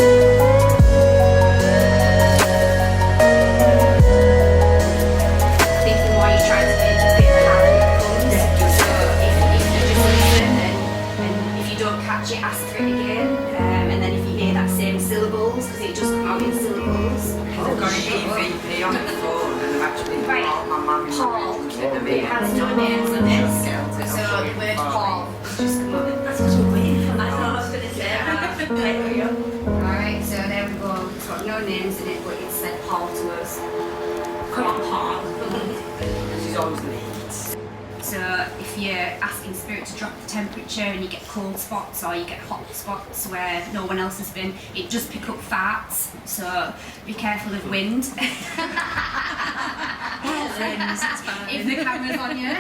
Thinking why you're trying to make it fit how it comes. So if you just listen and if you don't catch it, ask for it again. And then if you hear that same syllables, because it does come out in syllables. I've got an EVP on the phone and I've actually Right. called my mum. Paul. It has no names on it. So the word Paul has just come up. That's what you're waiting for. That's what I was going to say. Alright, so there we go. It's got no names in it, but it said Paul to us. Come on, Paul. She's always late. So if you're asking spirit to drop the temperature and you get cold spots or you get hot spots where no one else has been, it does pick up farts. So be careful of wind. If the camera's on you.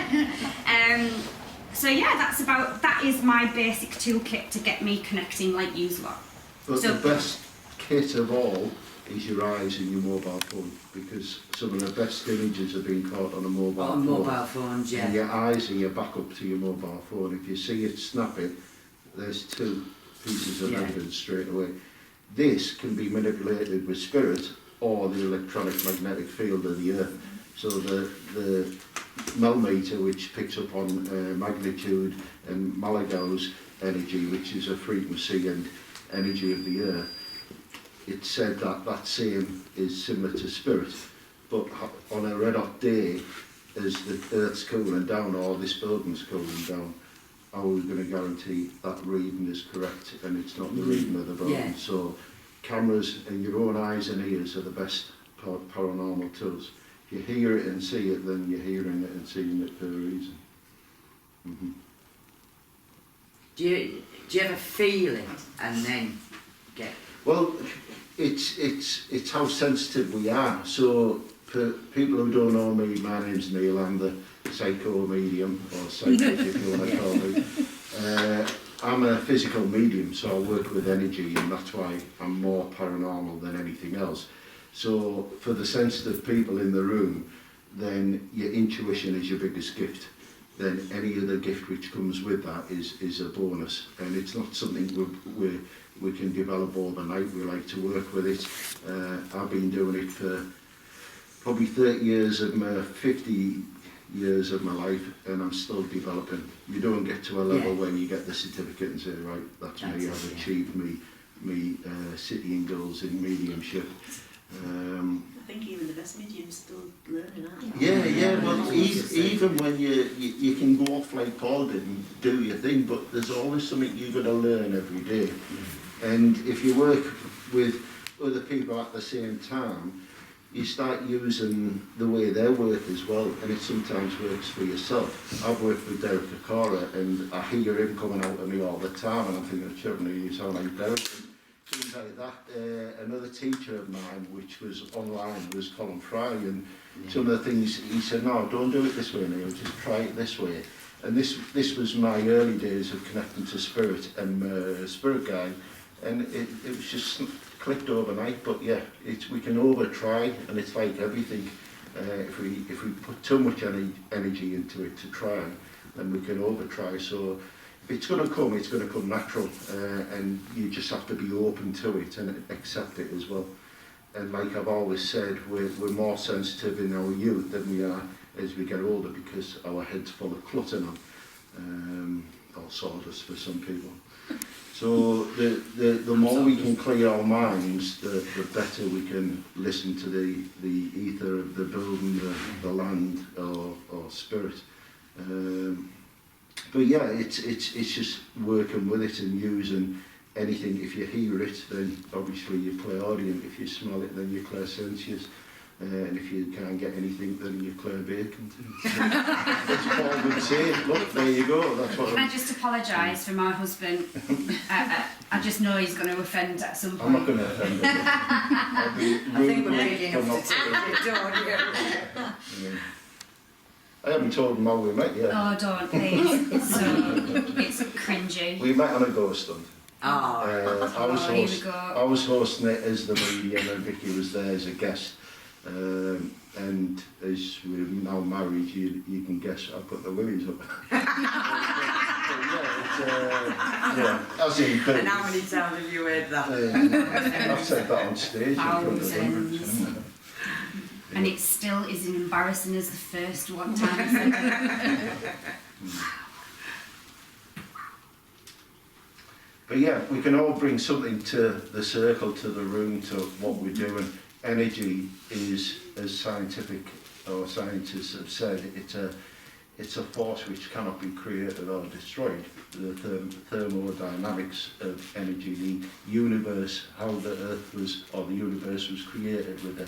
So yeah, that is my basic toolkit to get me connecting like you lot. But So- the best kit of all is your eyes and your mobile phone, because some of the best images are being caught on a mobile On phone. mobile phones, And yeah. your eyes are your backup to your mobile phone. If you see it snapping, there's two pieces of Yeah. evidence straight away. This can be manipulated with spirit or the electronic magnetic field of the earth. So the Maull meter, which picks up on magnitude, and Malagau's energy, which is a frequency and energy of the earth, it said that that same is similar to spirit. But on a red hot day, as the earth's cooling down or this building's cooling down, how are we going to guarantee that reading is correct and it's not the reading of the building? Yeah. So cameras and your own eyes and ears are the best paranormal tools. If you hear it and see it, then you're hearing it and seeing it for a reason. Do you ever feel it and then get... Well, it's how sensitive we are. So for people who don't know me, my name's Neil. I'm the psycho medium, or psychic if you want to call me. I'm a physical medium, so I work with energy, and that's why I'm more paranormal than anything else. So for the sensitive people in the room, then your intuition is your biggest gift. Then any other gift which comes with that is a bonus, and it's not something we can develop overnight. We like to work with it. I've been doing it for probably 30 years of my 50 years of my life, and I'm still developing. You don't get to a level when you get the certificate and say, right, that's me, I've achieved me city and goals in mediumship. I think even the best medium's still learning, aren't they? Yeah, well, even when you can go off like Paul did and do your thing, but there's always something you've got to learn every day. And if you work with other people at the same time, you start using the way they work as well, and it sometimes works for yourself. I've worked with Derek Akora, and I hear him coming out of me all the time, and I'm thinking, certainly you sound like Derek. Things like that. Another teacher of mine, which was online, was Colin Fry, and some of the things he said, no, don't do it this way, Neil, just try it this way. And this was my early days of connecting to spirit and spirit guide, and it was just clicked overnight. But yeah, we can over try, and it's like everything. If we put too much energy into it to try, then we can over try. So if it's going to come natural, and you just have to be open to it and accept it as well. And like I've always said, we're more sensitive in our youth than we are as we get older, because our head's full of clutter now, or sawdust for some people. So the more we can clear our minds, the better we can listen to the ether of the building, the land, or spirit. But yeah, it's just working with it and using anything. If you hear it, then obviously you clairaudient. If you smell it, then you're clairsensious. And if you can't get anything, then you're clairvacant. That's Paul would say. Look, there you go. That's what. Can I just apologise for my husband? I just know he's going to offend at some point. I'm not going to offend him. I'll be I think we're beginning come to up take with it, don't you? Yeah. I haven't told him how we met yet. Oh, don't, please. It's cringy. We met on a ghost hunt. Oh, I was hosting it as the medium, and Vicky was there as a guest. And as we're now married, you can guess I put the willies up. as in booze. And how many times have you heard that? I've said that on stage in front of hundreds. Thousands. And it still is as embarrassing as the first one time I said it. But yeah, we can all bring something to the circle, to the room, to what we're doing. Energy is, as scientific or scientists have said, it's a force which cannot be created or destroyed. The thermodynamics of energy, the universe, how the Earth was, or the universe was created with the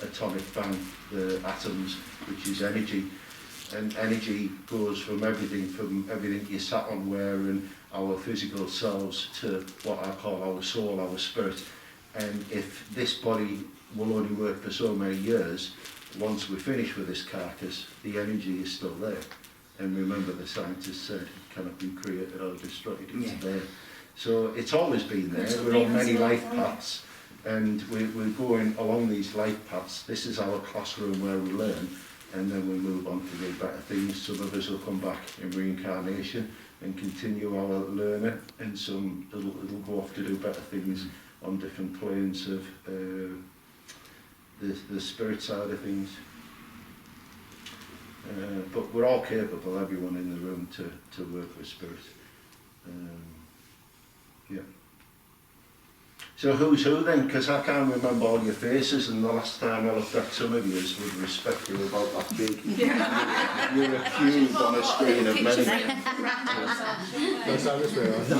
atomic bang, the atoms, which is energy. And energy goes from everything you sat on wearing, our physical selves, to what I call our soul, our spirit. And if this body will only work for so many years, once we're finished with this carcass, the energy is still there. And remember, the scientists said it cannot be created or destroyed, it's there. So it's always been there. We're on many life paths, and we're going along these life paths. This is our classroom where we learn, and then we move on to do better things. Some of us will come back in reincarnation and continue our learning, and some it'll go off to do better things on different planes of the spirit side of things. But we're all capable, everyone in the room, to work with spirit. Yeah. So who's who then? Because I can't remember all your faces, and the last time I looked at some of you with respect, you were about that big. You're a cube on a screen of many.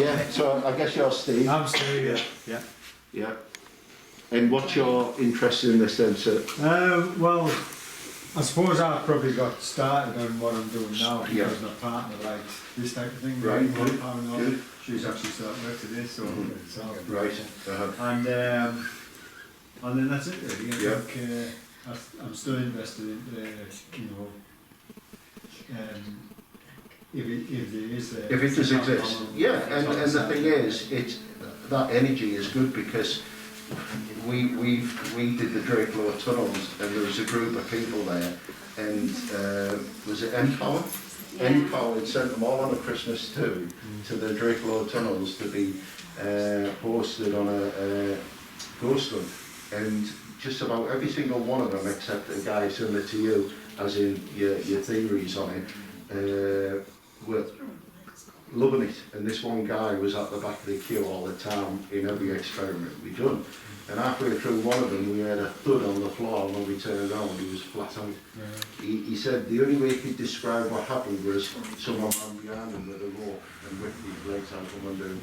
Yeah, so I guess you're Steve. I'm Steve, yeah. Yeah. And what's your interest in this then, sir? Well, I suppose I've probably got started on what I'm doing now because Yeah. my partner likes this type of thing. Right, good, Paranormal. good. She's actually starting work today, so it's all good. Right. And then that's it really. I Yeah. think I'm still interested in, if there is there. If it does exist. Yeah, and the thing is, that energy is good because we did the Drakelow tunnels, and there was a group of people there, and was it Empower? Yeah. Empower had sent them all on a Christmas to the Drakelow tunnels to be hosted on a ghost hunt, and just about every single one of them, except a guy similar to you, as in your theories on it, were loving it. And this one guy was at the back of the queue all the time in every experiment we done. And halfway through one of them, we had a thud on the floor, and when we turned around, he was flat out. Yeah. He said the only way he could describe what happened was someone ran behind him with a rope and whipped his legs out from under him.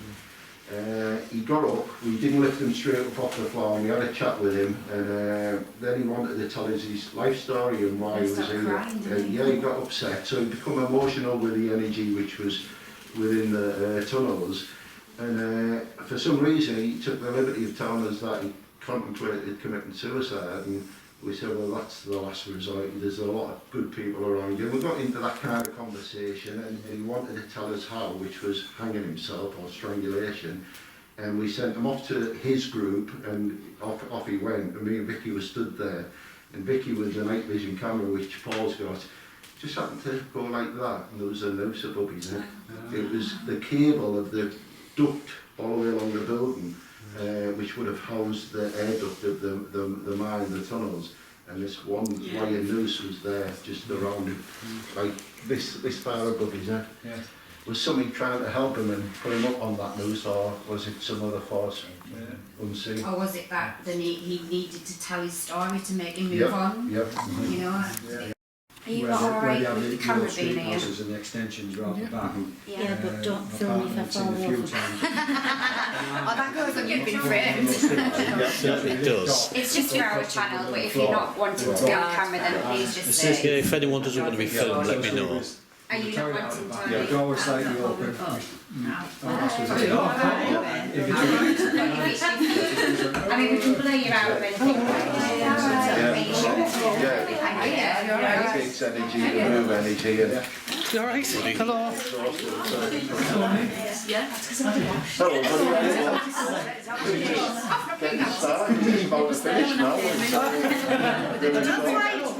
He got up, we didn't lift him straight up off the floor, and we had a chat with him, and then he wanted to tell us his life story and why he was here. And yeah, he got upset, so he became emotional with the energy which was within the tunnels. And for some reason he took the liberty of telling us that he contemplated committing suicide, and we said, well, that's the last resort, there's a lot of good people around you. We got into that kind of conversation, and he wanted to tell us how, which was hanging himself or strangulation, and we sent him off to his group, and off he went, and me and Vicky were stood there, and Vicky with the night vision camera which Paul's got, just happened to go like that, and there was a noose above his head. It was the cable of the duct all the way along the building, which would have housed the air duct of the mine, the tunnels, and this one wire noose was there just around him, like this far above his head. Yeah. Was somebody trying to help him and put him up on that noose, or was it some other force unseen? Or was it that then he needed to tell his story to make him move on? Yep. You know? Yeah. Are you not alright with the camera being here? Houses and the extensions right at the back. Yeah, but don't film me if I fall over. Oh, that goes on, you've been framed. It does. It's just for our channel, but if you're not wanting to be on camera, then please just Yeah, say. if anyone doesn't want to be filmed, let me know. Are you not wanting to Yeah, the door was slightly open. I mean, we can blur you out of anything. It's energy, remove energy, and You alright? Hello. hello, buddy. Getting started, just about to finish now.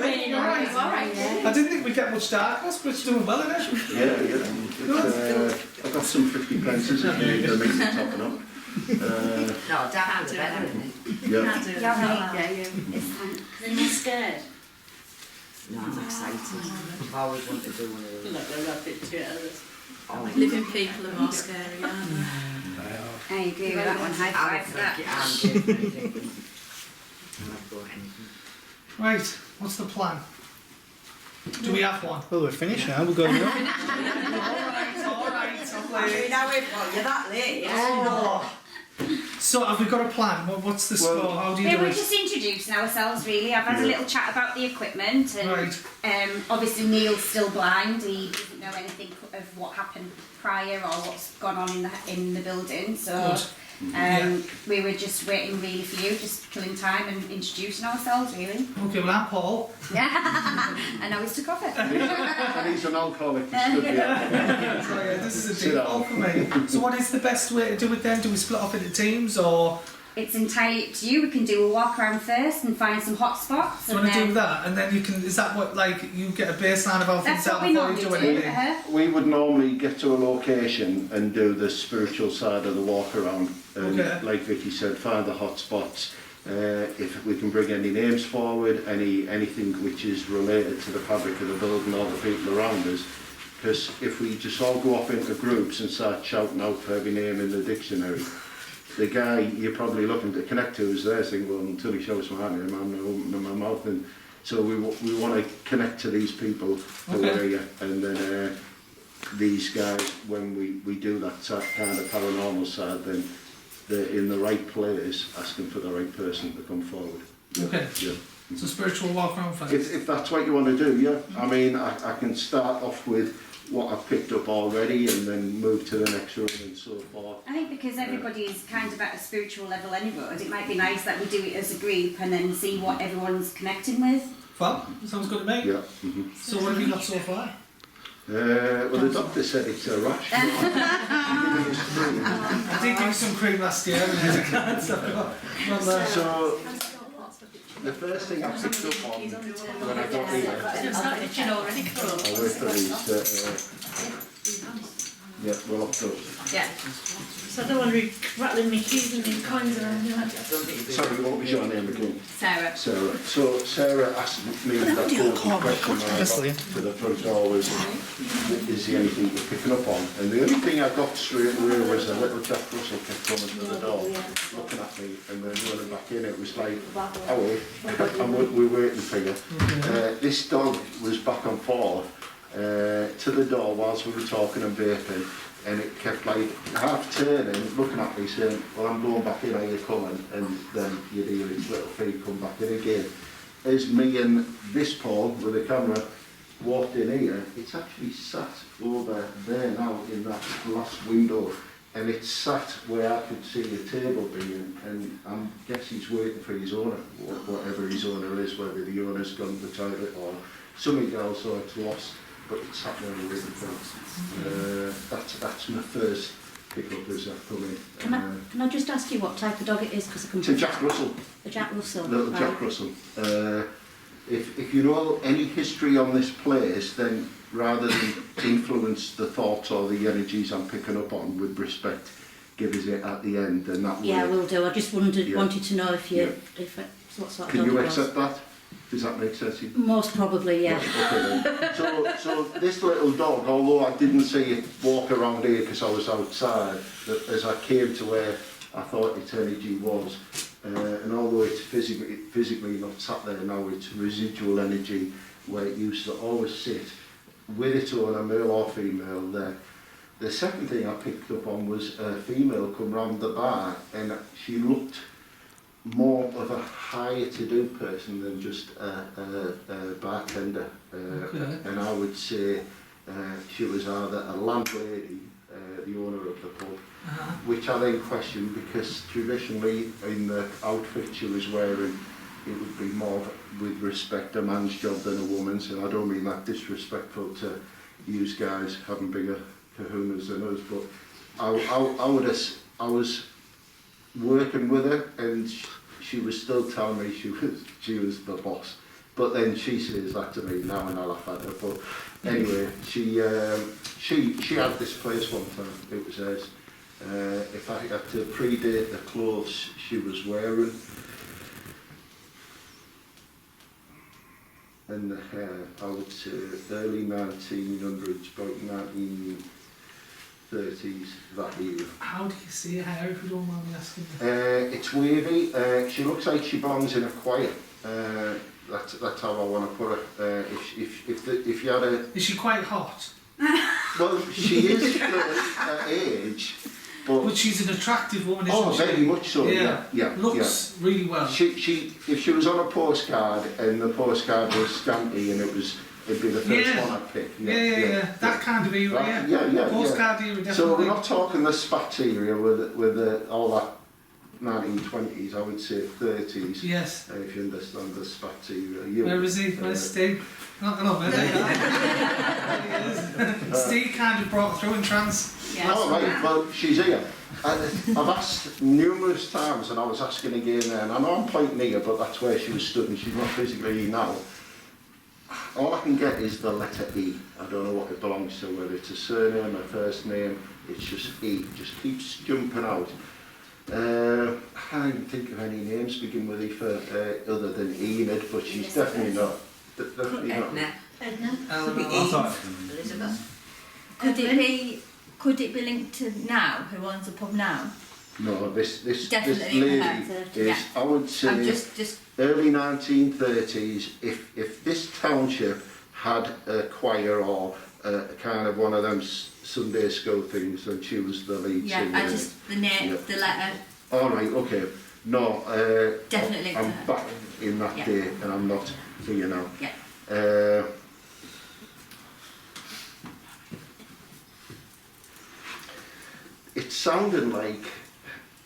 Really alright. I didn't think we'd get much darkness, but it's doing well, isn't it? Yeah. I've got some 50 pences if you need them to topping up. No, darker the better, isn't it? Yeah. Can't do it. Yeah, right. Yeah. It's fine. Then you're scared. No, I'm excited. I've always wanted to do one of those. Like a rabbit to others. Oh, Living people are more scary, aren't they? I agree with that one. High I'm five for that. I'm game for anything. I've got anything. Right, what's the plan? Do we have one? Well, we're finished now. We're going now. Alright, You're that late, yes? Oh. So have we got a plan? What's the score? How do you Yeah, do we're it? just introducing ourselves really. I've had a little chat about the equipment and Right. obviously Neil's still blind. He doesn't know anything of what happened prior or what's gone on in the building. So Good. Yeah. we were just waiting really for you, just killing time and introducing ourselves really. Okay, well I'm Paul. And now he's took off it. And he's an alcoholic. He stood here. So yeah, this is a Sit default for me. So what is the best way to do it then? Do we split off into teams or It's entirely up to you. We can do a walk around first and find some hot spots. do you want to do that? And then you can, is that what, like, you get a baseline of how things That's are what we before normally you do. do anything? We would normally get to a location and do the spiritual side of the walk around. And Okay. like Vicky said, find the hot spots. If we can bring any names forward, anything which is related to the fabric of the building or the people around us. Because if we just all go off into groups and start shouting out for every name in the dictionary, the guy you're probably looking to connect to is there saying, well, until he shows my name, I'm not opening my mouth. And so we want to connect to these people who Okay. are here. And then these guys, when we do that kind of paranormal side, then they're in the right place, asking for the right person to come forward. Okay. Yeah. So spiritual walk around first. If that's what you want to do, yeah. I mean, I can start off with what I've picked up already and then move to the next room and so forth. I think because everybody is kind of at a spiritual level anyway, it might be nice that we do it as a group and then see what everyone's connecting with. Fun? Sounds good to me. Yeah. So what have you got so far? Well, the doctor said it's a rash. I did give some cream last year and I can't, so So, the first thing I picked up on when I got here, I worked for these, yeah, well up close. Yeah. So I don't want to be rattling my keys and my coins around. Sorry, what was your name again? Sarah. Sarah. So Sarah asked me that question when I got to the front door was, is there anything you're picking up on? And the only thing I got straight away was a little Jack Russell kept coming to the door, looking at me, and then running back in. It was like, oh wait, we're waiting for you. This dog was back and forth to the door whilst we were talking and vaping. And it kept like half turning, looking at me saying, well, I'm going back in, are you coming? And then you'd hear its little feet come back in again. As me and this Paul with the camera walked in here, it's actually sat over there now in that glass window. And it's sat where I could see the table being, and I guess he's waiting for his owner, whatever his owner is, whether the owner's gone to the toilet or something else or it's lost. But it's sat there waiting for us. That's my first pick-up as I've come in. Can I just ask you what type of dog it is? Because I can. It's a Jack Russell, A Jack Russell. little right. Jack Russell. If you know any history on this place, then rather than influence the thoughts or the energies I'm picking up on with respect, give us it at the end, and that Yeah, way. will do. I just wanted Yeah. to know if you, Yeah. if it, what sort of Can dog you it was. accept that? Does that make sense? Most probably, yeah. Right, okay then. So this little dog, although I didn't see it walk around here because I was outside, that as I came to where I thought its energy was, and although it's physically not sat there now, it's residual energy where it used to always sit with its owner, male or female there. The second thing I picked up on was a female come round the bar, and she looked more of a higher to do person than just a bartender. Okay. And I would say she was either a landlady, the owner of the pub, which I then questioned because traditionally in the outfit she was wearing, it would be more with respect a man's job than a woman's, and I don't mean that disrespectful to use guys having bigger kahunas than us, but I was working with her and she was still telling me she was the boss, But then she says that to me now and I laugh at her. But anyway, she had this place one time, it was hers. If I had to predate the clothes she was wearing and the hair, I would say early 1900s, about 1930s, that era. How do you see her hair, if you don't mind me asking? It's wavy. She looks like she belongs in a choir. That's how I want to put her. If you had a... Is she quite hot? Well, she is for her age, But she's an attractive woman, isn't she? very much so. Yeah. Looks really well. If she was on a postcard and the postcard was scanty and it'd be the first one I'd pick. Yeah. That kind of era, Yeah. Postcard era, definitely. So we're not talking the spat era with all that 1920s, I would say 30s. Yes. If you understand the spat era. Where is he? Where's Steve? No, there he is. Steve kind of brought through in trance. Yeah. Oh, right, well, she's here. I've asked numerous times, and I was asking again then. I know I'm pointing here, but that's where she was stood, and she's not physically here now. All I can get is the letter E. I don't know what it belongs to, whether it's a surname, a first name. It's just E. It just keeps jumping out. I can't even think of any names begin with E for other than Enid, but she's definitely not. Definitely not. Edna? Elizabeth. Could it be linked to now, who owns the pub now? No, this Definitely lady her. is, Yeah. I would say, I'm just early 1930s. If this township had a choir or kind of one of them Sunday school things, then she was the lead singer. I just the name, the letter. All right, okay. No, Definitely I'm to her. back in that day, and I'm not here now. Yeah. It sounded like,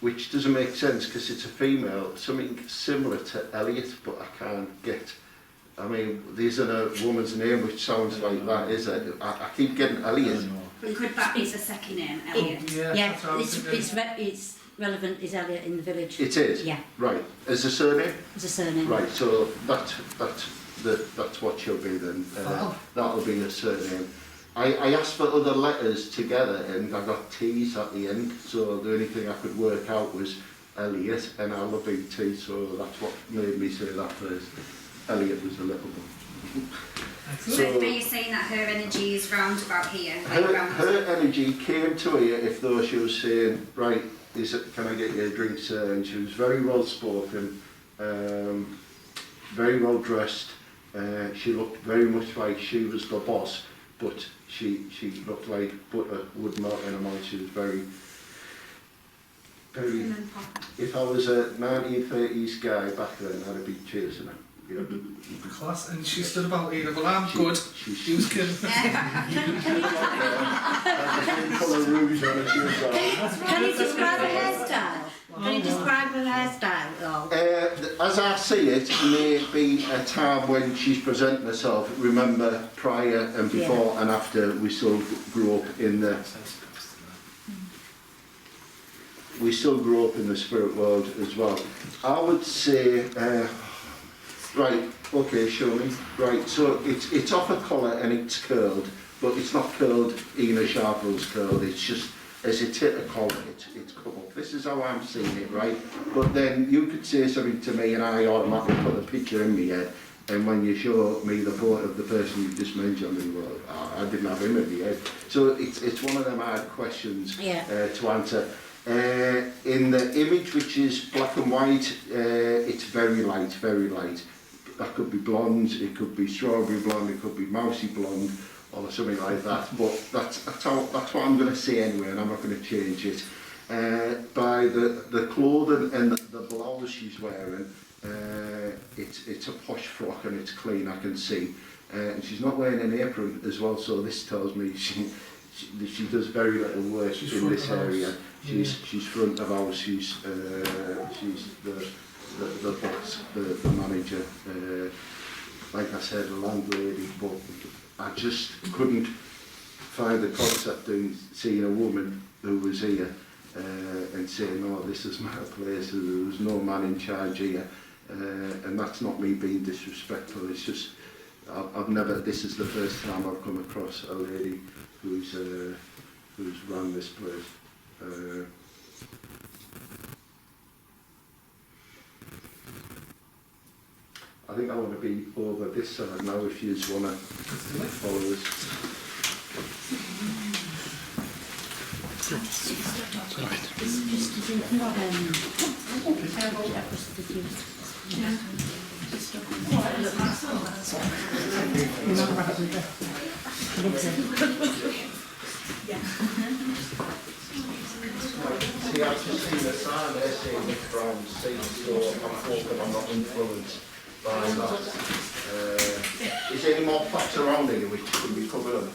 which doesn't make sense because it's a female, something similar to Elliot, but I can't get. I mean, there isn't a woman's name which sounds like that, is it? I keep getting Elliot. But could that be the second name, Elliot? Yeah, that's what I was thinking. it's relevant, is Elliot in the village? It is? Yeah, Right. As a surname? it's a surname. Right, so that's what she'll be then. That'll be a surname. I asked for other letters together and I got T's at the end, so the only thing I could work out was Elliot and I love E.T., so that's what made me say that first. Elliot was a little one. So, but you're saying that her energy is round about here? Her energy came to her if though she was saying, right, can I get you a drink, sir? And she was very well spoken, very well dressed. She looked very much like she was the boss, but she looked like butter would melt in her mouth. She was very. If I was a 1930s guy back then, I'd be chasing her. Yeah. Class, and she stood about here. Well, I'm good. She was good. Can you describe her hairstyle? Can you describe her hairstyle? As I see it, may be a time when she's presenting herself. Remember, prior and before and after, we still grew up in the. We still grew up in the spirit world as well. I would say. Right, okay, show me. Right, so it's off a collar and it's curled, but it's not curled Ina Sharple's curled, it's just as it hit a collar, it's come up. This is how I'm seeing it, right? But then you could say something to me and I automatically put a picture in my head, and when you show me the photo of the person you just mentioned, I mean, well, I didn't have him in my head. So it's one of them hard questions to answer. In the image, which is black and white, it's very light, very light. That could be blonde, it could be strawberry blonde, it could be mousy blonde, or something like that. But that's what I'm going to say anyway, and I'm not going to change it. By the clothing and the blouse she's wearing, it's a posh frock and it's clean, I can see. And she's not wearing an apron as well, so this tells me she does very little work in this area. She's front of house. She's the boss, the manager. Like I said, the landlady. But I just couldn't find the concept of seeing a woman who was here and saying, "No, this is my place." There was no man in charge here. and that's not me being disrespectful, it's just, I've never, this is the first time I've come across a lady who's run this place. I think I want to be over this side now if you just want to follow us. See, I've just seen a sign there saying Nick Brown's seat, so I'm hoping I'm not influenced by that. Is there any more plaques around here which can be covered up?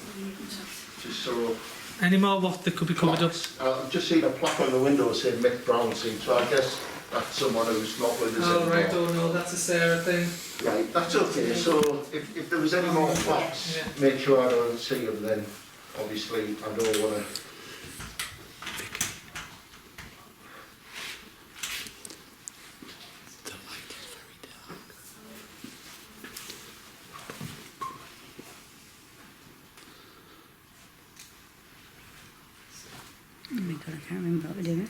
Just so... Any more what that could be covered up? I've just seen a plaque on the window saying Mick Brown seat, so I guess that's someone who's not with us Oh anymore. right, oh no, that's a Sarah thing. Right, that's okay. So if there was any more plaques, make sure I don't see them then. Obviously, I don't want to... Oh my god, I can't remember what we're doing.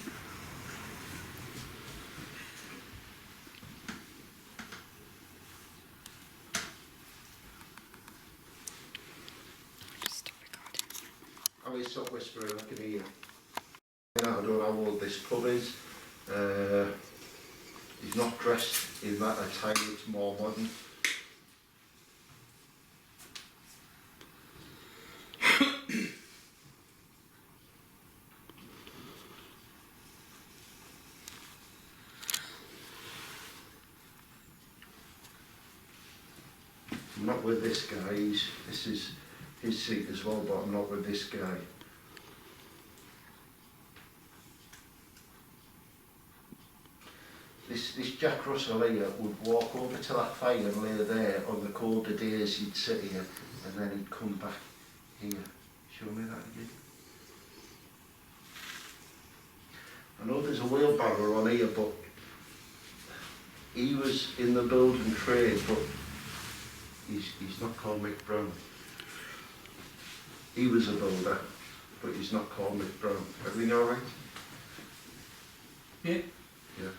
Just stop recording. I will stop whispering, I can hear. I don't know how old this pub is. He's not dressed in that attire, it's more modern. I'm not with this guy, this is his seat as well, but I'm not with this guy. This Jack Russell here would walk over to that fire and lay there on the colder days. He'd sit here and then he'd come back here. Show me that again. I know there's a wheelbarrow on here, but he was in the building trade, but he's not called Mick Brown. He was a builder, but he's not called Mick Brown. Everything all right? Yeah. Yeah.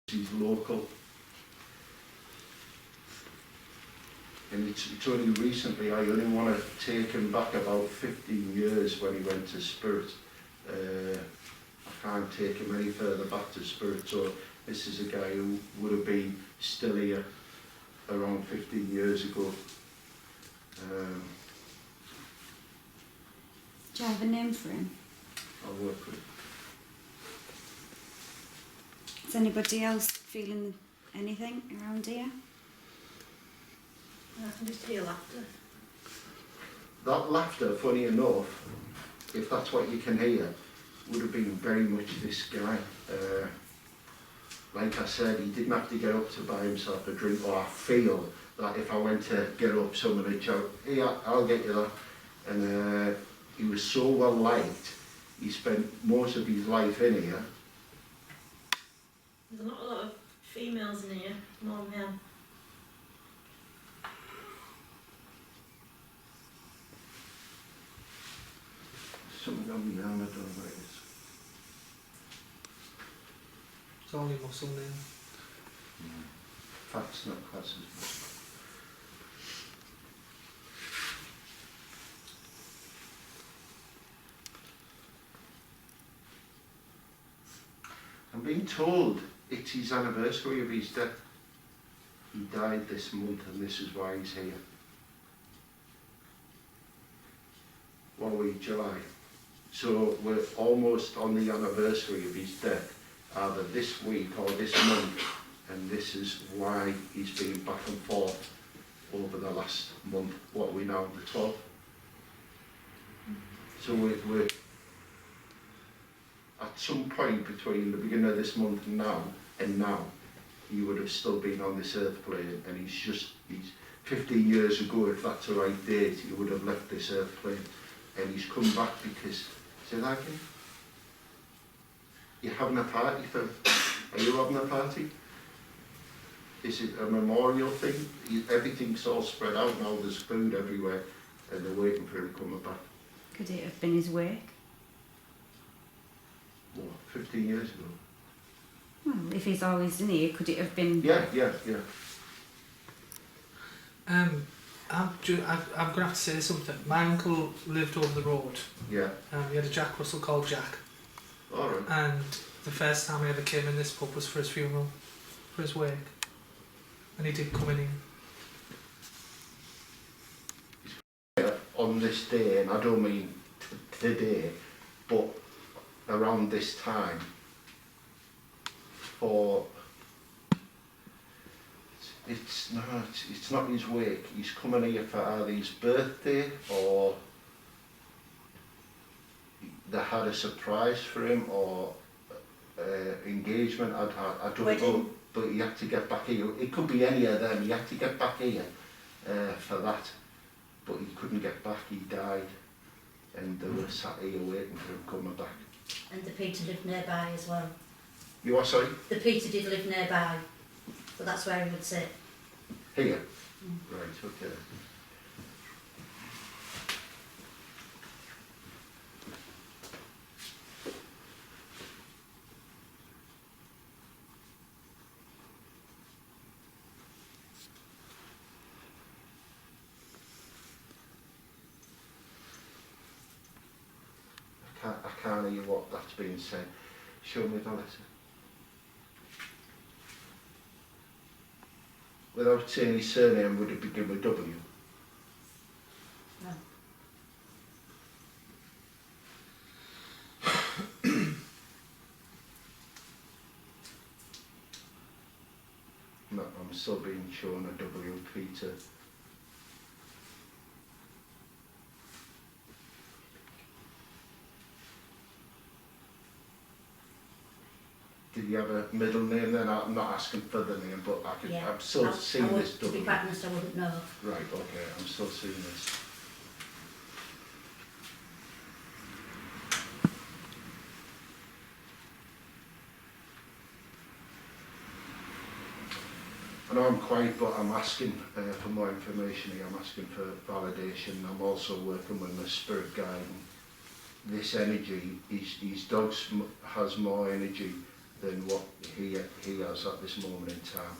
He's local. And it's only recently, I only want to take him back about 15 years when he went to Spirit. I can't take him any further back to Spirit, so this is a guy who would have been still here around 15 years ago. Do you have a name for him? I'll work with him. Is anybody else feeling anything around here? I can just hear laughter. That laughter, funny enough, if that's what you can hear, would have been very much this guy. Like I said, he didn't have to get up to buy himself a drink, or I feel that if I went to get up, someone would shout, "Hey, I'll get you that." And he was so well liked, he spent most of his life in here. There's not a lot of females in here, more men. Something on me arm, I don't know what it is. It's only muscle now. Fat's not classed as muscle. I'm being told it's his anniversary of his death. He died this month and this is why he's here. What week? July. So we're almost on the anniversary of his death, either this week or this month, and this is why he's been back and forth over the last month. What are we now, the 12th? So we're at some point between the beginning of this month and now, he would have still been on this earth plane, and he's 15 years ago, if that's the right date, he would have left this earth plane. And he's come back because, say that again? You're having a party for him? Are you having a party? Is it a memorial thing? Everything's all spread out now, there's food everywhere, and they're waiting for him coming back. Could it have been his wake? What, 15 years ago? Well, if he's always in here, could it have been... Yeah. I'm going to have to say something. My uncle lived over the road. Yeah. He had a Jack Russell called Jack. Alright. And the first time I ever came in this pub was for his funeral, for his wake. And he did come in here. On this day, and I don't mean today, but around this time, for it's not his wake. He's coming here for either his birthday or they had a surprise for him or engagement. I don't know, but he had to get back here. It could be any of them. He had to get back here for that, but he couldn't get back. He died, and they were sat here waiting for him coming back. And the Peter lived nearby as well. You are sorry? The Peter did live nearby, but that's where he would sit. Here? Right, okay. I can't hear what that's being said. Show me the letter. Without saying his surname, would it begin with W? No. No, I'm still being shown a W, Peter. Did you have a middle name then? I'm not asking for the name, but I'm still seeing this To be W. quite honest, I wouldn't know. Right, okay, I'm still seeing this. I know I'm quiet, but I'm asking for more information here. I'm asking for validation. I'm also working with my spirit guide. And this energy, his dog has more energy than what he has at this moment in time.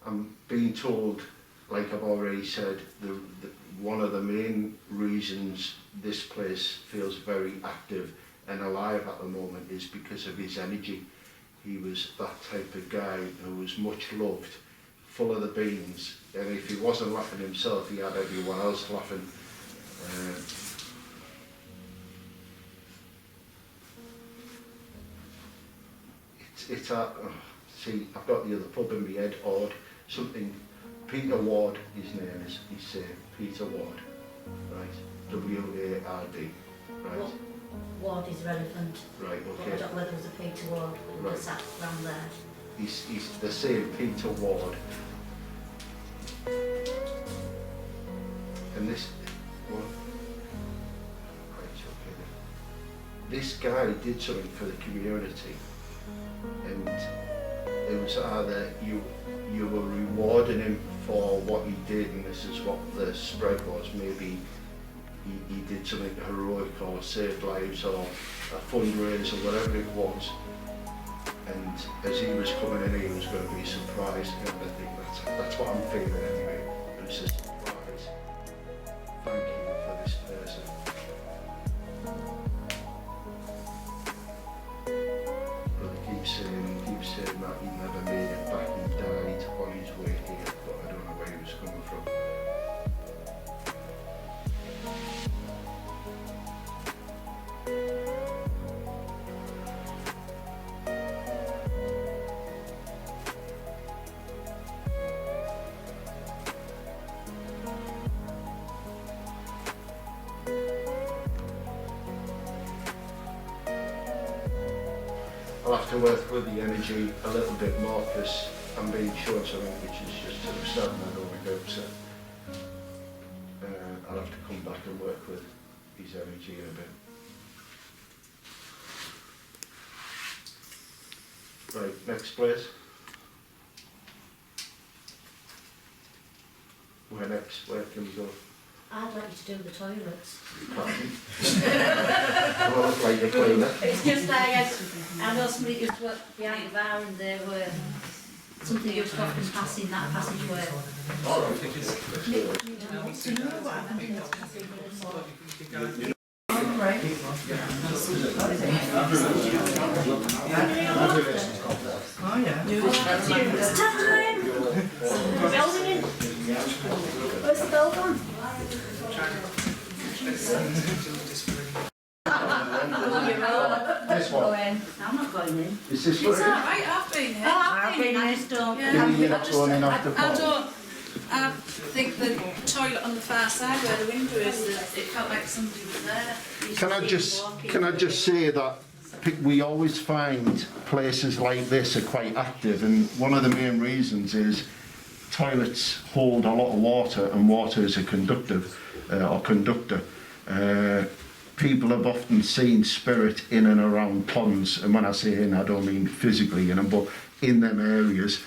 I'm being told, like I've already said, one of the main reasons this place feels very active and alive at the moment is because of his energy. He was that type of guy who was much loved, full of the beans, and if he wasn't laughing himself, he had everyone else laughing. See, I've got the other pub in my head, Ord, something, Peter Ward, his name is, he's Peter Ward, right, W-A-R-D, right. Ward is relevant. Right, But I okay. don't know whether it was a Peter Ward, but Right. he sat round there. He's the same Peter Ward. And this, well, right, okay. This guy did something for the community, and it was either you were rewarding him for what he did, and this is what the spread was. Maybe he did something heroic or saved lives or a fundraiser, whatever it was. And as he was coming in, he was going to be surprised, and I think that's what I'm feeling anyway. It was a surprise. Thank you for this person. But he keeps saying that he never made it back. He died on his way here, but I don't know where he was coming from. I'll have to work with the energy a little bit more because I'm being shown something which is just to the sudden I don't want to go upset. I'll have to come back and work with his energy a bit. Right, next place. Where next? Where can we go? I'd like you to do the toilets. Well, it's like a cleaner. It's just like, I know somebody used to work behind the bar and they were, something used to often pass in that passageway. All right, let's do it. Do you know what happened in this passageway? Oh yeah. It's time! Bell's ringing. Where's the bell gone? This one. I'm not going in. Is this It's alright, I've been here. I've been in, I just don't. Can you not going in after I Paul? I think the toilet on the far side where the window is, it felt like somebody was there. Can I just say that we always find places like this are quite active, and one of the main reasons is toilets hold a lot of water, and water is a conductor. People have often seen spirit in and around ponds, and when I say in, I don't mean physically in them, but in them areas.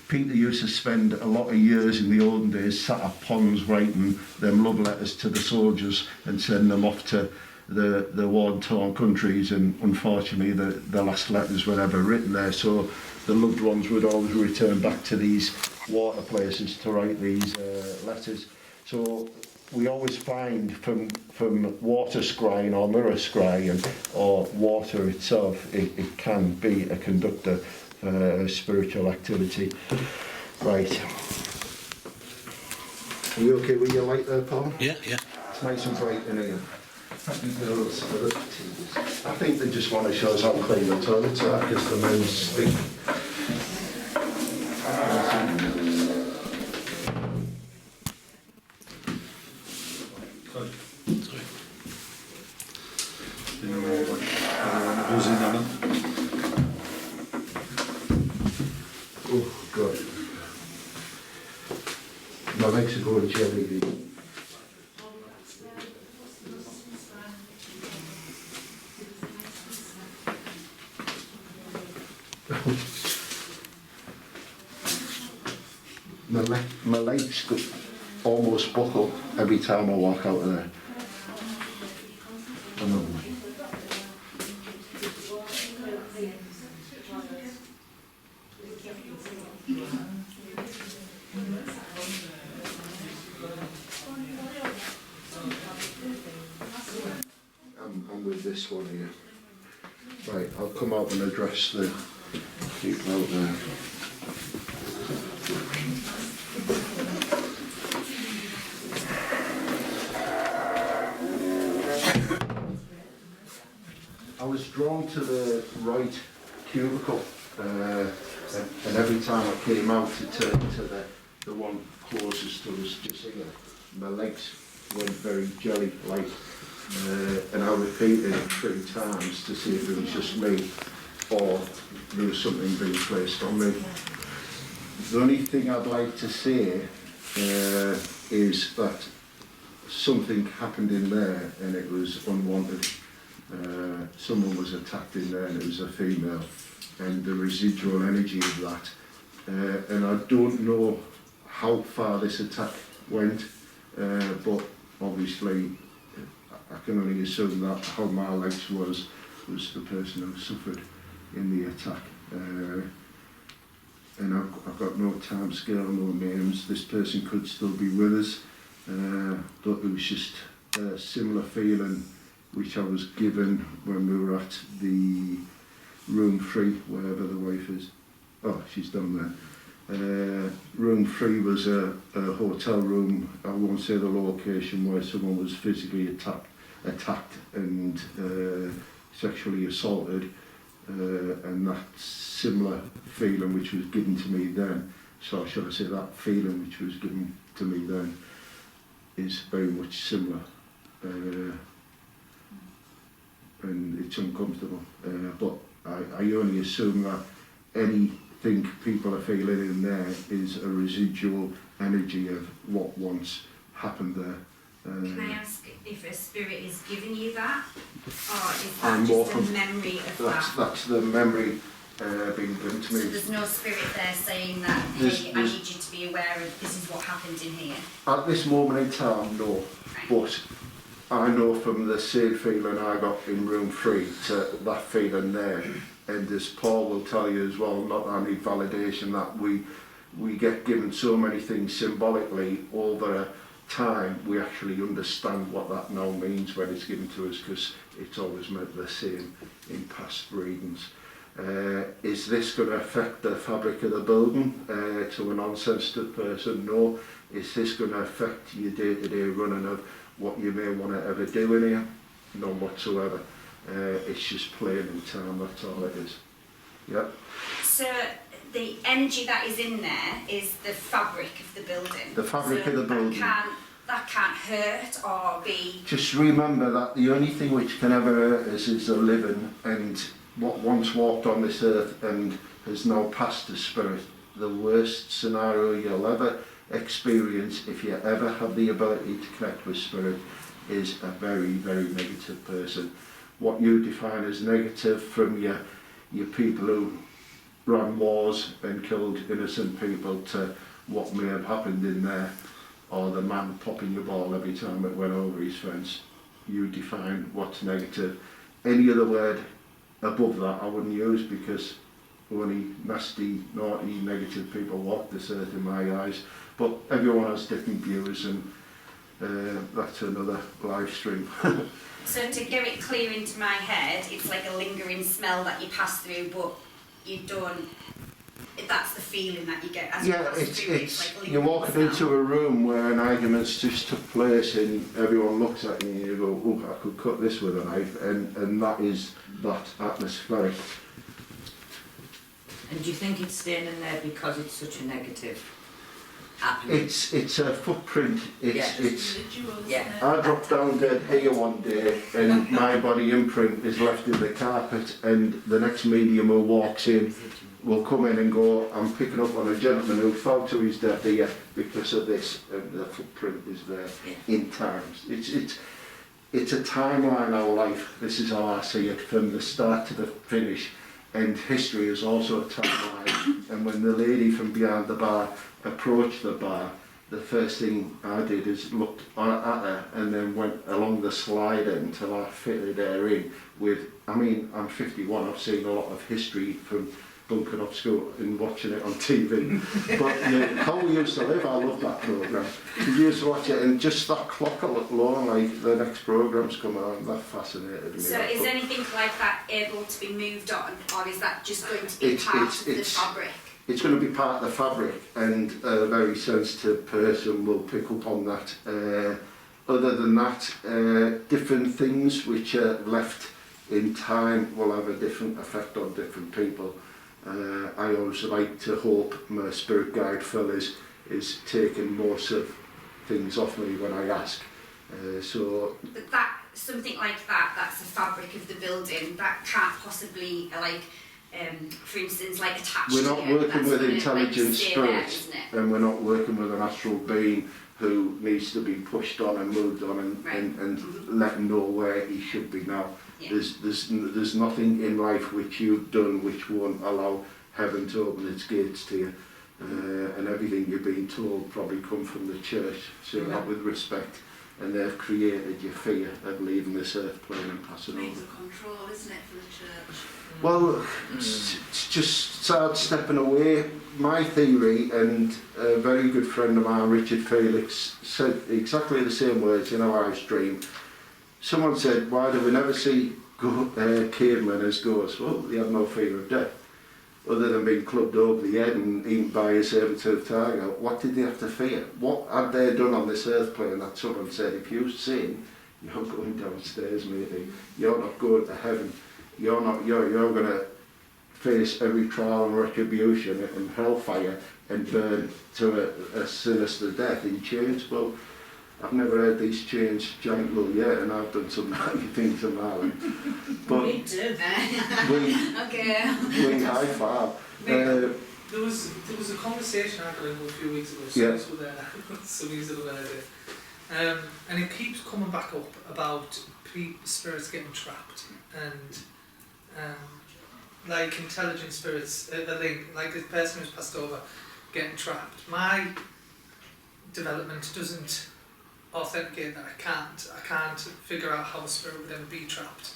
People used to spend a lot of years in the olden days sat at ponds writing them love letters to the soldiers and send them off to the war-torn countries, and unfortunately the last letters were never written there, so the loved ones would always return back to these water places to write these letters. So we always find from water scrying or mirror scrying or water itself, it can be a conductor for spiritual activity. Right. Are you okay with your light there, Paul? Yeah, yeah. It's nice and bright in here. I think they just want to show us how clean the toilets are because the men's stink. Oh, God. My legs are going jelly. My legs could almost buckle every time I walk out of there. I'm with this one here. Right, I'll come out and address the people out there. I was drawn to the right cubicle, and every time I came out to turn to the one closest to us just here, my legs went very jelly-like, and I repeated it 3 times to see if it was just me or there was something being placed on me. The only thing I'd like to say is that something happened in there and it was unwanted. Someone was attacked in there and it was a female, and the residual energy of that, and I don't know how far this attack went, but obviously I can only assume that how my legs was the person who suffered in the attack, and I've got no time scale, no names. This person could still be with us, but it was just a similar feeling which I was given when we were at the room 3, wherever the wife is. Oh, she's down there. Room 3 was a hotel room, I won't say the location, where someone was physically attacked and sexually assaulted, and that similar feeling which was given to me then, so should I say that feeling which was given to me then is very much similar. And it's uncomfortable, but I only assume that anything people are feeling in there is a residual energy of what once happened there. Can I ask if a spirit is giving you that, or is I'm that more just a from- memory of that? That's the memory being given to So me. there's no spirit there saying that, hey, I need you to be aware of this is what happened in here. At this moment in time, no. But I know from the same feeling I got in room 3 to that feeling there. And as Paul will tell you as well, not only validation, that we get given so many things symbolically over a time, we actually understand what that now means when it's given to us, because it's always meant the same in past readings. Is this going to affect the fabric of the building to a non-sensitive person? No. Is this going to affect your day-to-day running of what you may want to ever do in here? None whatsoever. It's just playing in time, that's all it is. Yep. So the energy that is in there is the fabric of the building. The fabric of the building. That can't hurt or be... Just remember that the only thing which can ever hurt us is the living, and what once walked on this earth and has now passed the spirit. The worst scenario you'll ever experience, if you ever have the ability to connect with spirit, is a very, very negative person. What you define as negative, from your people who ran wars and killed innocent people, to what may have happened in there, or the man popping the ball every time it went over his fence. You define what's negative. Any other word above that I wouldn't use, because only nasty, naughty, negative people walk this earth in my eyes. But everyone has different views, and that's another live stream. So to get it clear into my head, it's like a lingering smell that you pass through, but you don't... That's the feeling that you get as you pass through. It's like you're walking into a room where an argument's just took place, and everyone looks at you and you go, oh, I could cut this with a knife, and that is that atmospheric. And do you think it's staying in there because it's such a negative happening? It's a footprint. It's yeah. I dropped down dead here one day, and my body imprint is left in the carpet, and the next medium who walks in will come in and go, I'm picking up on a gentleman who fell to his death here because of this, and the footprint is there in times. It's a timeline of life. This is how I see it, from the start to the finish. And history is also a timeline. And when the lady from behind the bar approached the bar, the first thing I did is looked at her and then went along the slide until I fitted her in with, I mean, I'm 51, I've seen a lot of history from bunking off school and watching it on TV. But how we used to live, I love that programme. You used to watch it, and just that clock alone, like the next programme's coming on, that fascinated me. So is anything like that able to be moved on, or is that just going to be part of the fabric? It's going to be part of the fabric, and a very sensitive person will pick up on that. Other than that, different things which are left in time will have a different effect on different people. I always like to hope my spirit guide Phil is taking most of things off me when I ask. But that, something like that, that's the fabric of the building, that can't possibly, for instance, like attach to you. We're not working with intelligent spirits, and we're not working with an astral being who needs to be pushed on and moved on and let him know where he should be now. Yeah. There's nothing in life which you've done which won't allow heaven to open its gates to you, and everything you're being told probably come from the church, so that with respect, and they've created your fear of leaving this earth plane and passing over. Means of control, isn't it, for the church? Well, it's just start stepping away. My theory, and a very good friend of mine, Richard Felix, said exactly the same words in a live stream. Someone said, why do we never see cavemen as ghosts? Well, they have no fear of death, other than being clubbed over the head and eaten by a saber-toothed tiger. What did they have to fear? What had they done on this earth plane that someone said, if you sin, you're going downstairs, maybe. You're not going to heaven. You're going to face every trial and retribution and hellfire and burn to a sinister death in chains. Well, I've never heard these chains jangle yet, and I've done some naughty things in my life. But Me too. we high five. There was a conversation I had a few weeks ago, with some musical And it keeps coming back up about spirits getting trapped and like intelligent spirits, a link, like this person who's passed over getting trapped. My development doesn't authenticate that. I can't figure out how a spirit would ever be trapped.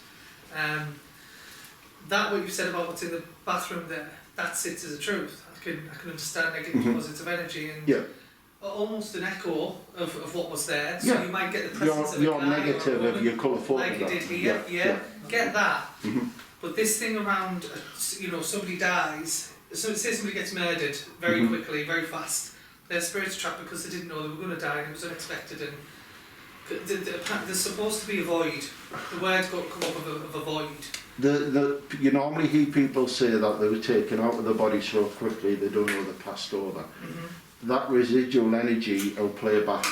That what you said about what's in the bathroom there, that sits as a truth. I can understand negative positive energy and almost an echo of what was there. So you might get the presence of a your guy negative or a of your colour photograph. like you did here, get that. But this thing around, somebody dies, so say somebody gets murdered very quickly, very fast. Their spirit's trapped because they didn't know they were going to die and it was unexpected. And there's supposed to be a void. The word's got to come up of a void. You normally hear people say that they were taken out of the body so quickly they don't know they passed over. That residual energy will play back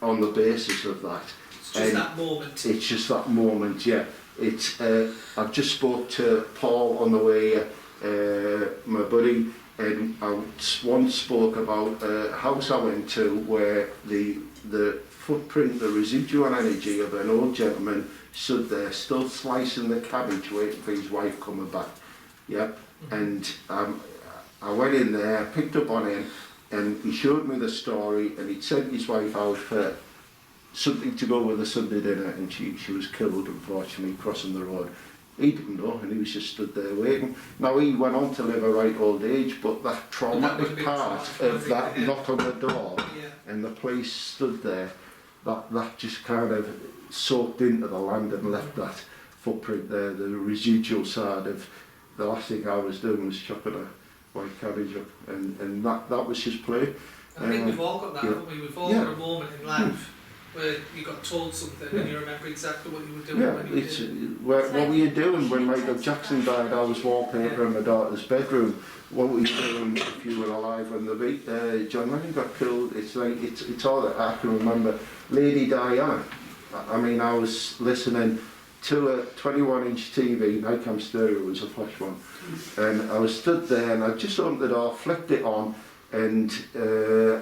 on the basis of that. It's just that moment. It's just that moment, yeah. It's I've just spoke to Paul on the way here, my buddy, and I once spoke about a house I went to where the footprint, the residual energy of an old gentleman stood there still slicing the cabbage waiting for his wife coming back. Yep. And I went in there, picked up on him, and he showed me the story, and he'd sent his wife out for something to go with a Sunday dinner, and she was killed, unfortunately, crossing the road. He didn't know, and he was just stood there waiting. Now, he went on to live a right old age, but that traumatic part of that knock on the door and the police stood there, that just kind of soaked into the land and left that footprint there, the residual side of the last thing I was doing was chopping a white cabbage up, and that was just play. I think we've all got that, haven't we? We've all got a moment in life where you got told something and you remember exactly what you were doing when you did it. What were you doing when Michael Jackson died? I was wallpaper in my daughter's bedroom. What were you doing if you were alive when John Lennon got killed? It's like it's all that I can remember. Lady Diana. I mean, I was listening to a 21-inch TV. Nikon stereo was a flash one, and I was stood there and I just opened the door, flicked it on, and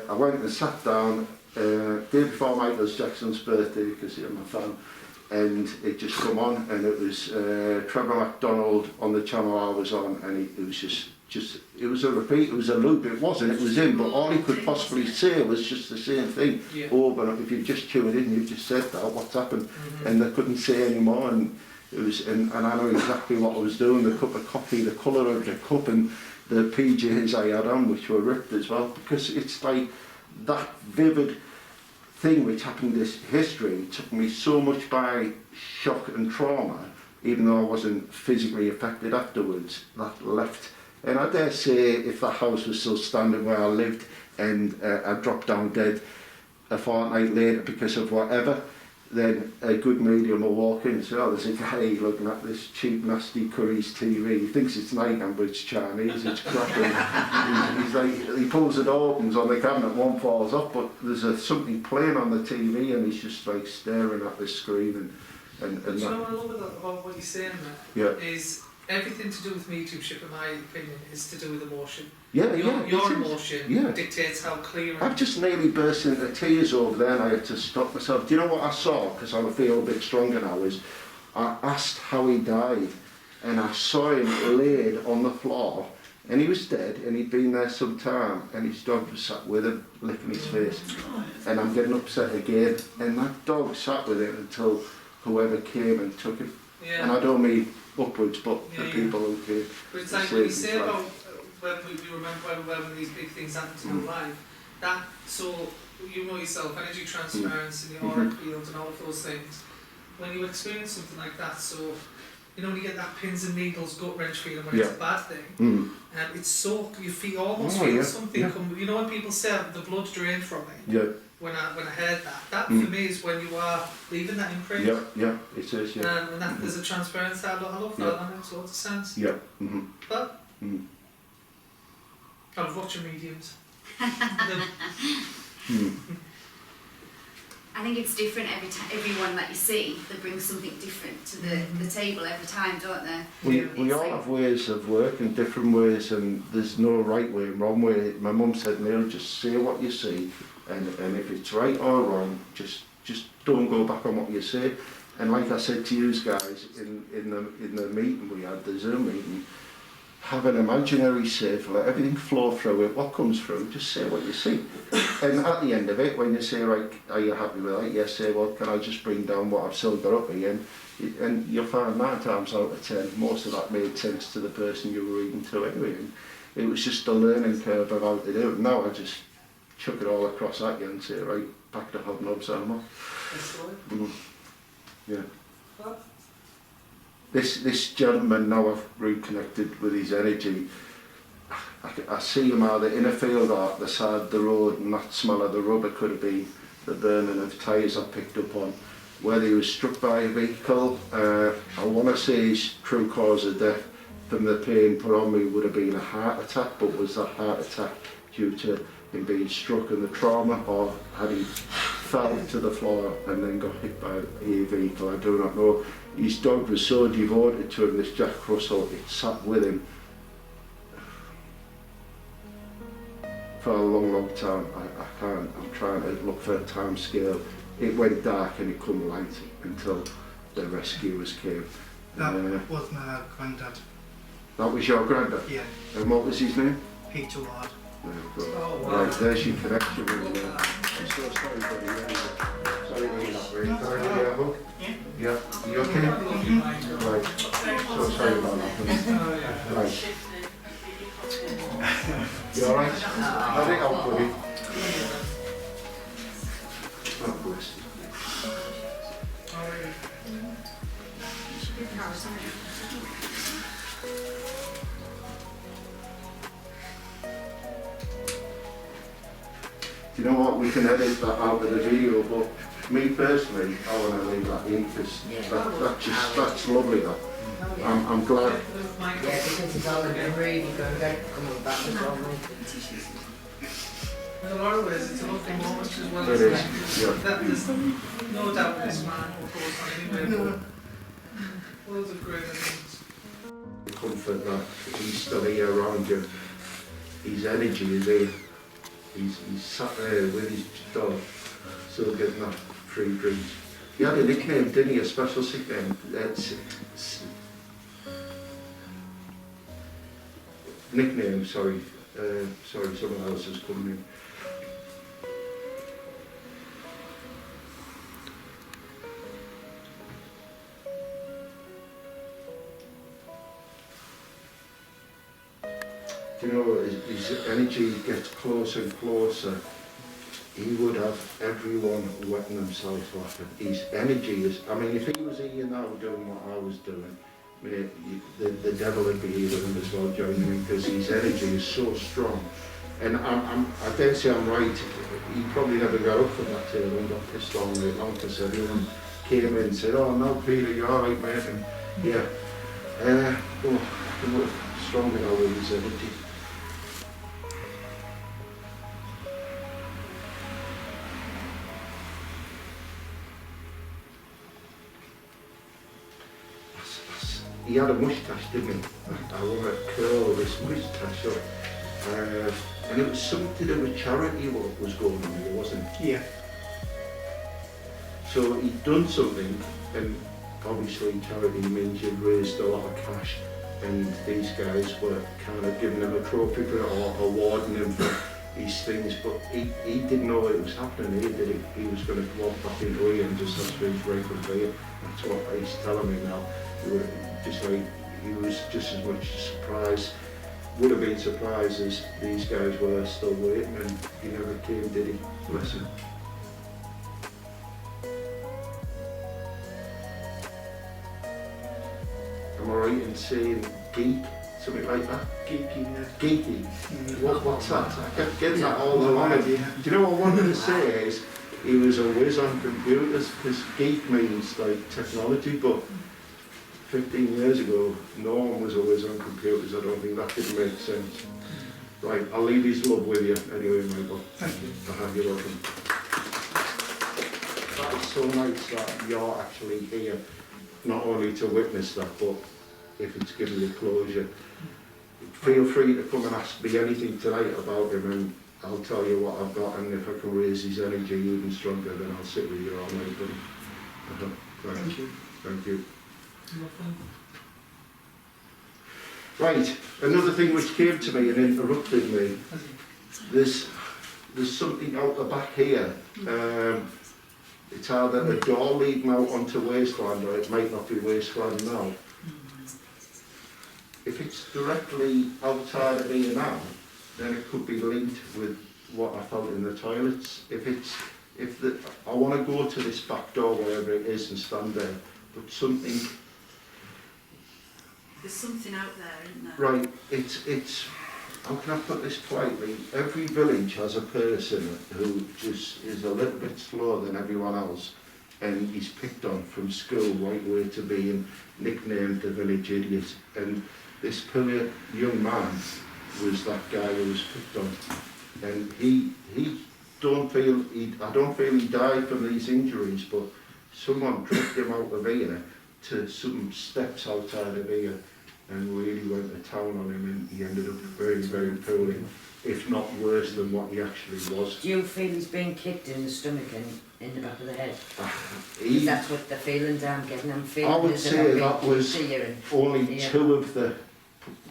I went and sat down. Day before Michael Jackson's birthday, because I'm a fan, and it just come on, and it was Trevor McDonald on the channel I was on, and it was just it was a repeat, it was a loop, it was him, but all he could possibly say was just the same thing over. If you just tuned in, you just said that, what's happened, and they couldn't say any more, and it was, and I know exactly what I was doing, the cup of coffee, the colour of the cup, and the PJs I had on, which were ripped as well, because it's like that vivid thing which happened in this history took me so much by shock and trauma, even though I wasn't physically affected afterwards, that left. And I dare say if that house was still standing where I lived and I dropped down dead a fortnight later because of whatever, then a good medium will walk in and say, oh, there's a guy looking at this cheap, nasty Curry's TV. He thinks it's Nikon, but it's Chinese, it's crap. He's like, he pulls it opens on the cabinet, one falls off, but there's something playing on the TV and he's just like staring at the screen. And but you know what I love about what you're saying there? Is everything to do with mediumship, in my opinion, is to do with emotion. Your emotion dictates how clear. I've just nearly burst into tears over there and I had to stop myself. Do you know what I saw? Because I feel a bit stronger now. Is I asked how he died, and I saw him laid on the floor, and he was dead, and he'd been there some time, and his dog was sat with him, licking his face, and I'm getting upset again, and that dog sat with him until whoever came and took him. And I don't mean upwards, but the people who came. But it's like when you say about when we remember when these big things happen to your life, that, so you know yourself, energy transference and the auric field and all of those things. When you experience something like that, so you know when you get that pins and needles gut wrench feeling when it's a bad thing, and it's so you feel almost feel something come. You know when people say the blood drained from me. When I heard that for me is when you are leaving that imprint. It is. And that there's a transference. I love that. That makes lots of sense. But I love watching mediums. I think it's different every time. Everyone that you see, they bring something different to the table every time, don't they? We all have ways of working, different ways, and there's no right way and wrong way. My mum said, Neil, just say what you see and if it's right or wrong, just don't go back on what you say. And like I said to you guys in the meeting we had, the Zoom meeting, have an imaginary safe, let everything flow through it, what comes through, just say what you see. And at the end of it, when you say, right, are you happy with that? Yes, say, well, can I just bring down what I've still got up here? And you'll find 9 times out of 10, most of that made sense to the person you were reading to anyway. And it was just a learning curve of how to do it. Now I just chuck it all across at you and say, right, back to hobnobs animal. Yeah. This gentleman, now I've reconnected with his energy, I see him either in a field or at the side of the road, and that smell of the rubber could have been the burning of tyres I picked up on. Whether he was struck by a vehicle, I want to say his true cause of death from the pain put on me would have been a heart attack, but was that heart attack due to him being struck and the trauma, or had he fell to the floor and then got hit by a vehicle? I do not know. His dog was so devoted to him, this Jack Russell, it sat with him for a long time. I'm trying to look for a time scale. It went dark and it couldn't light until the rescuers came. That was my granddad. That was your granddad? Yeah. And what was his name? Peter Ward. There we go. Oh, wow. Right, there's your connection with me. I'm so sorry, buddy. Sorry to hear that, really. Can I give you a hug? Yeah. Yeah. You okay? Right. So sorry about that. Right. You alright? How'd it help, buddy? Oh, bless you. You know what, we can edit that out of the video, but me personally, I want to leave that in because that's lovely. That I'm glad. Yeah, because it's all in the room, you're going to go coming back as well. In a lot of ways, it's a lovely moment as well. It is, yeah. There's no doubt this man will go on anywhere, but loads of great things. The comfort that he's still here around you, his energy is here. He's sat there with his dog, still getting that free drinks. He had a nickname, didn't he? A special nickname. Nickname, sorry. Sorry, someone else has come in. You know, his energy gets closer and closer. He would have everyone wetting themselves laughing. His energy is, I mean, if he was here now doing what I was doing, the devil would be here with him as well, joining me, because his energy is so strong. And I dare say I'm right, he probably never got up from that table and got pissed on me long because everyone came in and said, oh no, Peter, you're all right, mate. And yeah, strong now with his energy. He had a moustache, didn't he? I want to curl this moustache up. And it was something to do with charity what was going on here, wasn't it? Yeah. So he'd done something, and obviously charity means you'd raised a lot of cash, and these guys were kind of giving him a trophy for it or awarding him for these things, but he didn't know it was happening here, did he? He was going to walk back into here and just ask for his right of beer. That's what he's telling me now. Just like he was just as much surprised, would have been surprised as these guys were still waiting, and he never came, did he? Bless him. Am I right in saying geek? Something like that? Geeky, yeah. Geeky? What's that? I kept getting that all along. Do you know what I wanted to say is he was a whiz on computers, because geek means like technology, but 15 years ago, no one was a whiz on computers. I don't think that didn't make sense. Right, I'll leave his love with you anyway, Michael. Thank you. You're welcome. That is so nice that you're actually here, not only to witness that, but if it's given you closure. Feel free to come and ask me anything tonight about him, and I'll tell you what I've got, and if I can raise his energy even stronger, then I'll sit with you all night, buddy. Thank you. Thank you. Right, another thing which came to me and interrupted me, there's something out the back here. It's either a door leading out onto wasteland, or it might not be wasteland now. If it's directly outside of here now, then it could be linked with what I felt in the toilets. I want to go to this back door, wherever it is, and stand there, but something. There's something out there, isn't there? Right, it's. How can I put this politely? Every village has a person who just is a little bit slower than everyone else, and he's picked on from school right way to being nicknamed the village idiot. And this poor young man was that guy who was picked on, and I don't feel he died from these injuries, but someone dragged him out of here to some steps outside of here and really went to town on him, and he ended up very, very poorly, if not worse than what he actually was. Do you feel he's being kicked in the stomach and in the back of the head? That's what the feelings I'm getting. I'm feeling. I would say that was only 2 of the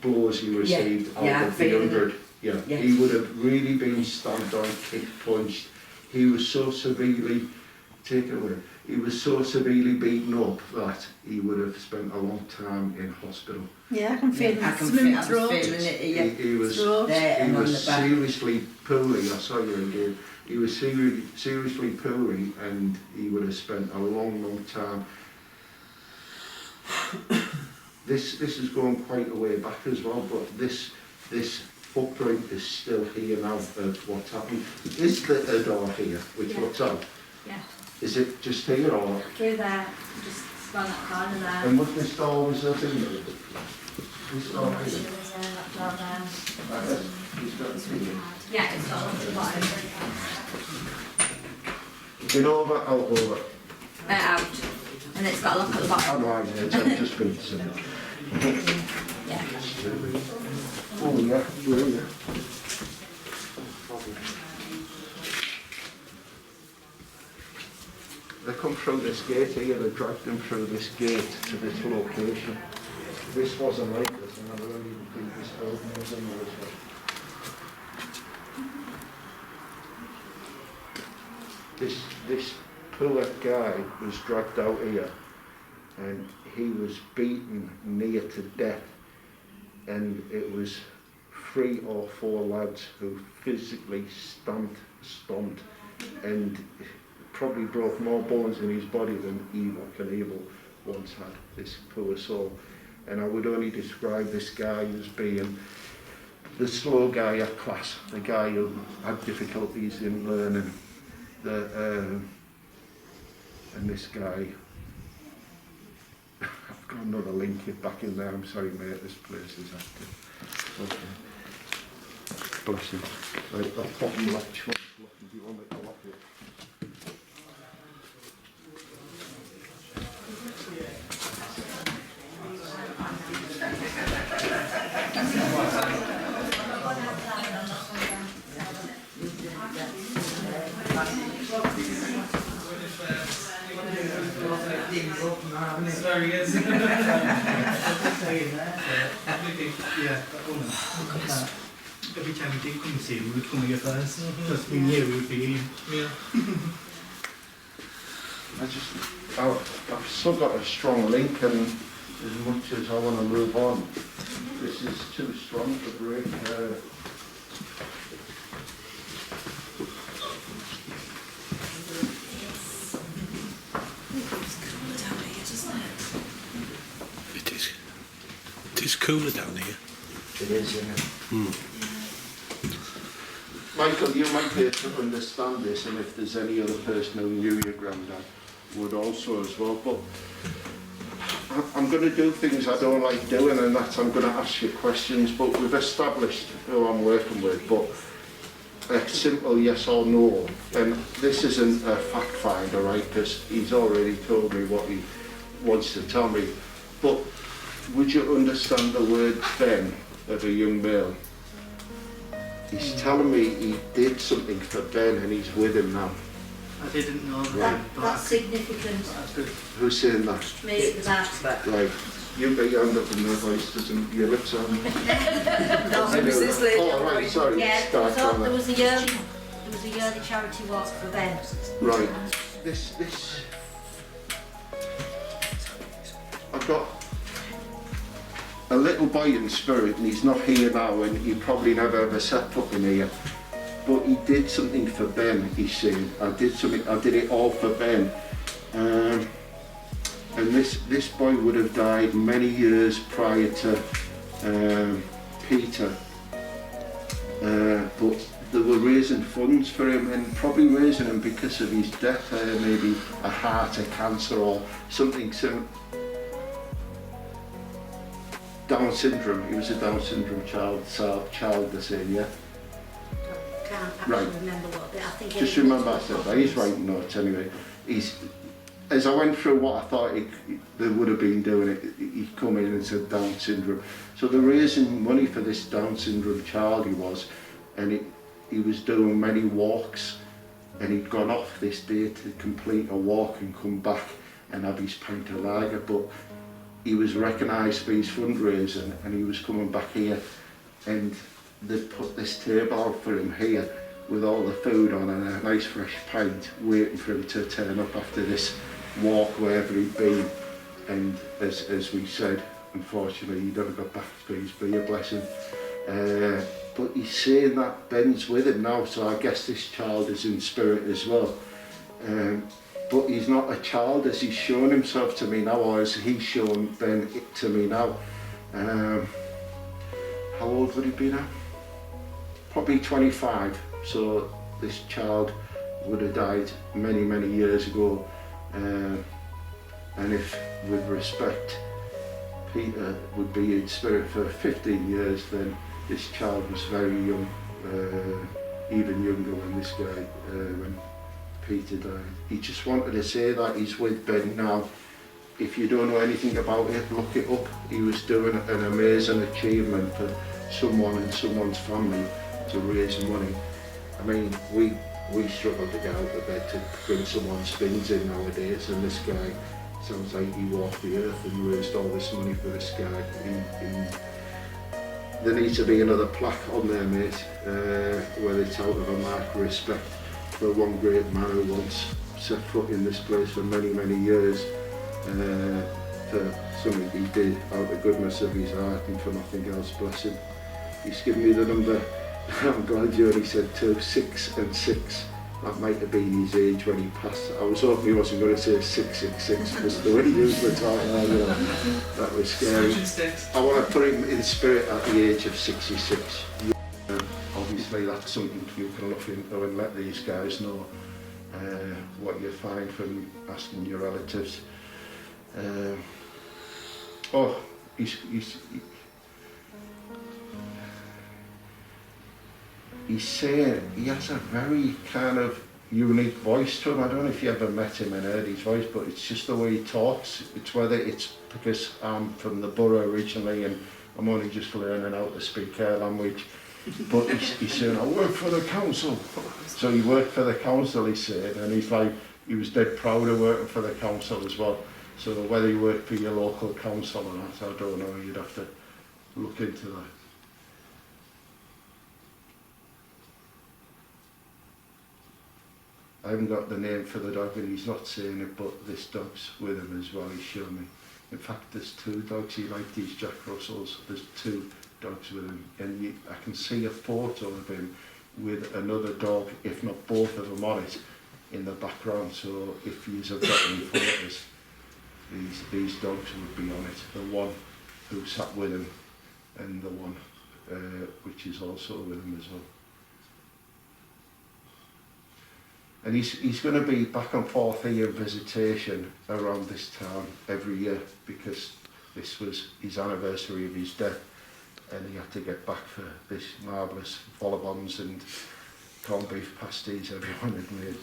blows he received out of the 100. Yeah, he would have really been stamped on, kicked, punched. He was so severely taken away. He was so severely beaten up that he would have spent a long time in hospital. Yeah, I can feel I it. In my throat. He was seriously poorly. I saw you again. He was seriously poorly, and he would have spent a long, long time. This is going quite a way back as well, but this footprint is still here now of what's happened. Is there a door here which looks out? Yeah. Is it just here or? Through there, just round that corner there. And what this door was that in there? This door here? That door there. It's got a key. Yeah, it's got up to the bottom. In over, out over. Out. And it's got a lock at the bottom. Oh, right, yeah, I've just been to Yeah. Oh, yeah, yeah. They come through this gate here, they dragged them through this gate to this location. This wasn't like this, and I don't even think this building was in there as well. This poor guy was dragged out here, and he was beaten near to death, and it was 3 or 4 lads who physically stomped, and probably broke more bones in his body than Enoch and Abel once had, this poor soul. And I would only describe this guy as being the slow guy at class, the guy who had difficulties in learning. And this guy, I've got another link back in there, I'm sorry mate, this place is active. Okay. Bless him. Right, I'll pop him like chunk. Do you want me to lock it? There he is. Yeah, that woman. Every time we did come to see him, we would come here first. Because we knew we would be in. Yeah. I've still got a strong link, and as much as I want to move on, this is too strong to break. It is cooler down here. It is, yeah. Michael, you might be able to understand this, and if there's any other person who knew your granddad would also as well, but I'm going to do things I don't like doing, and that's I'm going to ask you questions, but we've established who I'm working with, but a simple yes or no, and this isn't a fact finder, right, because he's already told me what he wants to tell me, but would you understand the word then of a young male? he's telling me he did something for Ben and he's with him now. I didn't know That, that. but that's I could- significant. I could- Who's saying that? Me, that. But Right, you put your hand up and my voice doesn't, your lips on. it was this lady. Oh, right, sorry, Yeah, start so from there there. was a yearly charity walk for Ben. Right, this, I've got a little boy in spirit and he's not here now and he probably never ever set foot in here. But he did something for Ben, he's saying. I did it all for Ben. And this boy would have died many years prior to Peter. But they were raising funds for him and probably raising him because of his death, maybe a heart, a cancer or something similar. Down syndrome, he was a Down syndrome child they're saying, yeah? Can't actually Right. remember what, but I think Just remember I said that, he's writing notes anyway. As I went through what I thought they would have been doing it, he come in and said Down syndrome. So they're raising money for this Down syndrome child he was, and he was doing many walks, and he'd gone off this day to complete a walk and come back and have his pint of lager, but he was recognised for his fundraising and he was coming back here and they put this table out for him here with all the food on and a nice fresh pint waiting for him to turn up after this walk wherever he'd been. And as we said, unfortunately he never got back for his beer, bless him. But he's saying that Ben's with him now, so I guess this child is in spirit as well. But he's not a child as he's shown himself to me now, or as he's shown Ben to me now. How old would he be now? Probably 25, so this child would have died many, many years ago. And if, with respect, Peter would be in spirit for 15 years, then this child was very young, even younger when this guy, when Peter died. He just wanted to say that he's with Ben now. If you don't know anything about it, look it up. He was doing an amazing achievement for someone and someone's family to raise money. I mean, we struggle to get out of bed to bring someone's things in nowadays, and this guy sounds like he walked the earth and raised all this money for this guy. There needs to be another plaque on there, mate, whether it's out of a mark of respect for one great man who once set foot in this place for many, many years, for something he did out of the goodness of his heart and for nothing else, bless him. He's given me the number, I'm glad you only said 2, 6 and 6. That might have been his age when he passed. I was hoping he wasn't going to say 666 because the way he used the title, that was scary. I want to put him in spirit at the age of 66. Obviously that's something you can look into and let these guys know what you find from asking your relatives. He's saying he has a very kind of unique voice to him. I don't know if you ever met him and heard his voice, but it's just the way he talks. It's whether it's because I'm from the borough originally and I'm only just learning how to speak our language. But he's saying, I work for the council. So he worked for the council, he said, and he's like, he was dead proud of working for the council as well. So whether you work for your local council or not, I don't know, you'd have to look into that. I haven't got the name for the dog and he's not saying it, but this dog's with him as well, he's shown me. In fact, there's 2 dogs, he liked these Jack Russells, there's 2 dogs with him, and I can see a photo of him with another dog, if not both of them on it, in the background. So if you have got any photos, these dogs would be on it. The one who sat with him and the one which is also with him as well. And he's going to be back and forth here in visitation around this time every year because this was his anniversary of his death and he had to get back for this marvellous vol-au-vents and corned beef pasties everyone had made.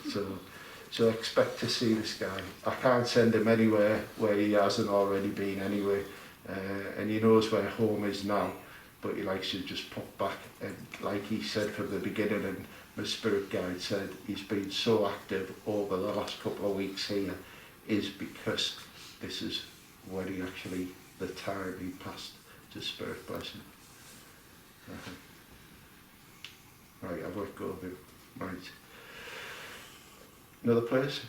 So expect to see this guy. I can't send him anywhere where he hasn't already been anyway, and he knows where home is now, but he likes to just pop back. And like he said from the beginning, and my spirit guide said, he's been so active over the last couple of weeks here, is because this is when he actually, the time he passed to spirit blessing. Right, I've let go of him. Right. Another place?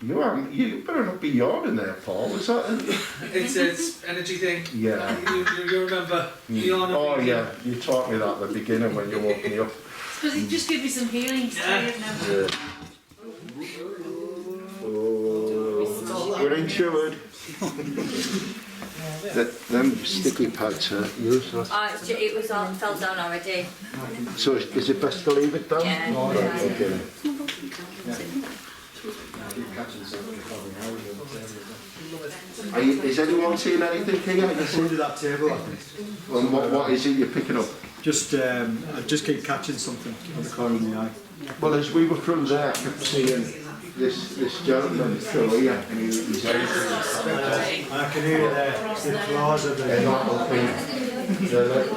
You better not be yawning there, Paul. Is that It's energy thing. Yeah. You remember yawning. Oh yeah, you taught me that at the beginning when you woke me up. Because it just gives me some healing. Yeah. Oh, we're insured. Them sticky pads are useless. It was all fell down already. So is it best to leave it down? Yeah. Right, okay. Is anyone seeing anything here? It's under that table, I think. And what is it you're picking up? Just, I just keep catching something on the corner of my eye. Well, as we were through there, I kept seeing this gentleman through here, and he's And I can hear the claws of the...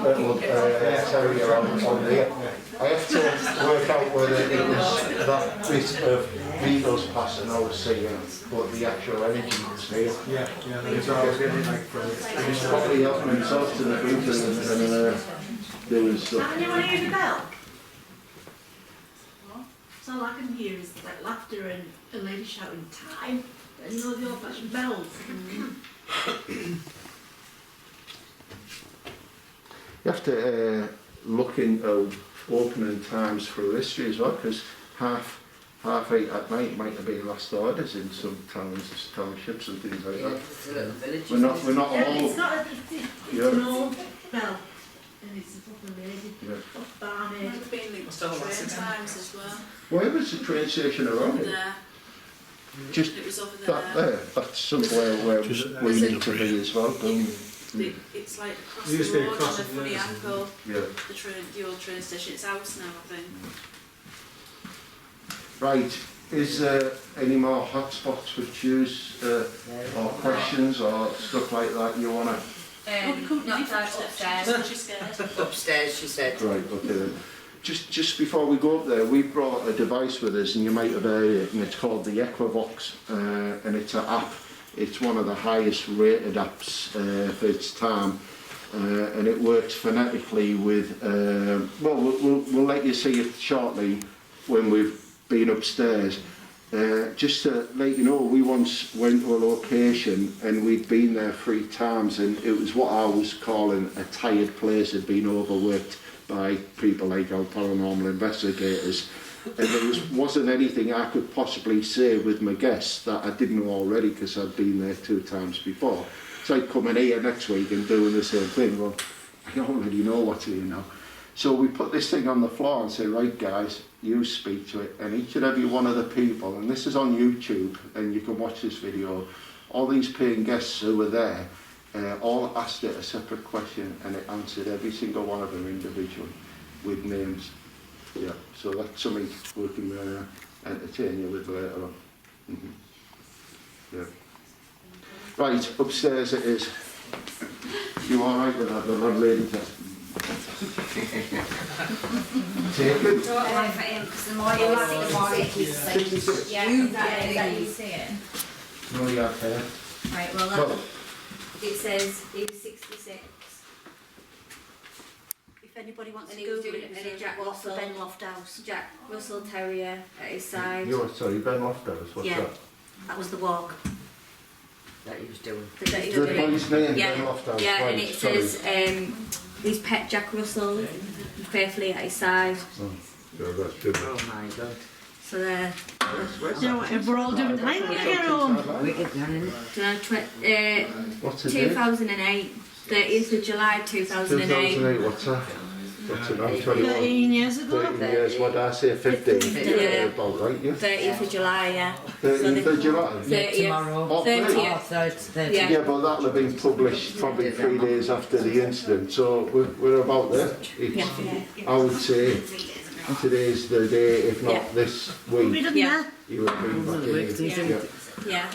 little terrier on there. I have to work out whether it was that bit of needles passing I was seeing, but the actual energy was here. Yeah, that's what I was getting like from it. He's probably helping himself to the boot and doing stuff. Haven't anyone heard the bell? So all I can hear is like laughter and a lady shouting time, and you know the old fashioned bells. You have to look into opening times through history as well, because half 8 at night might have been last orders in some towns, townships and things like that. It's a little village. We're not Yeah, all. it's not it's an old bell, and it's a proper lady, barmaid. I've been linked to train times as well. Where was the train station around it? There. Just It was over that there. there. That's somewhere where we need to be as well. It's like across It used the to be road on a across the funny road. angle. Yeah. The old train station. It's house now, I think. Right. Is there any more hotspots with choose or questions or stuff like that you want to? Not upstairs. She's scared. Upstairs, she said. Right, okay then. Just before we go up there, we brought a device with us, and you might have heard it, and it's called the Equivox, and it's an app. It's one of the highest rated apps for its time, and it works phonetically with, well, we'll let you see it shortly when we've been upstairs. Just to let you know, we once went to a location and we'd been there 3 times, and it was what I was calling a tired place. Had been overworked by people like our paranormal investigators, and there wasn't anything I could possibly say with my guests that I didn't know already, because I'd been there 2 times before. So I'd come in here next week and doing the same thing. Well, I already know what's here now. So we put this thing on the floor and say, right guys, you speak to it, and each and every one of the people, and this is on YouTube, and you can watch this video, all these paying guests who were there, all asked it a separate question, and it answered every single one of them individually with names. Yeah, so that's something we can entertain you with later on. Yeah. Right, upstairs it is. You all right with that, the landlady test? Take it. Don't lie for him, because the more you lie, the more it keeps saying. 66. Yeah, You that you is. see it. No, you have hair. Right, well Well, It says he was 66. If anybody wants And to he was Google doing it, it in a Jack what's the Russell. Ben Loft House? Jack Russell Terrier at his side. you're sorry, Ben Loftus, what's Yeah. that? That was the walk. That he was doing. That he The was doing. boy's name, Yeah, Ben Loftus. yeah, right, and it sorry. says his pet Jack Russell faithfully at his side. Oh, yeah, that's good. Oh my God. So there. You know what we're all doing tonight when we get home? Wicked, Danny. What's the date? 2008, 30th of July 2008. 2008, what's that? What's it now, 21? 13 years ago. 13 years, what did I say, 15? Yeah. About right, yeah? 30th of July, yeah. 13th of July? 30th. Tomorrow. Oh, 30th. So it's 30. Yeah. Yeah, but that'll have been published probably 3 days after the incident, so we're about there. It's, I would say today's the day, if not Yeah. this We week, didn't Yeah. you would have been back in. Yeah. Yeah.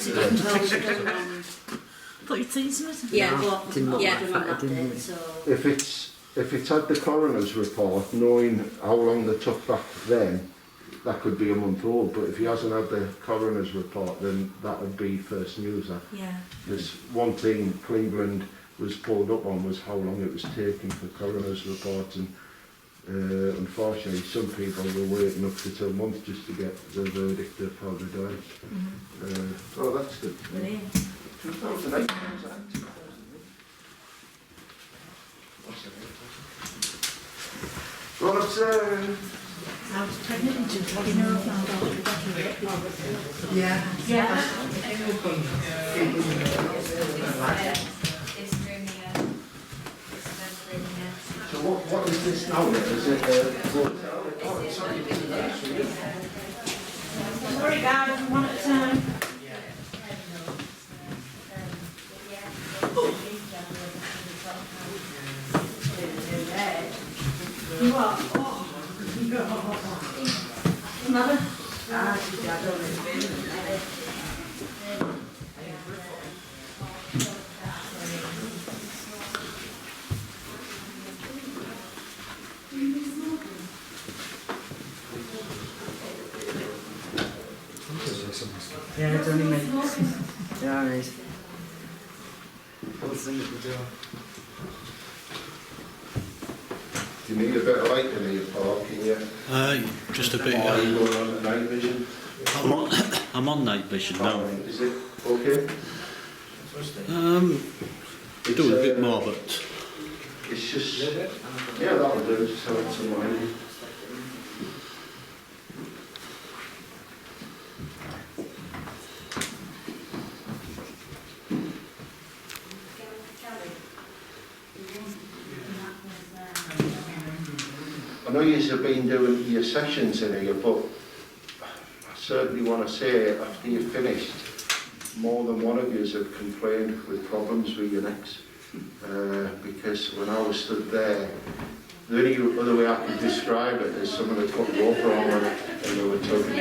put your teeth in it. Yeah, No, but didn't look yeah. like that, didn't it? So If it's if it's had the coroner's report, knowing how long they took back then, that could be a month old. But if he hasn't had the coroner's report, then that would be first news. Yeah. Because one thing Cleveland was pulled up on was how long it was taking for coroner's reports, and unfortunately some people were waiting up to 2 months just to get the verdict of how they died. Oh, that's good. Brilliant. 2008. Right, I was pregnant in 2012. Yeah. Yeah. so what is this now then? Is it Sorry guys, one at a time. You are? Oh, no. Mother? Yeah, it's only me. Yeah, right. What's in the door? Do you need a bit of light in here, Paul? Can you? Just a bit. Are you going on at night vision? I'm on night vision now. Is it okay? Do a bit more, but It's just, yeah, that'll do, just have it some light. I know you've been doing your sessions in here, but I certainly want to say, after you've finished, more than one of you have complained with problems with your necks. Because when I was stood there, the only other way I could describe it is someone had put rope around it and they were tugging.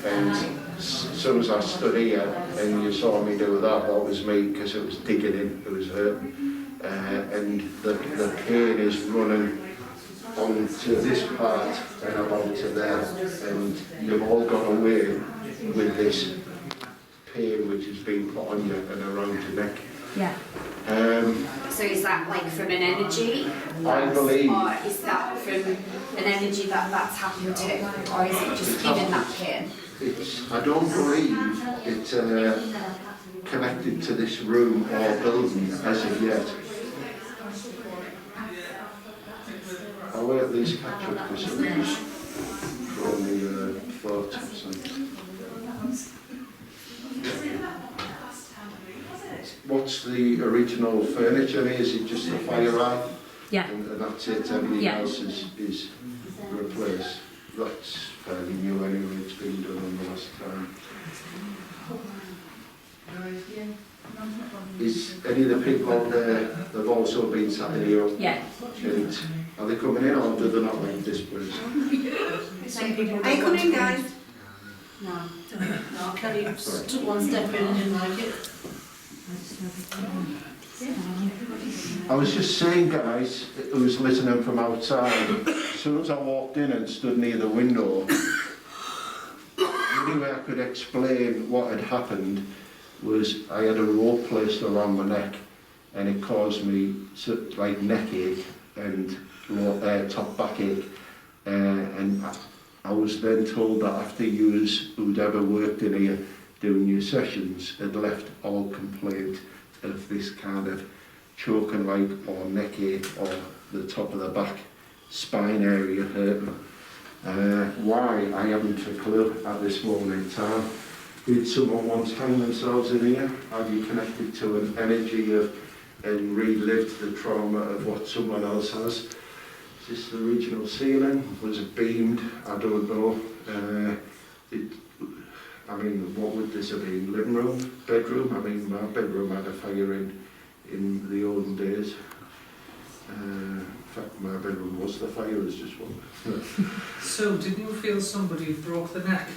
And as soon as I stood here and you saw me do that was me, because it was digging in, it was hurting. And the pain is running onto this part and about to there, and you've all gone away with this pain which has been put on you and around your neck. Yeah. So is that like from an energy? I believe. Or is that from an energy that's happened to? Or is it just giving that pain? I don't believe it's connected to this room or building as of yet. I'll wait at least catch up with some from the thoughts. What's the original furniture? Is it just the fire eye? Yeah. And that's it, everything Yeah. else is replaced. That's fairly new anyway, it's been done on the last time. Is any of the people out there, they've also been sat in here? Yeah. And are they coming in or do they not like this place? Some people Are you coming in, guys? No. No, Kelly took one step in and didn't like it. I was just saying, guys, who was listening from outside, as soon as I walked in and stood near the window, the only way I could explain what had happened was I had a rope placed around my neck and it caused me like neck ache and top backache, and I was then told that after who'd ever worked in here doing your sessions had left all complaint of this kind of choking like or neck ache or the top of the back spine area hurting. Why? I haven't a clue at this moment in time. Did someone once hang themselves in here? Have you connected to an energy of and relived the trauma of what someone else has? Is this the original ceiling? Was it beamed? I don't know. I mean, what would this have been? Living room? Bedroom? I mean, my bedroom had a fire in the olden days. In fact, my bedroom was the fire, was just one. So, didn't you feel somebody broke the neck?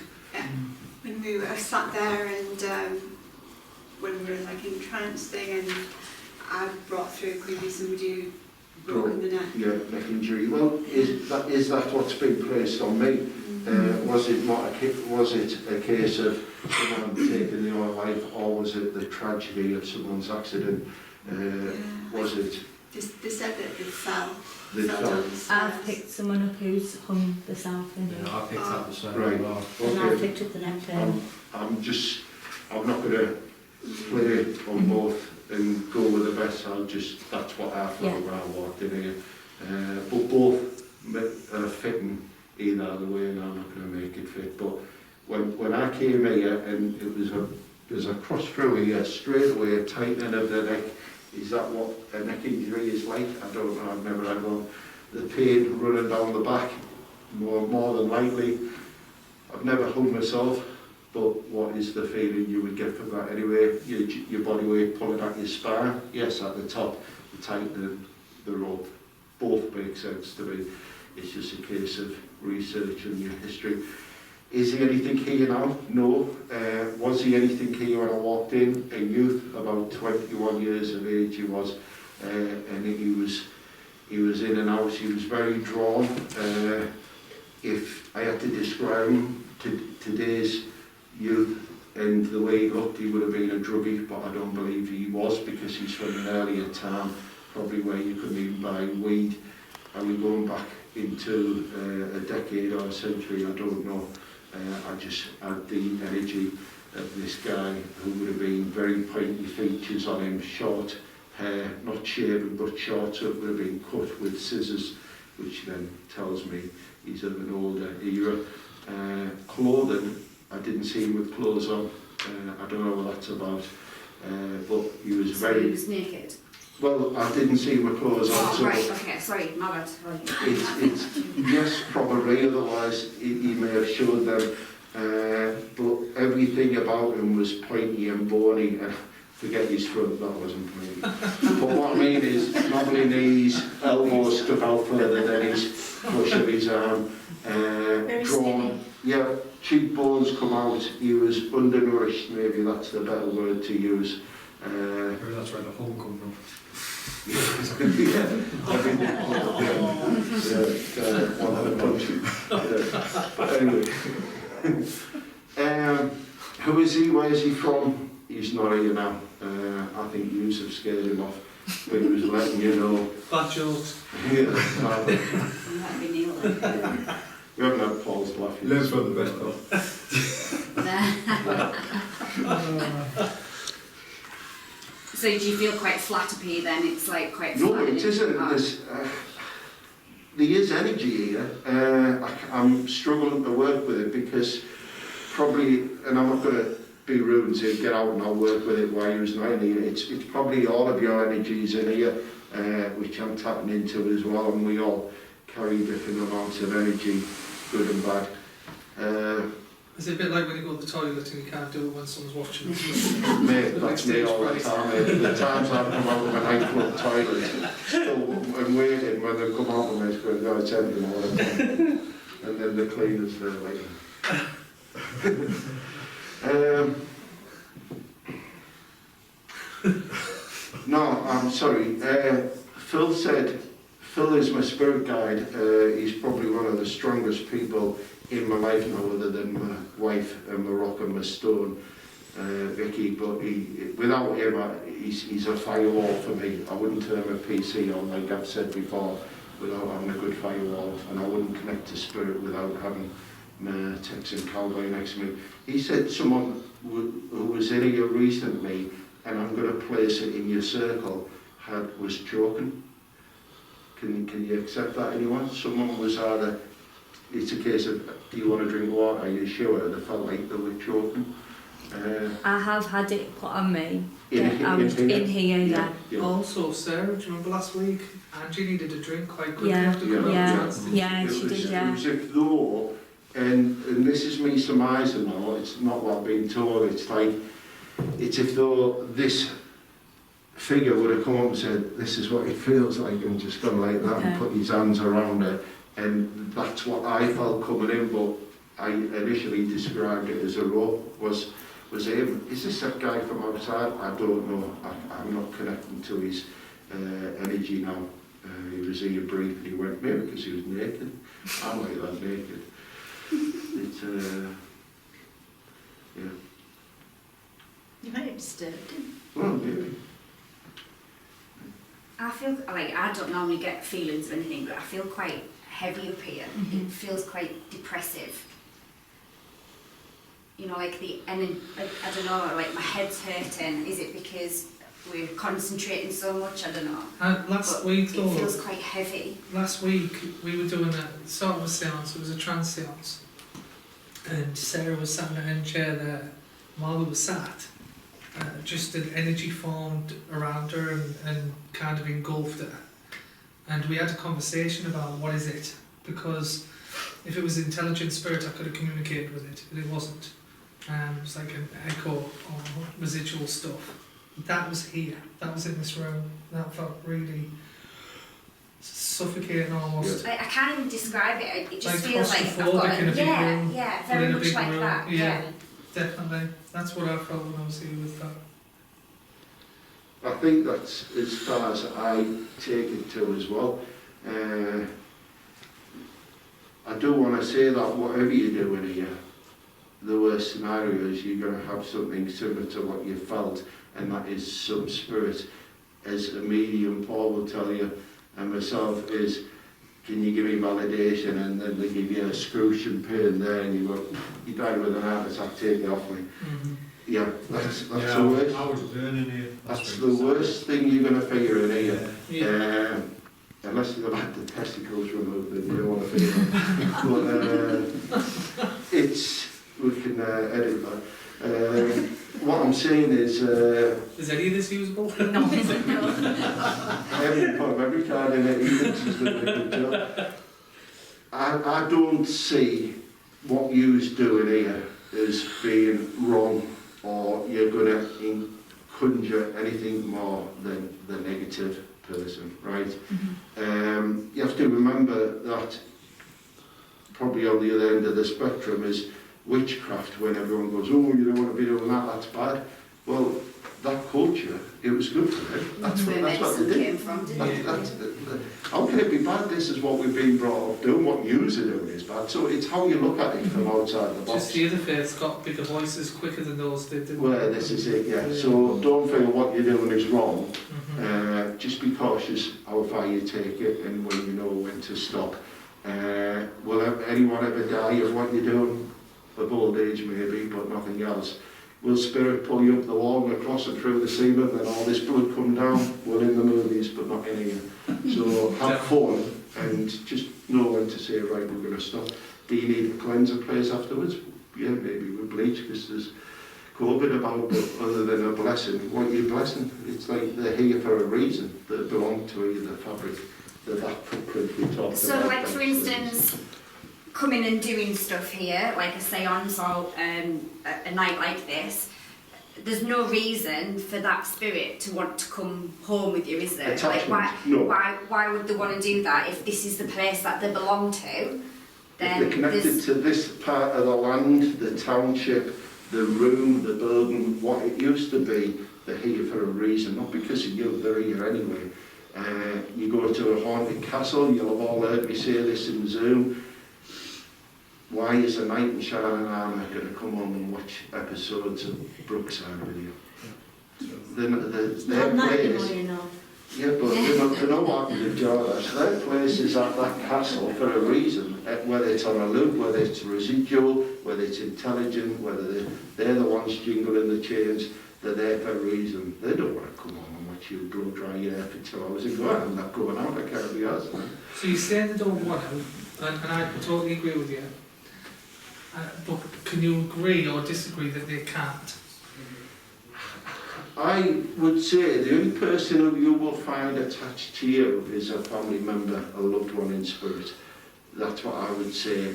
When we were sat there and when we were like in trance thing, and I brought through maybe somebody who broken the neck. Yeah, neck injury. Well, is that what's been placed on me? Was it a case of someone taking their own life, or was it the tragedy of someone's accident? Was it? They said that they fell. They fell. I've picked someone up who's hung themselves in. Yeah, I picked up the same Right. as well. And I Okay. picked up the neck. I'm not going to play on both and go with the best. That's what I felt when I walked in here. But both are fitting either way, and I'm not going to make it fit. But when I came here, and there's a cross through here, straight away, a tightening of the neck. Is that what a neck injury is like? I don't know, I've never had one. The pain running down the back, more than likely. I've never hung myself, but what is the feeling you would get from that anyway? Your body weight pulling at your spine? Yes, at the top, the tightening the rope. Both make sense to me. It's just a case of researching your history. Is he anything here now? No. Was he anything here when I walked in? A youth, about 21 years of age he was. And he was in and out. He was very drawn. If I had to describe him, today's youth and the way he looked, he would have been a druggie, but I don't believe he was, because he's from an earlier time, probably where you couldn't even buy weed. Are we going back into a decade or a century? I don't know. I just had the energy of this guy who would have been very pointy features on him, short hair, not shaven but short, so it would have been cut with scissors, which then tells me he's of an older era. Clothing, I didn't see him with clothes on. I don't know what that's about, but he was very... He was naked? Well, I didn't see him with clothes on. Oh, so right, okay, sorry, my bad. Yes, probably, otherwise he may have showed them. But everything about him was pointy and bony, and forget his front, that wasn't pointy. But what I mean is, normally knees, elbows stuck out further than his push of his arm. Drawn, yeah, cheekbones come out. He was undernourished, maybe that's the better word to use. Maybe that's where the hole come from. One of the punches. But anyway, who is he? Where is he from? He's not here now. I think you have scared him off, but he was letting you know. Bad jokes. Yeah. That'd be Neil then. We haven't had Paul's laughing. Learn from the best of. So do you feel quite flat up here then? It's like quite No, flat? it isn't. There is energy here. I'm struggling to work with it because probably, and I'm not going to be rude and say get out and I'll work with it while you're not here. It's probably all of your energies in here, which I'm tapping into as well, and we all carry different amounts of energy, good and bad. Is it a bit like when you go to the toilet and you can't do it when someone's watching? Mate, that's me all the time. The times I've come out of a nightclub toilet, still I'm waiting when they come out of me, it's going to go to empty more than and then the cleaners there waiting. No, I'm sorry. Phil is my spirit guide. He's probably one of the strongest people in my life now, other than my wife and my rock and my stone, Vicky. But without him, he's a firewall for me. I wouldn't turn my PC on, like I've said before, without having a good firewall, and I wouldn't connect to spirit without having my Texan cowboy next to me. He said someone who was in here recently, and I'm going to place it in your circle, was choking. Can you accept that, anyone? Someone was either, it's a case of, do you want to drink water? Are you sure? They felt like they were choking. I have had it put on me. I was in here, yeah. Also, Sarah, do you remember last week? Angie needed a drink quite quickly Yeah, after coming out. she did, yeah. It was if though, and this is me surmising now, it's not what I've been told, it's like, it's if though this figure would have come up and said, this is what it feels like, and just gone like that and put his hands around her, and that's what I felt coming in, but I initially described it as a rope, was him. Is this that guy from outside? I don't know. I'm not connecting to his energy now. He was here briefly, he went, maybe because he was naked. I'm like that naked. It's, yeah. You might have disturbed him. Well, maybe. I feel like I don't normally get feelings of anything, but I feel quite heavy up here. It feels quite depressive. You know, like like, I don't know, like my head's hurting. Is it because we're concentrating so much? I don't know. Last week, It though, feels quite heavy. last week we were doing a sort of a seance. It was a trance seance, and Sarah was sat in her own chair there. While we were sat, just an energy formed around her and kind of engulfed her. And we had a conversation about what is it, because if it was intelligent spirit, I could have communicated with it, but it wasn't. It was like an echo or residual stuff. That was here. That was in this room. That felt really suffocating almost. I can't even describe it. It just Like feels like I've got claustrophobic in a big room, yeah, but in very a much big like room, that. yeah. Definitely. That's what I felt when I was here with that. I think that's as far as I take it to as well. I do want to say that whatever you do in here, the worst scenario is you're going to have something similar to what you felt, and that is some spirit. As a medium, Paul will tell you, and myself, is, can you give me validation? And then they give you a excruciating pain there, and you go, you died with an heart attack, take it off me. Yeah, that's the worst. I was burning here. That's the worst thing you're going to figure in here. Yeah. Unless they've had the testicles removed, then you don't want to figure it. But it's, we can edit that. What I'm saying is... is any of this usable? No. Every card in it, he thinks he's doing a good job. I don't see what you're doing here as being wrong, or you're going to conjure anything more than the negative person, right? You have to remember that probably on the other end of the spectrum is witchcraft, when everyone goes, oh, you don't want to be doing that, that's bad. Well, that culture, it was good for them. That's what they did. Came from, didn't it? How can it be bad? This is what we've been brought up doing. What yous are doing is bad. So it's how you look at it from outside the box. Just the other faiths got bigger voices quicker than those did, didn't they? Well, this is it, yeah. So don't feel what you're doing is wrong. Just be cautious how far you take it and when you know when to stop. Will anyone ever die of what you're doing? Of old age maybe, but nothing else. Will spirit pull you up the wall and across and through the ceiling and all this blood come down? Well, in the movies, but not in here. So have fun and just know when to say, right, we're going to stop. Do you need a cleanser place afterwards? Yeah, maybe with bleach, because there's COVID about, but other than a blessing, what are you blessing? It's like they're here for a reason. They belong to you, the fabric, that footprint we talked about. So, like, for instance, coming and doing stuff here, like a seance or a night like this, there's no reason for that spirit to want to come home with you, is there? Attachment, Like, no. why would they want to do that if this is the place that they belong to? Then if they're connected to this part of the land, the township, the room, the building, what it used to be, they're here for a reason, not because of you, they're here anyway. You go to a haunted castle, you'll have all heard me say this in Zoom. Why is a knight in shining armour going to come on and watch episodes of Brookside with you? Their place, yeah, but they know what happened to Jordan. Their place is at that castle for a reason, whether it's on a loop, whether it's residual, whether it's intelligent, whether they're the ones jingling the chains, they're there for a reason. They don't want to come on and watch you blow dry your hair for 2 hours and go, I'm not going out, I can't be asked. So you say they don't want to, and I totally agree with you. But can you agree or disagree that they can't? I would say the only person who you will find attached to you is a family member, a loved one in spirit. That's what I would say.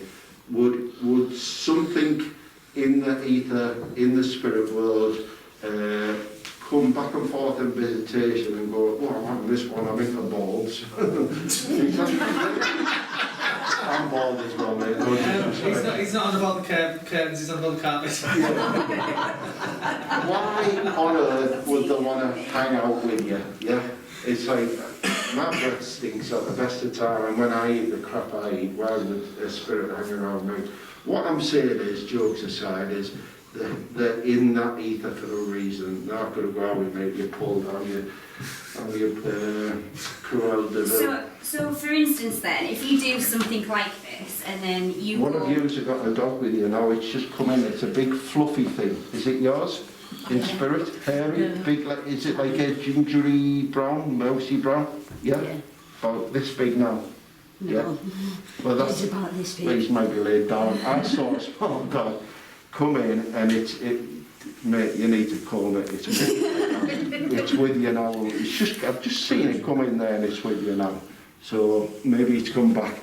Would something in the ether, in the spirit world, come back and forth in visitation and go, oh, I want this one, I'm in for balls. I'm bald as well, mate. He's not on about the curtains, he's on about the carpet. Why on earth would they want to hang out with you? Yeah, it's like my breath stinks at the best of time, and when I eat the crap I eat, why would a spirit hang around me? What I'm saying is, jokes aside, is they're in that ether for a reason. They're not going to go out and make you pull down your cruel devil. So for instance then, if you do something like this and then you One of you's have got a dog with you now, it's just come in, it's a big fluffy thing. Is it yours? In spirit? Hairy? Yeah. Big, like, is it like a gingery brown, mousy brown? Yeah? About this big now? No. Yeah? Well, that's... It's about this big. Please maybe laid down. I saw a small dog come in and mate, you need to call it. It's with you now. I've just seen it come in there and it's with you now. So maybe it's come back.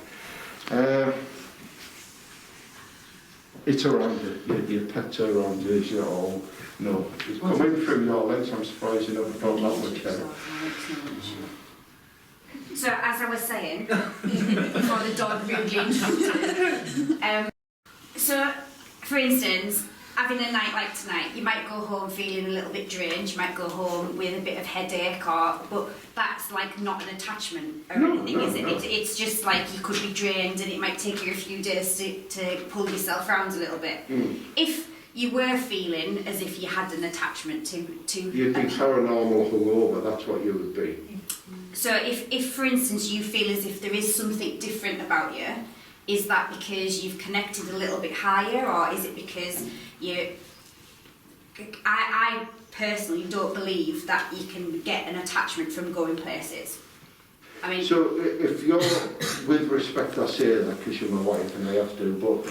It's around you. Your pets are around you, as you all know. It's coming through your legs. I'm surprised you never felt that much better. So as I was saying, before the dog rudely interrupted, so for instance, having a night like tonight, you might go home feeling a little bit drained, you might go home with a bit of headache, but that's like not an attachment or anything, is it? It's just like you could be drained and it might take you a few days to pull yourself around a little bit. If you were feeling as if you had an attachment to you'd be paranormal hungover, that's what you would be. So if for instance you feel as if there is something different about you, is that because you've connected a little bit higher, or is it because I personally don't believe that you can get an attachment from going places. I mean, so if you're, with respect I say that because you're my wife and I have to, but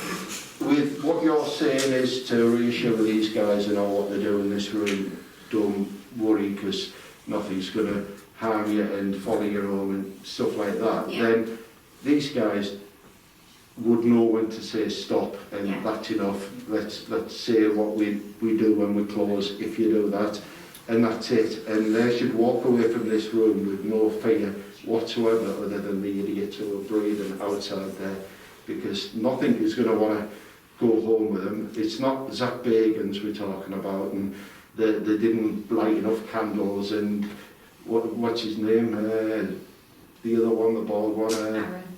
with what you're saying is to reassure these guys and know what they do in this room, don't worry because nothing's going to harm you and follow you home and stuff like that, then these guys would know when to say stop and that's enough. Let's say what we do when we close, if you do that, and that's it. And they should walk away from this room with no fear whatsoever other than the idiots who are breathing outside there, because nothing is going to want to go home with them. It's not Zach Bagans we're talking about, and they didn't light enough candles, and what's his name? The other one, the bald one.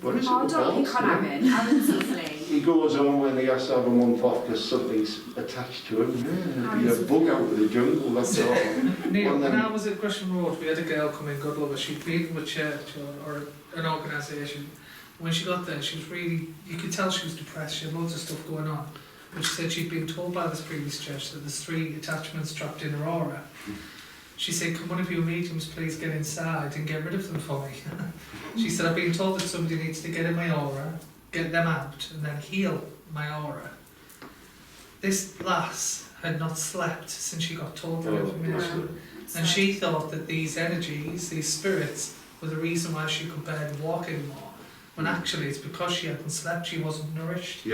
What is it? Oh, don't pick on Aaron. Aaron's lovely. He goes home when he has to have a month off because something's attached to him. Be a bug out of the jungle, that's all. Neil, when I was at Gresham Road, we had a girl come in, God love her, she'd been to a church or an organisation. When she got there, she was really, you could tell she was depressed, she had loads of stuff going on. But she said she'd been told by this previous church that there's 3 attachments trapped in her aura. She said, can one of your mediums please get inside and get rid of them for me? She said, I've been told that somebody needs to get in my aura, get them out, and then heal my aura. This lass had not slept since she got told that information. And she thought that these energies, these spirits, were the reason why she could barely walk anymore. When actually it's because she hadn't slept, she wasn't nourished.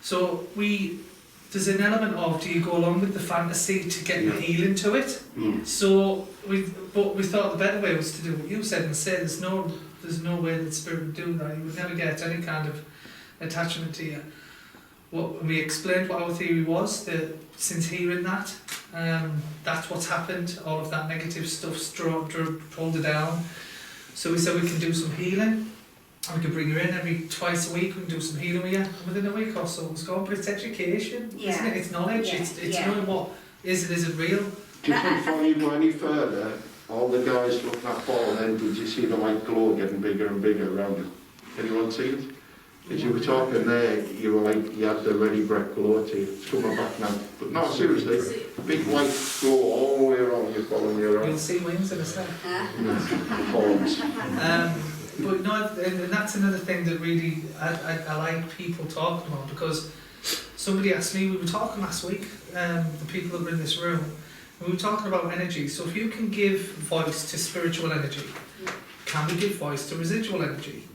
So there's an element of, do you go along with the fantasy to get your healing to it? So we thought the better way was to do what you said and say there's no way that spirit would do that. You would never get any kind of attachment to you. We explained what our theory was, that since hearing that, that's what's happened. All of that negative stuff's pulled her down. So we said we can do some healing. And we can bring her in twice a week, we can do some healing with you, and within a week or so it's gone. But it's education, isn't it? It's knowledge, it's knowing what is it real. Do you think before you go any further, all the guys looking at ball, then did you see the white glow getting bigger and bigger around it? Anyone see it? As you were talking there, you were like, you had the ready breath glow to you. It's coming back now. But no, seriously, big white glow all the way around you, following you around. You'll see wings in a sec. Horns. But no, and that's another thing that really I like people talking about, because somebody asked me, we were talking last week, the people that were in this room, and we were talking about energy. So if you can give voice to spiritual energy, can we give voice to residual energy?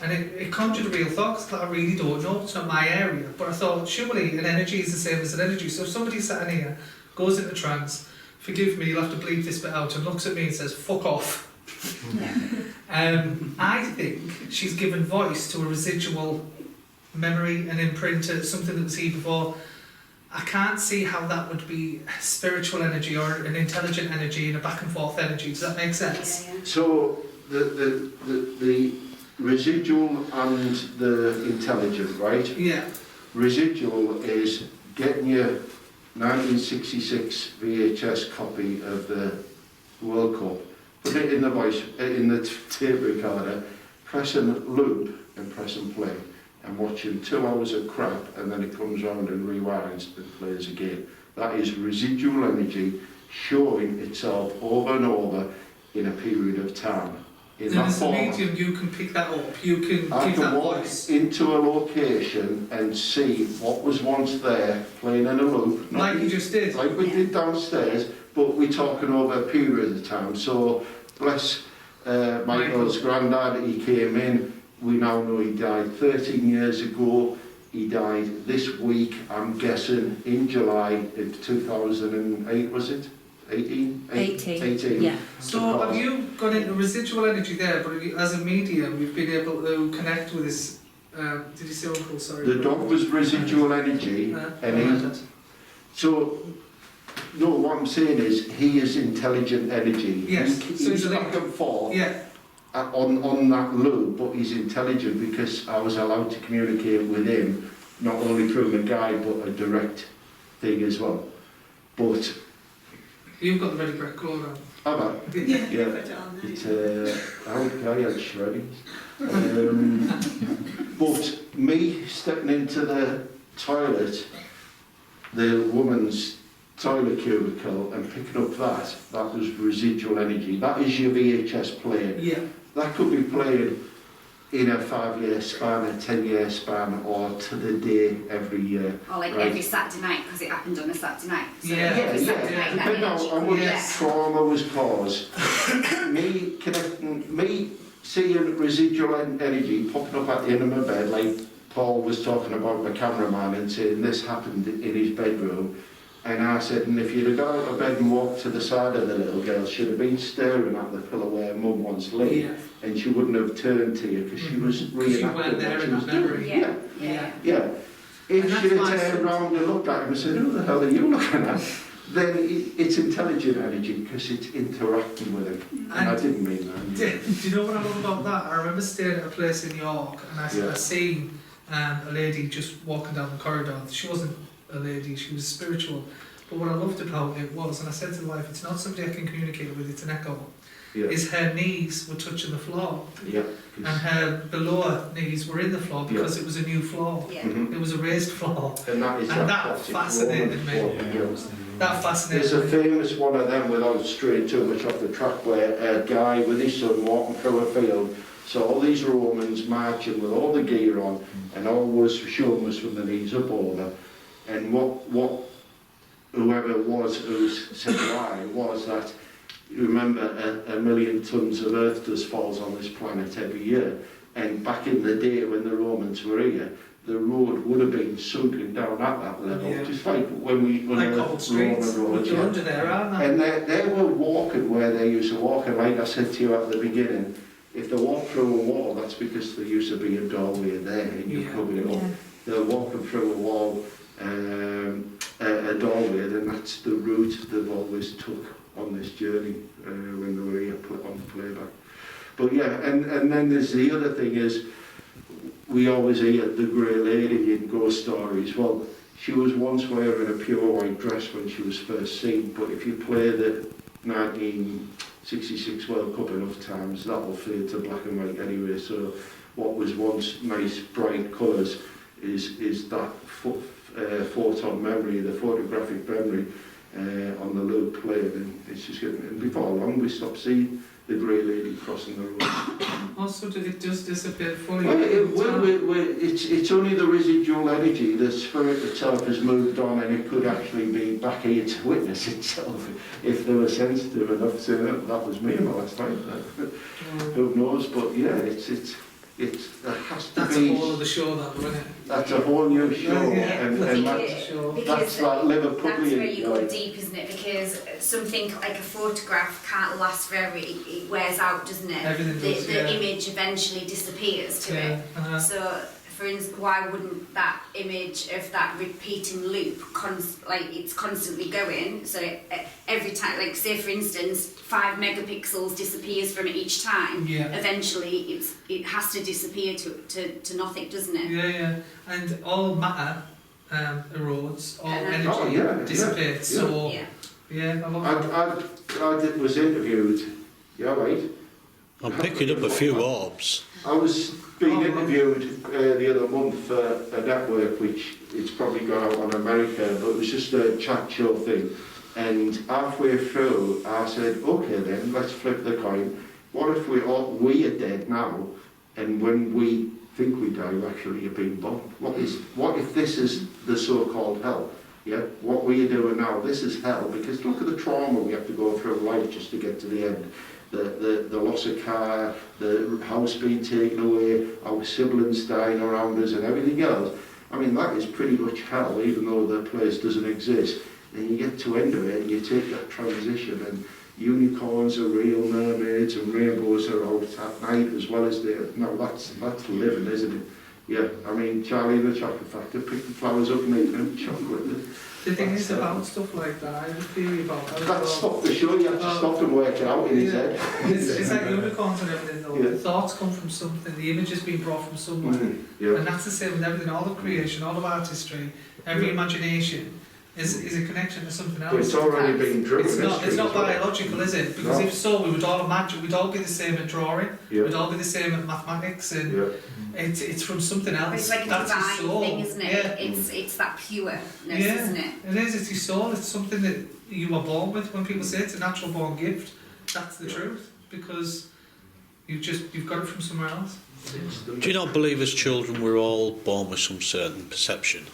And it conjured a real thought, because I really don't know, it's not my area, but I thought surely an energy is the same as an energy. So if somebody sat in here, goes into trance, forgive me, you'll have to bleep this bit out, and looks at me and says, fuck off. I think she's given voice to a residual memory, an imprint, something that was here before. I can't see how that would be spiritual energy or an intelligent energy and a back and forth energy. Does that make sense? So the residual and the intelligent, right? Yeah. Residual is getting your 1966 VHS copy of the World Cup, put it in the tape recorder, press and loop and press and play, and watching 2 hours of crap, and then it comes round and rewinds and plays again. That is residual energy showing itself over and over in a period of time. In And that as a format. medium, you can pick that up. You can I give can that walk voice. into a location and see what was once there, playing in a loop. Like you just did. Like we did downstairs, but we're talking over a period of time. So, bless Michael's granddad, he came in, we now know he died 13 years ago. He died this week, I'm guessing, in July of 2008, was it? 18? 18, yeah. So have you gone into residual energy there, but have you, as a medium, you've been able to connect with this, did you say uncle, sorry? The dog was residual energy, and he... So, no, what I'm saying is, he is intelligent energy. Yes, so He's back and forth on that loop, but he's intelligent because I was allowed to communicate with him, not only through the guide, but a direct thing as well. But... You've got the ready bread code on. Have I? Yeah. It's, I had shreddings. But me stepping into the toilet, the woman's toilet cubicle, and picking up that was residual energy. That is your VHS player. Yeah. That could be played in a 5-year span, a 10-year span, or to the day every year. Or like every Saturday night, because it happened on a Saturday night. So Depending on how much trauma was caused. me seeing residual energy popping up at the end of my bed, like Paul was talking about my cameraman and saying this happened in his bedroom. And I said, and if you'd have got out of bed and walked to the side of the little girl, she'd have been staring at the pillow where Mum once lay, and she wouldn't have turned to you because she was reenacting what she was doing. Yeah. If she'd have turned around and looked at him and said, who the hell are you looking at? Then it's intelligent energy because it's interacting with him. And I didn't mean that. Do you know what I love about that? I remember staying at a place in York, and I seen a lady just walking down the corridor. She wasn't a lady, she was spiritual. But what I loved about it was, and I said to the wife, it's not somebody I can communicate with, it's an echo. Is her knees were touching the floor. And her below knees were in the floor because it was a new floor. It was a raised floor. And that fascinated me. That fascinated me. There's a famous one of them, without straying too much off the track, where a guy with his son walking through a field, saw all these Romans marching with all the gear on, and all was shown was from the knees up over. And what whoever it was who said why was that, you remember, a million tons of earth dust falls on this planet every year, and back in the day when the Romans were here, the road would have been sunken down at that level, just like when we unearthed Roman roads. Under there, aren't they? And they were walking where they used to walk, and like I said to you at the beginning, if they walk through a wall, that's because there used to be a doorway there, and you covered it up. They're walking through a wall, a doorway, then that's the route they've always took on this journey when they were here put on playback. But yeah, and then there's the other thing is, we always hear the Grey Lady in ghost stories. Well, she was once wearing a pure white dress when she was first seen, but if you play the 1966 World Cup enough times, that'll fade to black and white anyway. So what was once nice bright colours is that photon memory, the photographic memory on the loop playing, and it's just getting, and before long we stopped seeing the Grey Lady crossing the road. Also, did it just disappear fully? It's only the residual energy. The spirit itself has moved on, and it could actually be back here to witness itself if they were sensitive enough to it. That was me last night. Who knows? But yeah, there has to that's be. That's a whole other show, that, wasn't it? That's a whole new show, and that's that Liverpudlian. That's where you go deep, isn't it? Because something like a photograph can't last forever. It wears out, doesn't it? Everything does, the image eventually disappears to it. So, for instance, why wouldn't that image of that repeating loop, it's constantly going, so every time, like say for instance, 5 megapixels disappears from it each time. Yeah. Eventually, it has to disappear to nothing, doesn't it? Yeah. And all matter erodes, all energy Oh, yeah, dissipates. yeah. So Yeah. yeah, I love that. I was interviewed, yeah, right. I'm picking up a few orbs. I was being interviewed the other month for a network which it's probably gone out on America, but it was just a chat show thing. And halfway through, I said, okay then, let's flip the coin. What if we are dead now, and when we think we die, we actually are being born? What if this is the so-called hell? Yeah, what we are doing now, this is hell, because look at the trauma we have to go through life just to get to the end. The loss of car, the house being taken away, our siblings dying around us and everything else. I mean, that is pretty much hell, even though the place doesn't exist. And you get to end of it and you take that transition, and unicorns are real, mermaids and rainbows are out at night as well as day. No, that's living, isn't it? Yeah, I mean, Charlie and the Chocolate Factory picked the flowers up and ate them, chocolate. The thing is about stuff like that, I have a theory about that. That stopped the show, you have to stop and work it out in his head. It's like unicorns and everything though. Yeah. The thoughts come from something, the image has been brought from somewhere. Yeah. And that's the same with everything, all of creation, all of artistry, every imagination is a connection to something else. But it's already been driven. It's not biological, is it? Because if so, we would all imagine, we'd all be the same at drawing, we'd all be the same at mathematics, and it's from something else. But it's like a That's divine his soul. thing, isn't it? Yeah. It's that pureness, Yeah, isn't it? it is, it's your soul, it's something that you were born with. When people say it's a natural born gift, that's the truth, because you've got it from somewhere else. Do you not believe as children we're all born with some certain perception?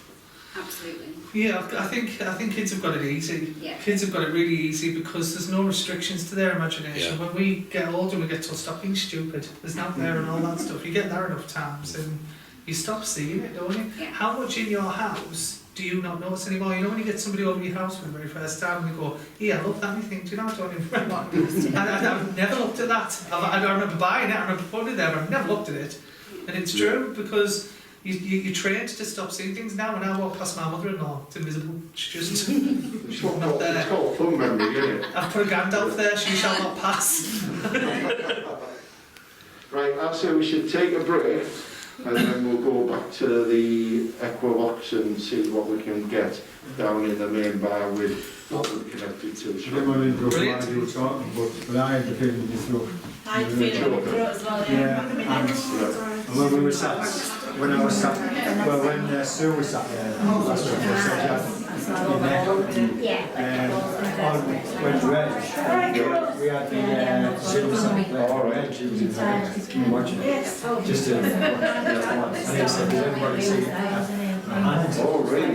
Absolutely. Yeah, I think kids have got it easy. Yeah. Kids have got it really easy because there's no restrictions to their imagination. Yeah. When we get older, we get told stop being stupid. There's not there and all that stuff. You get there enough times and you stop seeing it, don't you? Yeah. How much in your house do you not notice anymore? You know when you get somebody over your house for the very first time and they go, yeah, I love that, and you think, do you know, I don't even remember. I've never looked at that. I don't remember buying it, I remember putting it there, but I've never looked at it. And it's true because you're trained to stop seeing things now. When I walk past my mother-in-law, it's invisible. She's just she's not there. It's called fun memory, isn't it? I've put a Gandalf there, she shall not pass. Right, I'd say we should take a break and then we'll go back to the Equinox and see what we can get down in the main bar with what we're connected to. I didn't want to interrupt while you were talking, but I had the feeling you through. I feel it in my throat as well, Yeah, and when we were sat, when I was sat, well, when Sue was sat there, that's what I said, when we had the Sue sat there, and she was in there, watching it, just to, and he said, did anybody see a hand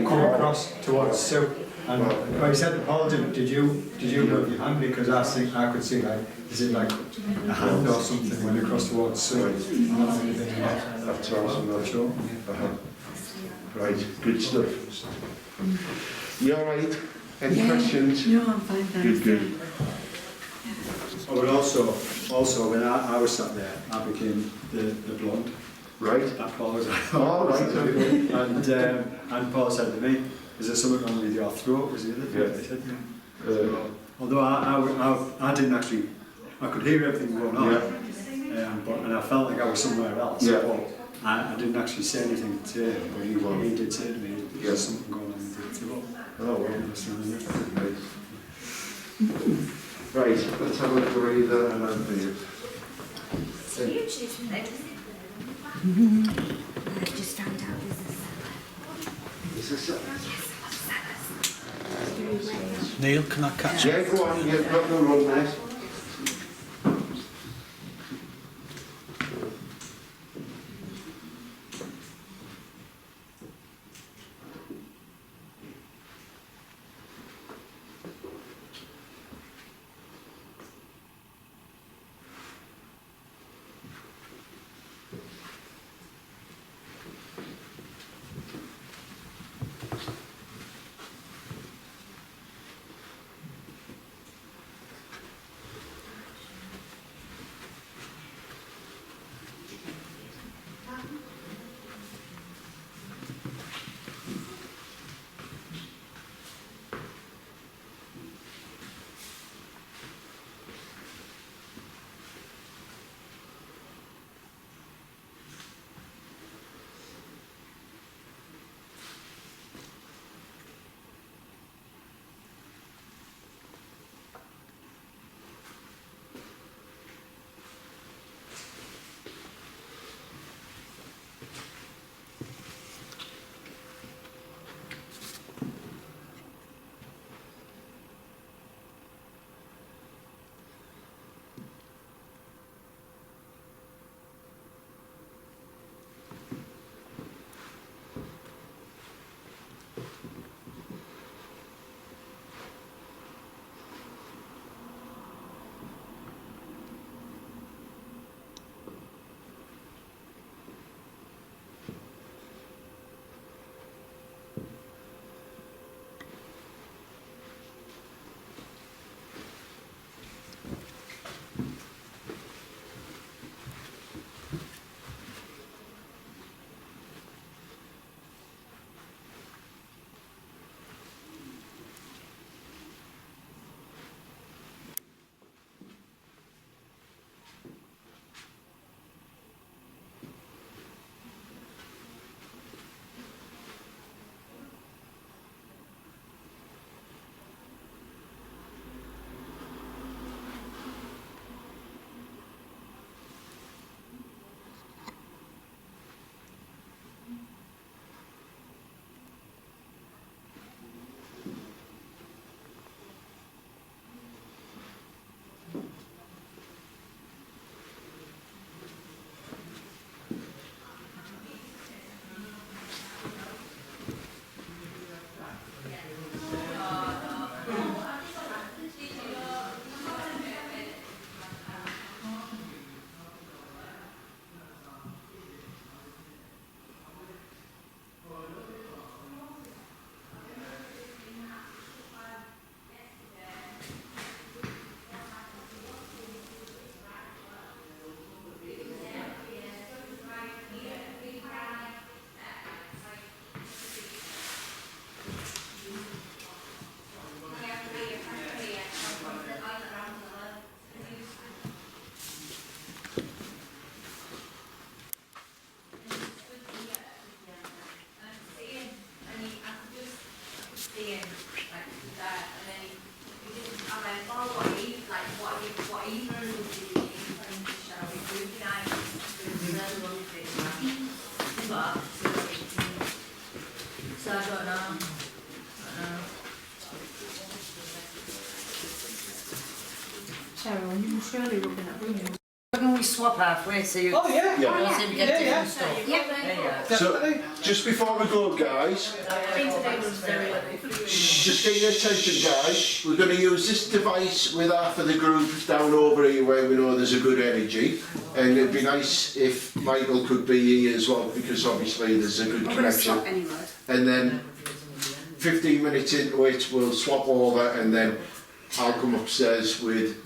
come across towards Sue? And well, he said to Paul, did you move your hand? Because I could see like, is it like a hand or something when you cross towards Sue? That's awesome, that's sure. Right, good stuff. You alright? Any questions? No, I'm fine, thanks. Good. Oh, but also when I was sat there, I became the blonde. Right. That Paul was Oh, right, okay. and Paul said to me, is there something wrong with your throat? Was the other thing they said to me. Although I didn't actually, I could hear everything going on, and I felt like I was somewhere else. Yeah. But I didn't actually say anything to him, but he did say to me, there's something going on with your throat. Oh, well. Right, let's have a breather and then breathe. I just found out this is Is this Neil, can I catch you? Yeah, go on, you've got the run there. Cheryl, you can surely rub in that, wouldn't you? Can we swap halfway so you Oh yeah. Yeah. all seem to get Yeah, different stuff? Yeah. So, just before we go, guys, just get your attention, guys. We're going to use this device with half of the group down over here where we know there's a good energy. And it'd be nice if Michael could be here as well, because obviously there's a good connection. And then 15 minutes into it, we'll swap over, and then I'll come upstairs with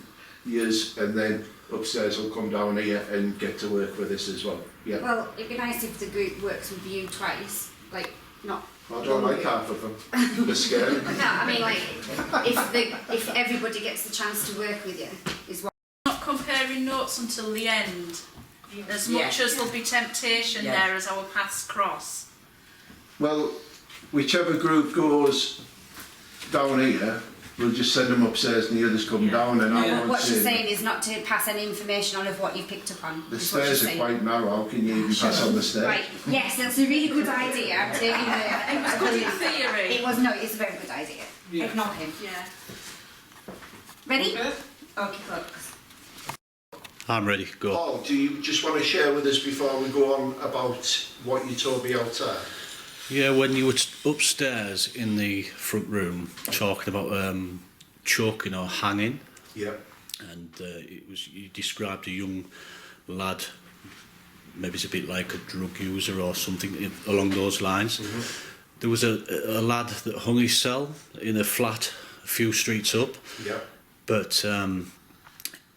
yours, and then upstairs will come down here and get to work with this as well. Yeah. Well, it'd be nice if the group works with you twice, like not. I don't like half of them. They're scary. No, I mean like if everybody gets the chance to work with you is what. Not comparing notes until the end, as much as there'll be temptation there as our paths cross. Well, whichever group goes down here, we'll just send them upstairs and the others come down, and I won't What she's say saying is not to pass any information on of what you picked up on. the is what stairs she's are saying. quite narrow. How can you even pass on the stairs? Right. Yes, that's a really good idea. I'm taking the. It was good in theory. It was no. It's a very good idea. Yeah. Ignore him. Yeah. Ready? Okay. Okay, good. I'm ready, go. Paul, do you just want to share with us before we go on about what you told me outside? Yeah, when you were upstairs in the front room talking about choking or hanging, Yeah. and you described a young lad, maybe it's a bit like a drug user or something along those lines. There was a lad that hung his cell in a flat a few streets up, Yeah. but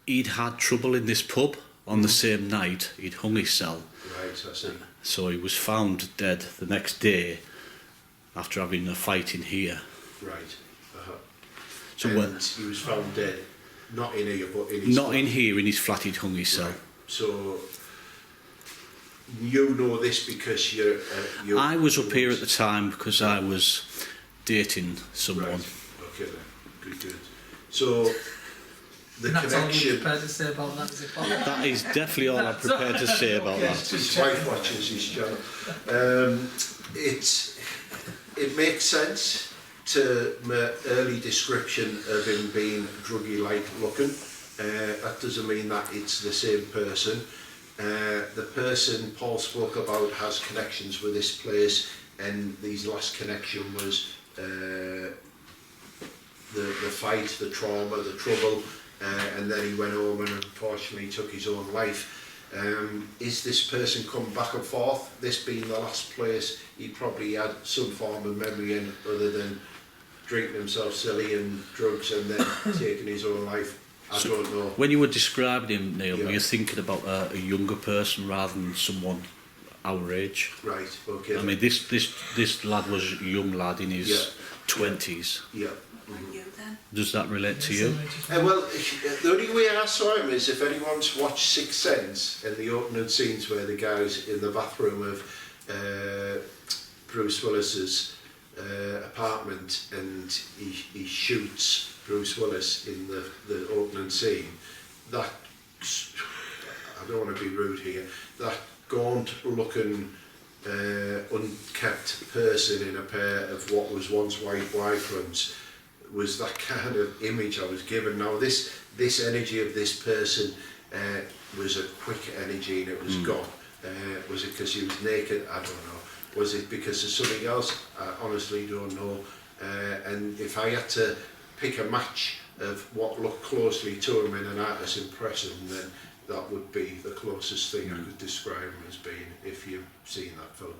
he'd had trouble in this pub on the same night. He'd hung his cell. Right, I see. So he was found dead the next day after having a fight in here. Right. So and when, he was found dead, not in here, but in his not flat. in here, in his flat, he'd hung his cell. Right. So you know this because you're I was up here at the time because I was dating someone. Right. Okay then. Good, good. So the And that's all you're connection. prepared to say about that, is it, Paul? That is definitely all I'm prepared to say about that. His wife watches his channel. It makes sense to my early description of him being druggy-like looking. That doesn't mean that it's the same person. The person Paul spoke about has connections with this place, and his last connection was the fight, the trauma, the trouble, and then he went home and unfortunately took his own life. Is this person come back and forth? This being the last place he probably had some form of memory in, other than drinking himself silly and drugs and then taking his own life. I don't know. When you were describing him, Neil, Yeah. were you thinking about a younger person rather than someone our age? Right, okay. I mean, this lad was a young lad in his Yeah. 20s. Yeah. You then. Does that relate to you? Well, the only way I saw him is if anyone's watched Sixth Sense and the opening scenes where the guy's in the bathroom of Bruce Willis's apartment and he shoots Bruce Willis in the opening scene. That, I don't want to be rude here, that gaunt looking unkept person in a pair of what was once white Y-fronts was that kind of image I was given. Now this energy of this person was a quick energy and it was gone. Was it because he was naked? I don't know. Was it because of something else? I honestly don't know. And if I had to pick a match of what looked closely to him in an artist's impression, then that would be the closest thing I could describe him as being, if you've seen that film.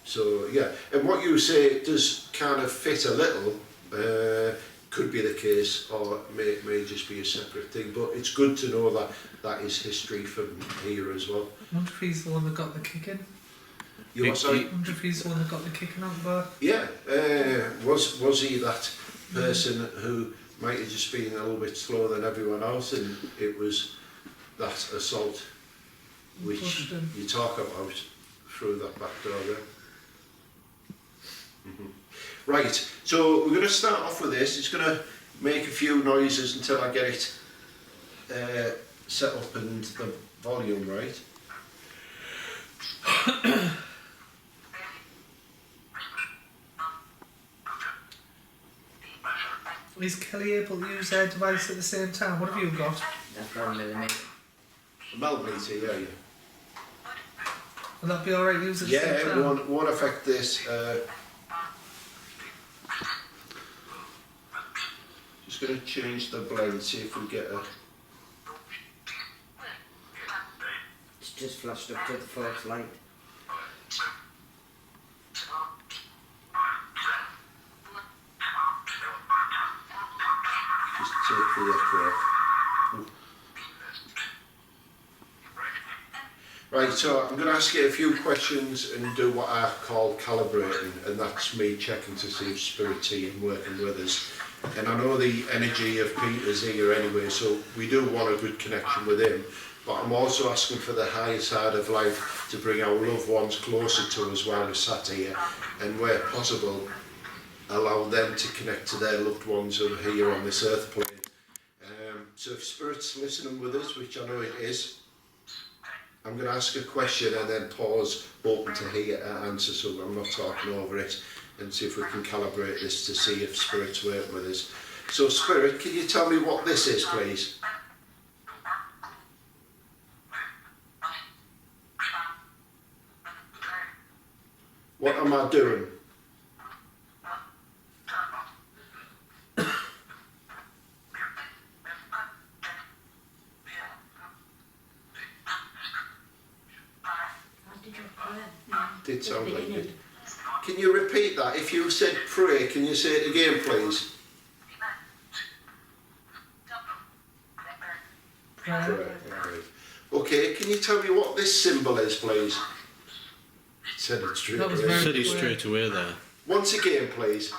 So yeah, and what you say does kind of fit a little, could be the case, or may just be a separate thing, but it's good to know that that is history from here as well. I wonder if he's the one that got the kick in. You what, sorry? I wonder if he's the one that got the kicking out bar. Yeah, was he that person who might have just been a little bit slower than everyone else, and it was that assault which you talk about through that back door there? Right, so we're going to start off with this. It's going to make a few noises until I get it set up and the volume right. Is Kelly able to use their device at the same time? What have you got? That's 1 millimetre. Millimetre, yeah. Will that be alright to use at the Yeah, same it time? won't affect this. Just going to change the blend, see if we get a... It's just flashed up to the false light. Just take the echo off. Right, so I'm going to ask you a few questions and do what I call calibrating, and that's me checking to see if Spirit's here and working with us. And I know the energy of Peter's here anyway, so we do want a good connection with him. But I'm also asking for the higher side of life to bring our loved ones closer to us while we're sat here, and where possible, allow them to connect to their loved ones who are here on this earth plane. So if Spirit's listening with us, which I know it is, I'm going to ask a question and then pause, open to hear an answer, so I'm not talking over it, and see if we can calibrate this to see if Spirit's working with us. So Spirit, can you tell me what this is, please? What am I doing? Did sound like it. Can you repeat that? If you said pray, can you say it again, please? Pray. Right. Okay, can you tell me what this symbol is, please? Said it straight away. Said it straight away there. Once again, please.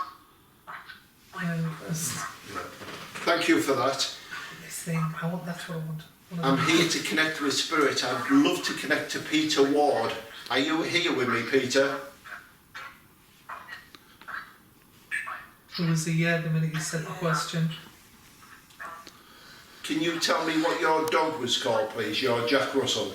Thank you for that. This thing, that's what I want. I'm here to connect with Spirit. I'd love to connect to Peter Ward. Are you here with me, Peter? Who was the the minute you said the question? Can you tell me what your dog was called, please? Your Jack Russell.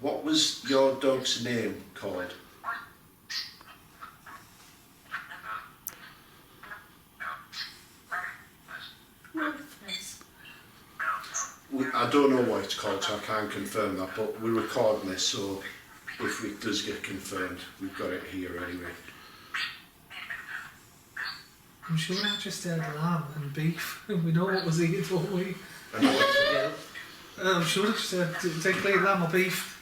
What was your dog's name called? I don't know what it's called, so I can't confirm that, but we're recording this, so if it does get confirmed, we've got it here anyway. I'm sure I just said lamb and beef. We know what was eaten, don't we? I know what I'm sure I just said take lamb or beef.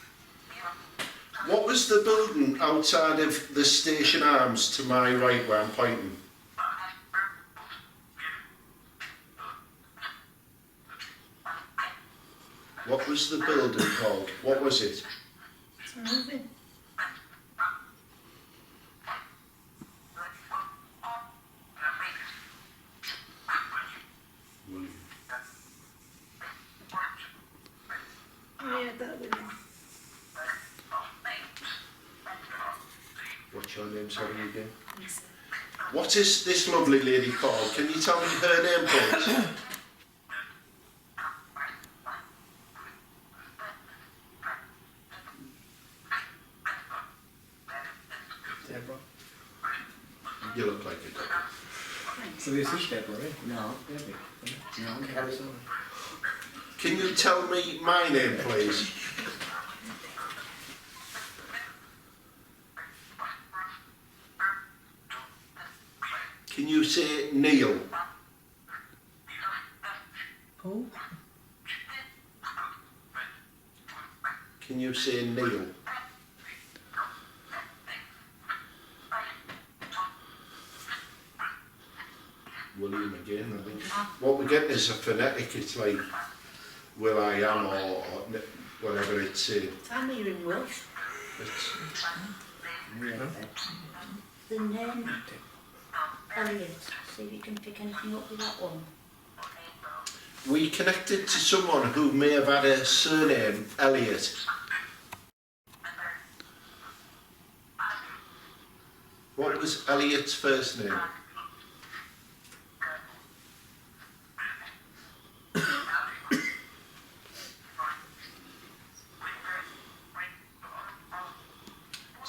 What was the building outside of the station arms to my right where I'm pointing? What was the building called? What was it? What's your name, sorry, again? What is this lovely lady called? Can you tell me her name, please? You look like a Deborah. So this is Deborah, eh? No, Debbie. No, Kelly. Can you tell me my name, please? Can you say Neil? Oh. Can you say Neil? William again, I think. What we're getting is a phonetic, it's like will I am or whatever it's Tell me you're in Welsh. The name Elliot. See if you can pick anything up with that one. We connected to someone who may have had a surname, Elliot. What was Elliot's first name?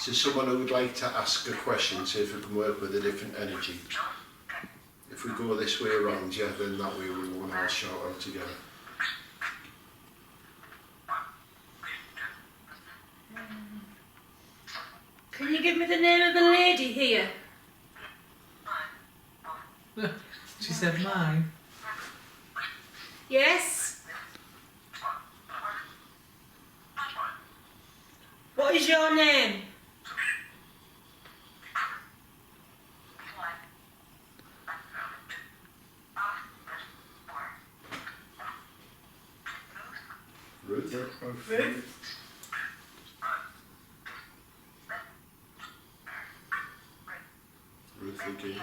to someone who would like to ask a question, see if we can work with a different energy. If we go this way around, yeah, then that way we won't all shout out together. Can you give me the name of the lady here? She said mine. Yes? What is your name? Ruth? Ruth? Ruth again.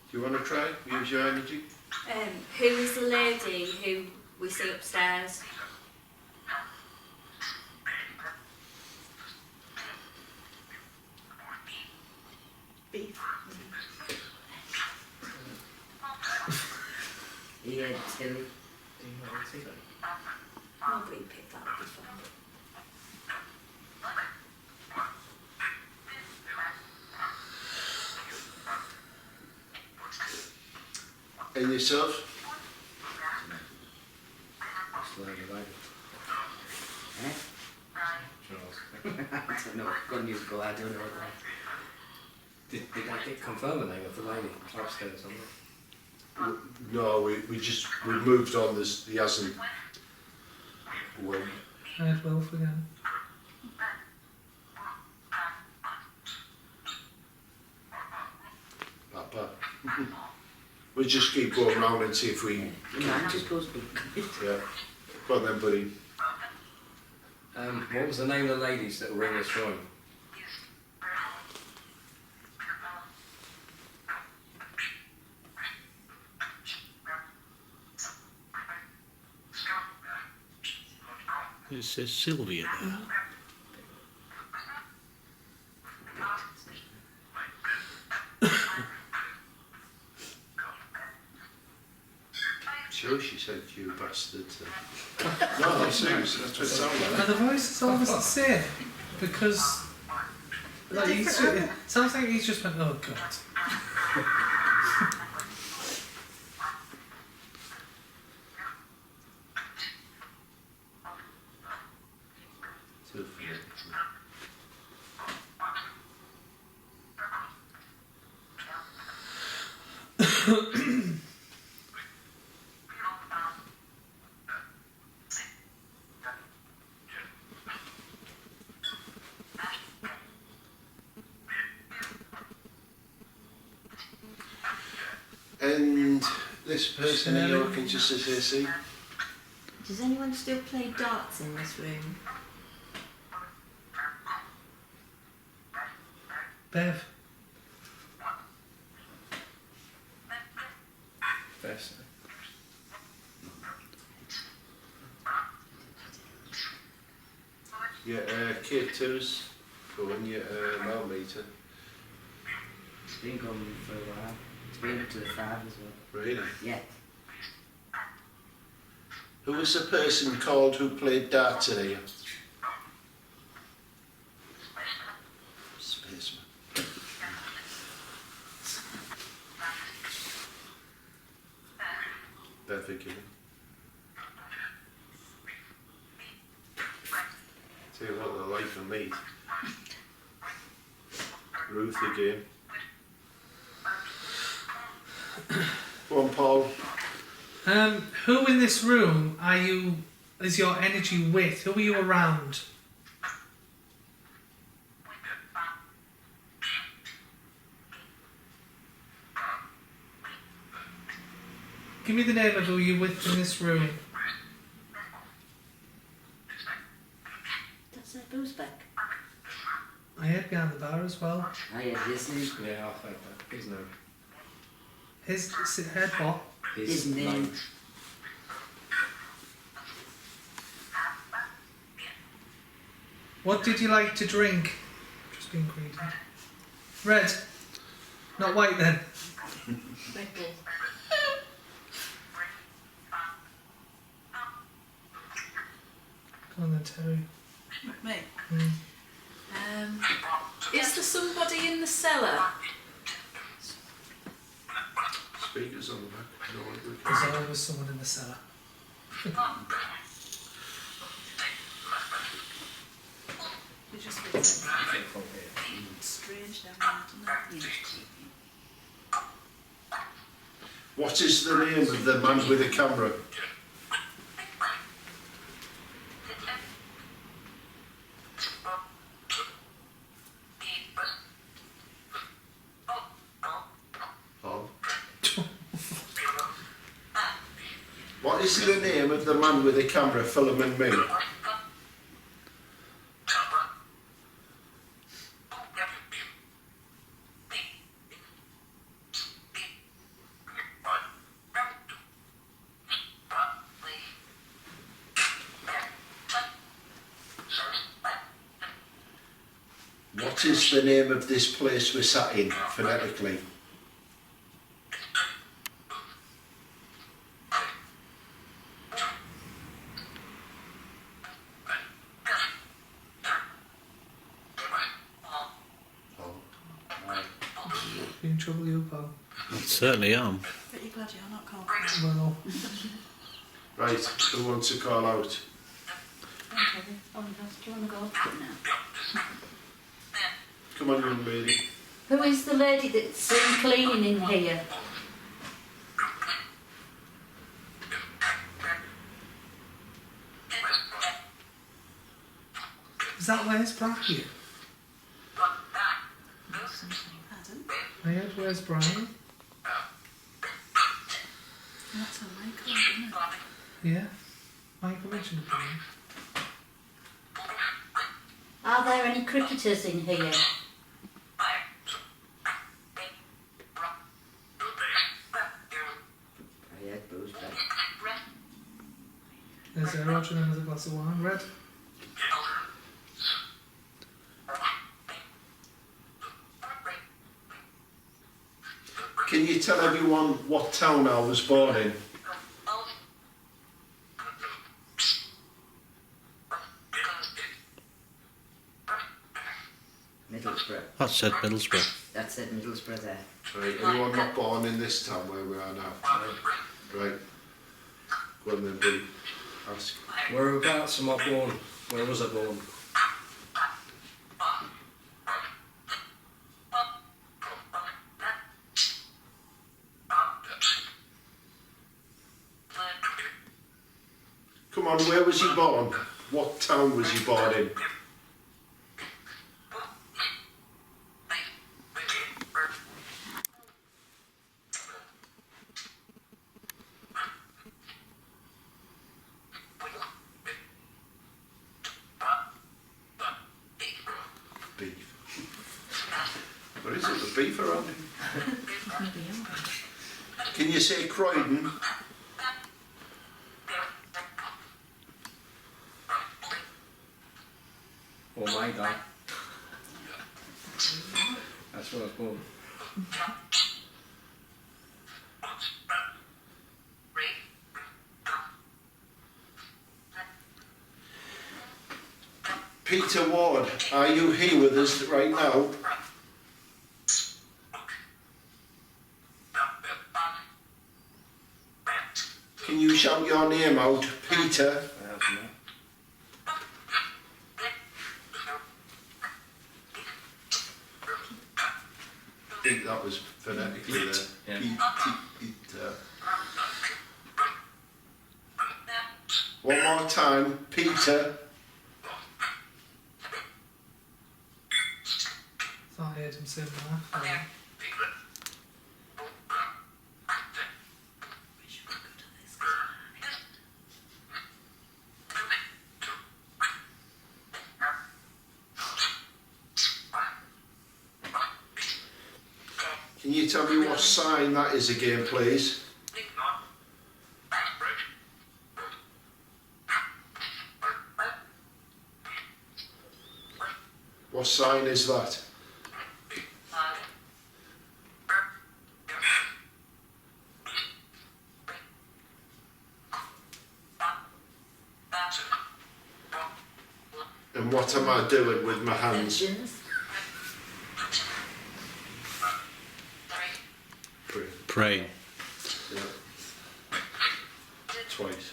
Do you want to try? Use your energy? Who is the lady who we see upstairs? Beef. Yeah, Tilly. Nobody picked that up before. And yourself? Eh? I don't know. Gun you go. I don't know what that. Did I confirm the name of the lady upstairs? No, we moved on. He hasn't. Well, I had Wilf again. Papa. We'll just keep going round and see if we. Man just goes big. Yeah. Go on then, buddy. What was the name of the ladies that were in this room? It says Sylvia there. Sure, she said you bastard. No, I'm serious. That's what it sounded Are like. the voices always the same? Because like it sounds like he's just went, oh god. And this person in Yorkshire just as they see. Does anyone still play darts in this room? Bev. Best. Yeah, K2's going, yeah, Maull meter. It's been going for a while. It's been up to the 5 as well. Really? Yeah. Who was the person called who played darts today? Spaceman. Bev again. Tell you what, they're like for meat. Ruth again. Go on, Paul. Who in this room is your energy with? Who are you around? Give me the name of who you're with in this room. That's a Boozbeck. I heard behind the bar as well. Oh yeah, his name. Yeah, I'll take that. His name. His head what? His name. What did you like to drink? Just being greedy. Red. Not white then. Metal. Come on then, Terry. Me. Mm. Is there somebody in the cellar? Speakers on the back. No, There's always someone in the cellar. It just feels strange down there, doesn't it? What is the name of the man with the camera? What is the name of the man with the camera filming me? What is the name of this place we're sat in, phonetically? You in trouble, you, pal? I certainly am. Pretty glad you're not called. Well, Right, who wants to call out? Okay. Oh, do you want to go up it now? Come on, young lady. Who is the lady that's seen cleaning in here? is that Where's Brian? I heard Where's Brian? That's a Michael, isn't it? Yeah. Michael mentioned Brian. Are there any cricketers in here? I had booze back. There's Roger and another glass of wine. Red? Can you tell everyone what town I was born in? Middlesbrough. That said Middlesbrough. That's it, Middlesbrough there. Right, anyone not born in this town where we are now? Right. Go on then, buddy. Ask. Whereabouts am I born? Where was I born? Come on, where was he born? What town was he born in? Beef. What is it, the beef around here? Can you say Croydon? Oh my God. That's where I was born. Peter Ward, are you here with us right now? Can you shout your name out, Peter? I think that was phonetically there. Yeah. Peter. One more time, Peter. Thought I heard him say that. Can you tell me what sign that is again, please? What sign is that? And what am I doing with my hands? Praying. Yeah. Twice.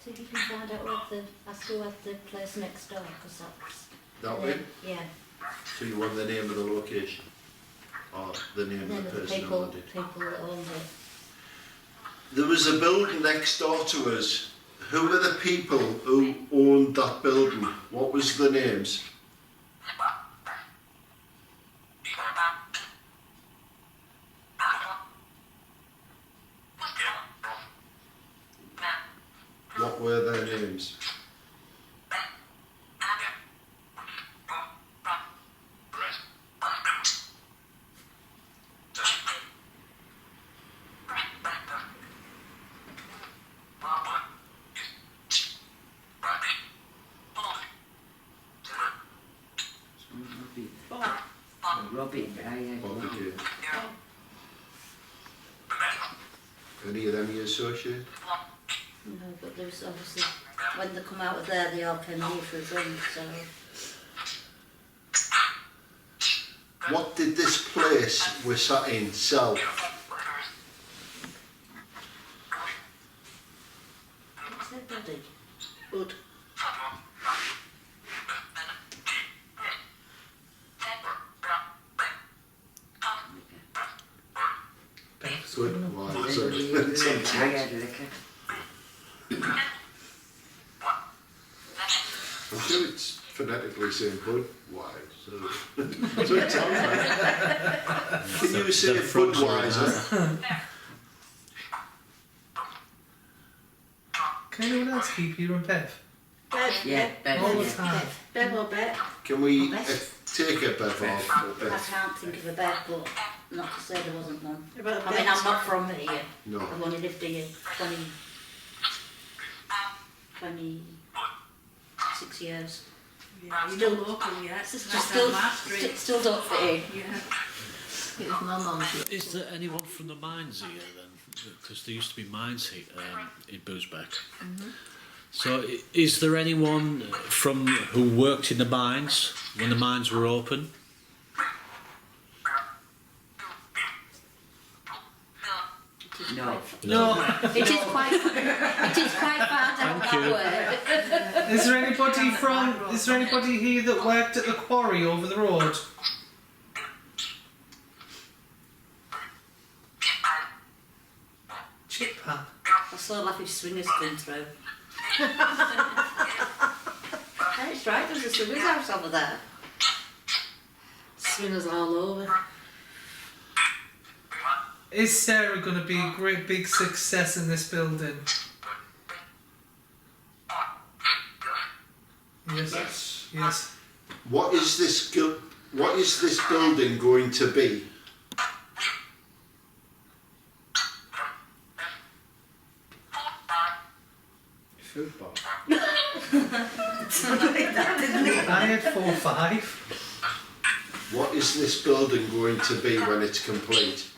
See if you can find out what ask who had the place next door, because that's... That way? Yeah. So you want the name of the location? Or the name And then of the the person people who owned it? that owned it. There was a building next door to us. Who were the people who owned that building? What was the names? What were their names? Robbie, Okay. Any of them you associate? No, but there was obviously, when they come out of there, they all came here for a drink, so... What did this place we're sat in sell? What's that, Daddy? Good. Good. Why? I Sorry. had liquor. I'm sure it's phonetically saying bud. Why? So it sounds like. Can you say Budweiser? Can anyone else keep you and Bev? Bev, Yeah, Bev. All the Yeah. time. Bev or Bet? Can we take a Bev off? I can't think of a bed, but not to say there wasn't one. About I mean, I'm not from here. No. I've only lived here 26 years. Yeah, you're still local, yeah. It's just Still, down my street. still don't fit in. Yeah. It was my mum's. Is there anyone from the mines here then? Because there used to be mines here in Boosbeck. So is there anyone from who worked in the mines when the mines were open? No. No. It is quite far down Thank that you. way. Is there anybody here that worked at the quarry over the road? Chip pan. I saw Laffy Swingers come through. That's right, there's a swingers house over there. Swingers all over. Is Sarah going to be a great big success in this building? Yes. Yes. What is this building going to be? Food bar. I had 4 or 5. What is this building going to be when it's complete?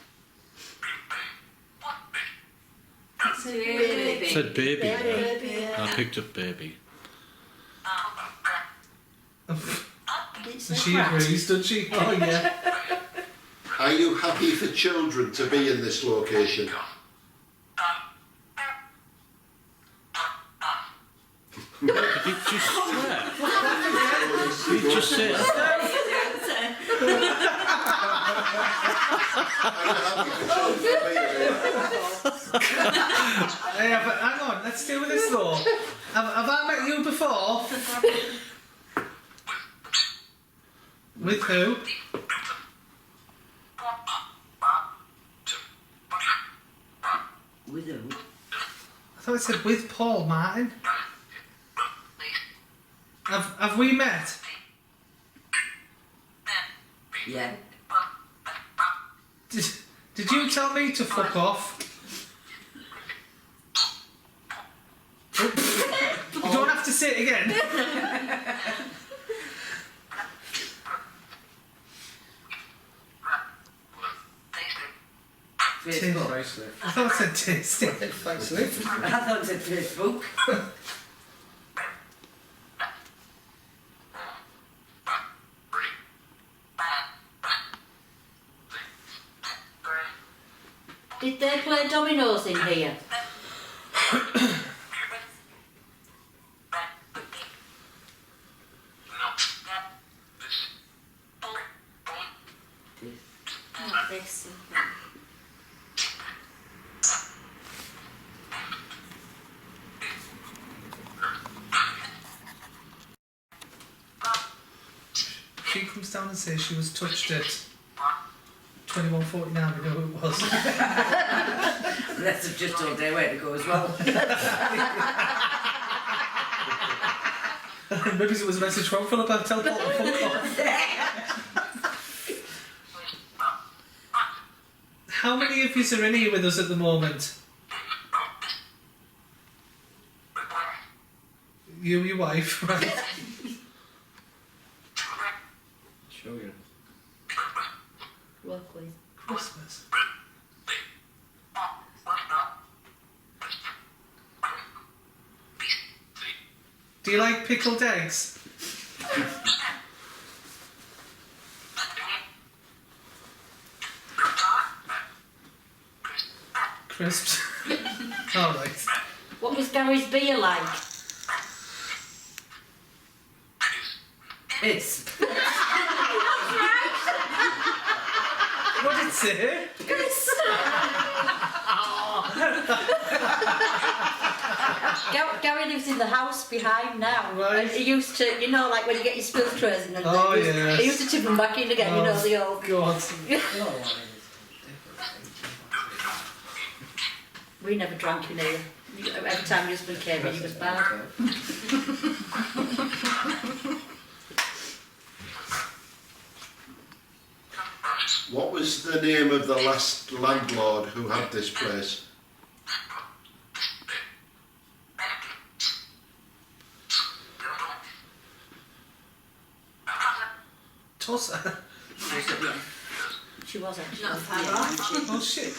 Baby. Said baby. Baby. I picked up baby. She agrees, doesn't she? Oh yeah. Are you happy for children to be in this location? Did you just swear? Did you just say that? Yeah, but hang on, let's deal with this though. Have I met you before? With who? With who? I thought it said with Paul Martin. Have we met? Yeah. Did you tell me to fuck off? You don't have to say it again. Facebook. I thought it said tasty. Facelift. I thought it said Facebook. Did they play dominoes in here? Not this. She comes down and says she was touched at 21:49. We know who it was. Unless they've just told their way to go as well. Maybe it was a message from Philip. I'll tell Paul to fuck off. How many of you are in here with us at the moment? You and your wife, right? Show you. Work with. Christmas. Do you like pickled eggs? Crisps. All right. What was Gary's beer like? Piss. What did it say? Gary lives in the house behind now. Right. And he used to, you know, like when you get your spill trays and then Oh, he used, yes. he used to tip them back in again, you know, the old... God. We never drank in here. Every time your husband came in, he was bad. What was the name of the last landlord who had this place? Tosser. She was actually. Not far off. Oh shit.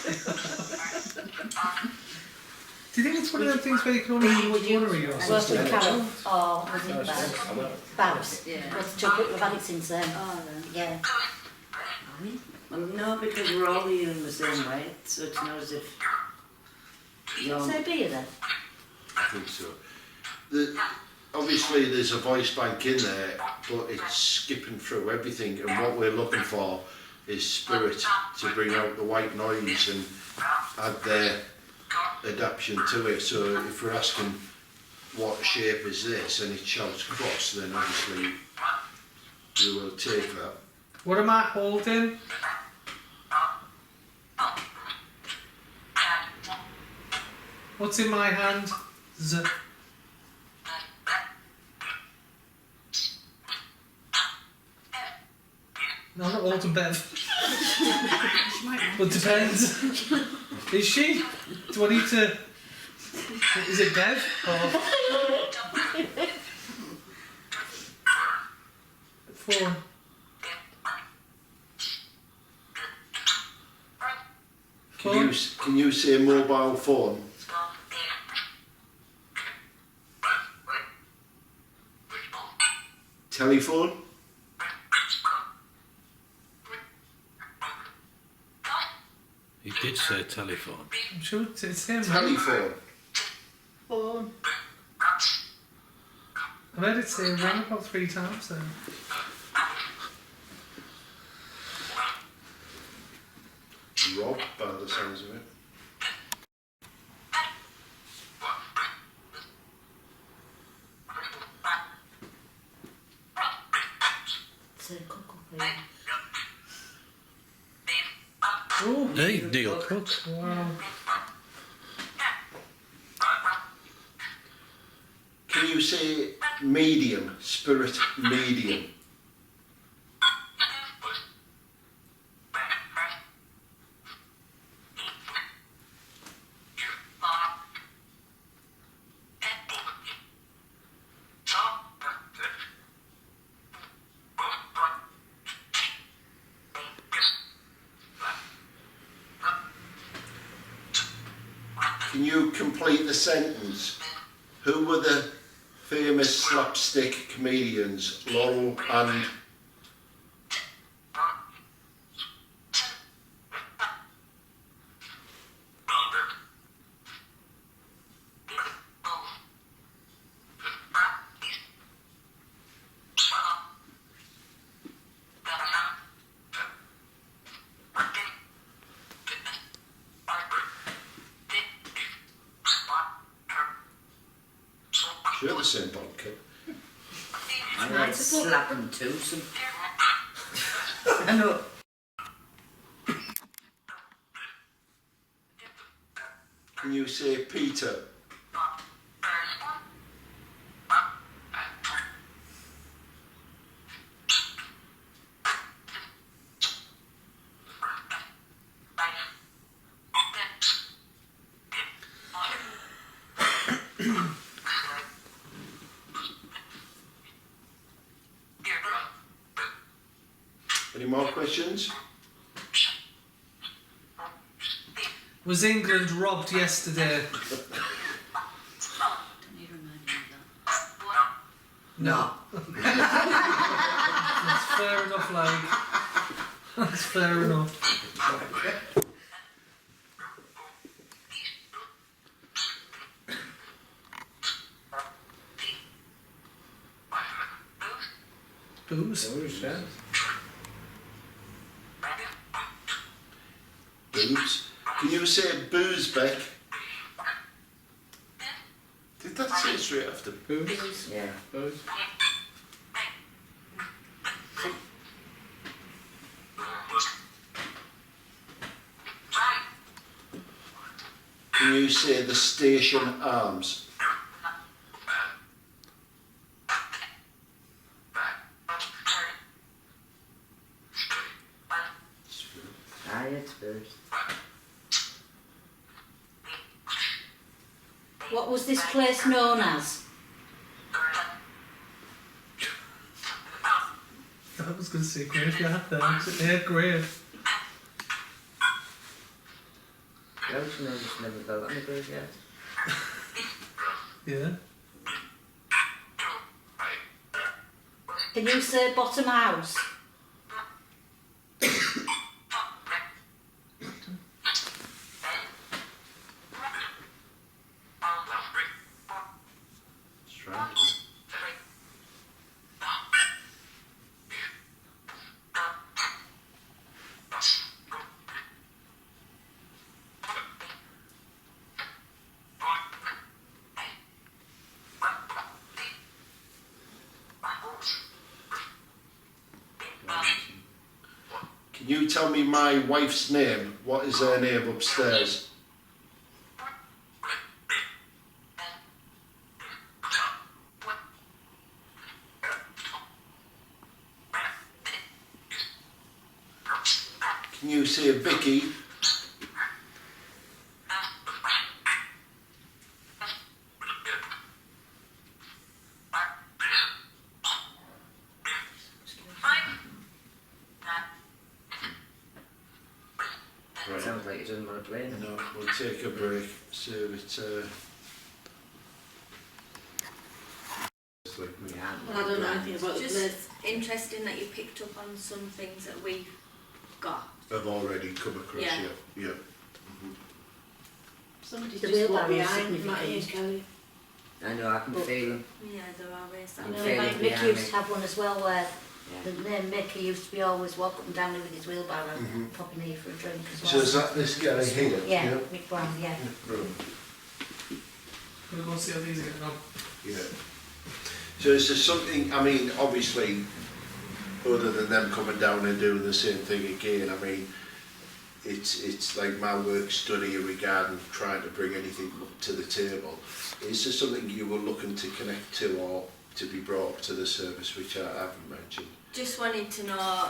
Do you think it's one of them things where you can only eat what you want to eat or Worse something? than Carol. Oh, was it Babs? Babs. Yeah. What's the chocolate? We've had it since then. Oh, then. Yeah. Well, no, because we're all eating the same way, so it's not as if you're... So beer then? I think so. Obviously there's a voice bank in there, but it's skipping through everything, and what we're looking for is spirit to bring out the white noise and add their adaptation to it. So if we're asking what shape is this and it shouts cross, then obviously we will take that. What am I holding? What's in my hand? No, I'm not holding Bev. Well, it depends. Is she? Do I need to... Is it Bev? Or... Phone. Can you say mobile phone? Telephone? He did say telephone. I'm sure it's him. Telephone. Phone. I've heard it say ring about 3 times then. Rob, by the sounds of it. It's a cocoa for you. Oh, Hey, Neil Cook. wow. Can you say medium, spirit medium? complete the sentence. Who were the famous slapstick comedians? Laurel and... Sure, the same vodka. I know it's slapping too. Some. I know. Can you say Peter? Any more questions? Was England robbed yesterday? Don't you remind me of that? No. That's fair enough, like. That's fair enough. Booze? Booze, yeah. Booze. Can you say booze, Beck? Did that say straight after Booze? Yeah. Booze. Can you say the station arms? Aye, it's good. What was this place known as? I was going to say graveyard there. Yeah, grave. The ocean I just never built on the graveyard. Yeah. Can you say bottom house? Can you tell me my wife's name? What is her name upstairs? Can you say Vicky? Right. Sounds like he doesn't want to play now. No, we'll take a break. So it's like me. Yeah. Well, I don't know anything about the Just place. interesting that you picked up on some things that we've got. I've already come across Yeah. yeah. Somebody's The just wheelbarrow walked is behind significant. Matty and Kelly. I know, I can feel him. Yeah, there are ways that I'm You know, feeling like Mick behind used me. to have one as well where Yeah. the name Mick, he used to be always walk up and down with his wheelbarrow, Mhm. popping here for a drink as well. So is that this guy here? Yeah, Mick Brown, yeah. Right. We'll go see how these are getting on. Yeah. So is there something, I mean, obviously, other than them coming down and doing the same thing again, I mean, it's like my work study regarding trying to bring anything up to the table. Is there something you were looking to connect to or to be brought up to the service, which I haven't mentioned? just wanted to know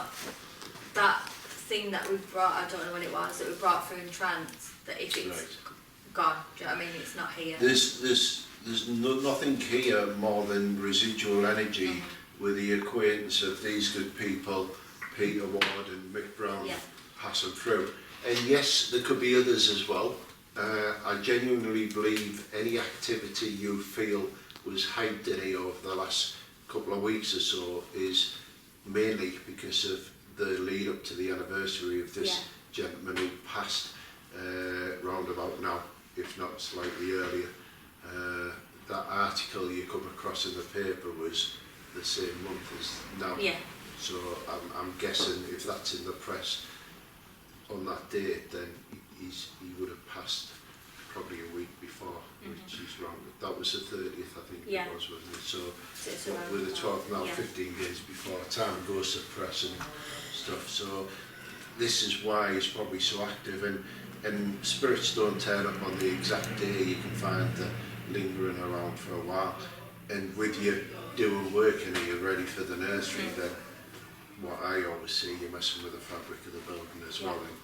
that thing that we brought, I don't know when it was, that we brought through in trance, that if it's Right. gone, do you know what I mean? It's not here. There's nothing here more than residual energy with the acquaintance of these good people, Peter Ward and Mick Brown, Yeah. passing through. And yes, there could be others as well, I genuinely believe any activity you feel was hyped in here over the last couple of weeks or so is mainly because of the lead up to the anniversary of this gentleman who passed round about now, if not slightly earlier. That article you come across in the paper was the same month as now. Yeah. So I'm guessing if that's in the press on that date, then he would have passed probably a week before, which is wrong. That was the 30th, I think it was, wasn't it? So with the 12th now, 15 days before, time goes to press and stuff. So this is why he's probably so active, and spirits don't turn up on the exact day. You can find them lingering around for a while, and with you doing work and you're ready for the nursery, then what I always see, you're messing with the fabric of the building as well. And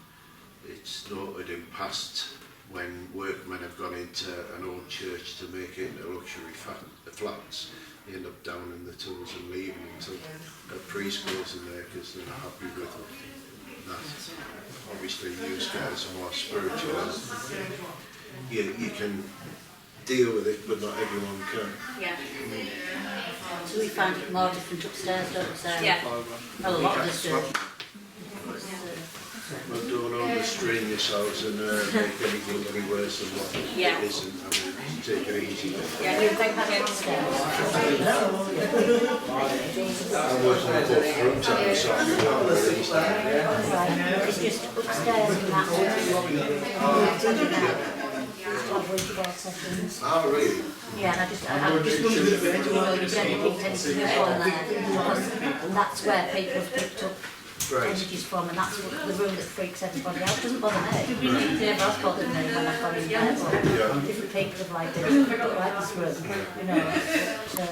it's noted in past when workmen have gone into an old church to make it into luxury flats, they end up downing the tools and leaving until a priest goes in there because they're not happy with that. Obviously you guys are more spiritual. You can deal with it, but not everyone can. Yeah. So we find it more different upstairs, don't we, Sarah? Yeah. A lot of us do. Well, don't overstrain yourselves and make anything any worse than what it isn't. I mean, take it easy. Yeah, we've had upstairs. I'm working with both rooms and I'm sorry about these. Right, it's just upstairs and that's Oh, really? Yeah, and I just wondered if you picked anything up on there, because that's where people have picked up energies from, and that's the room that freaks everybody out. It doesn't bother me. It never has bothered me when I've gone in there, but different people have liked it. I don't like this room, you know. But,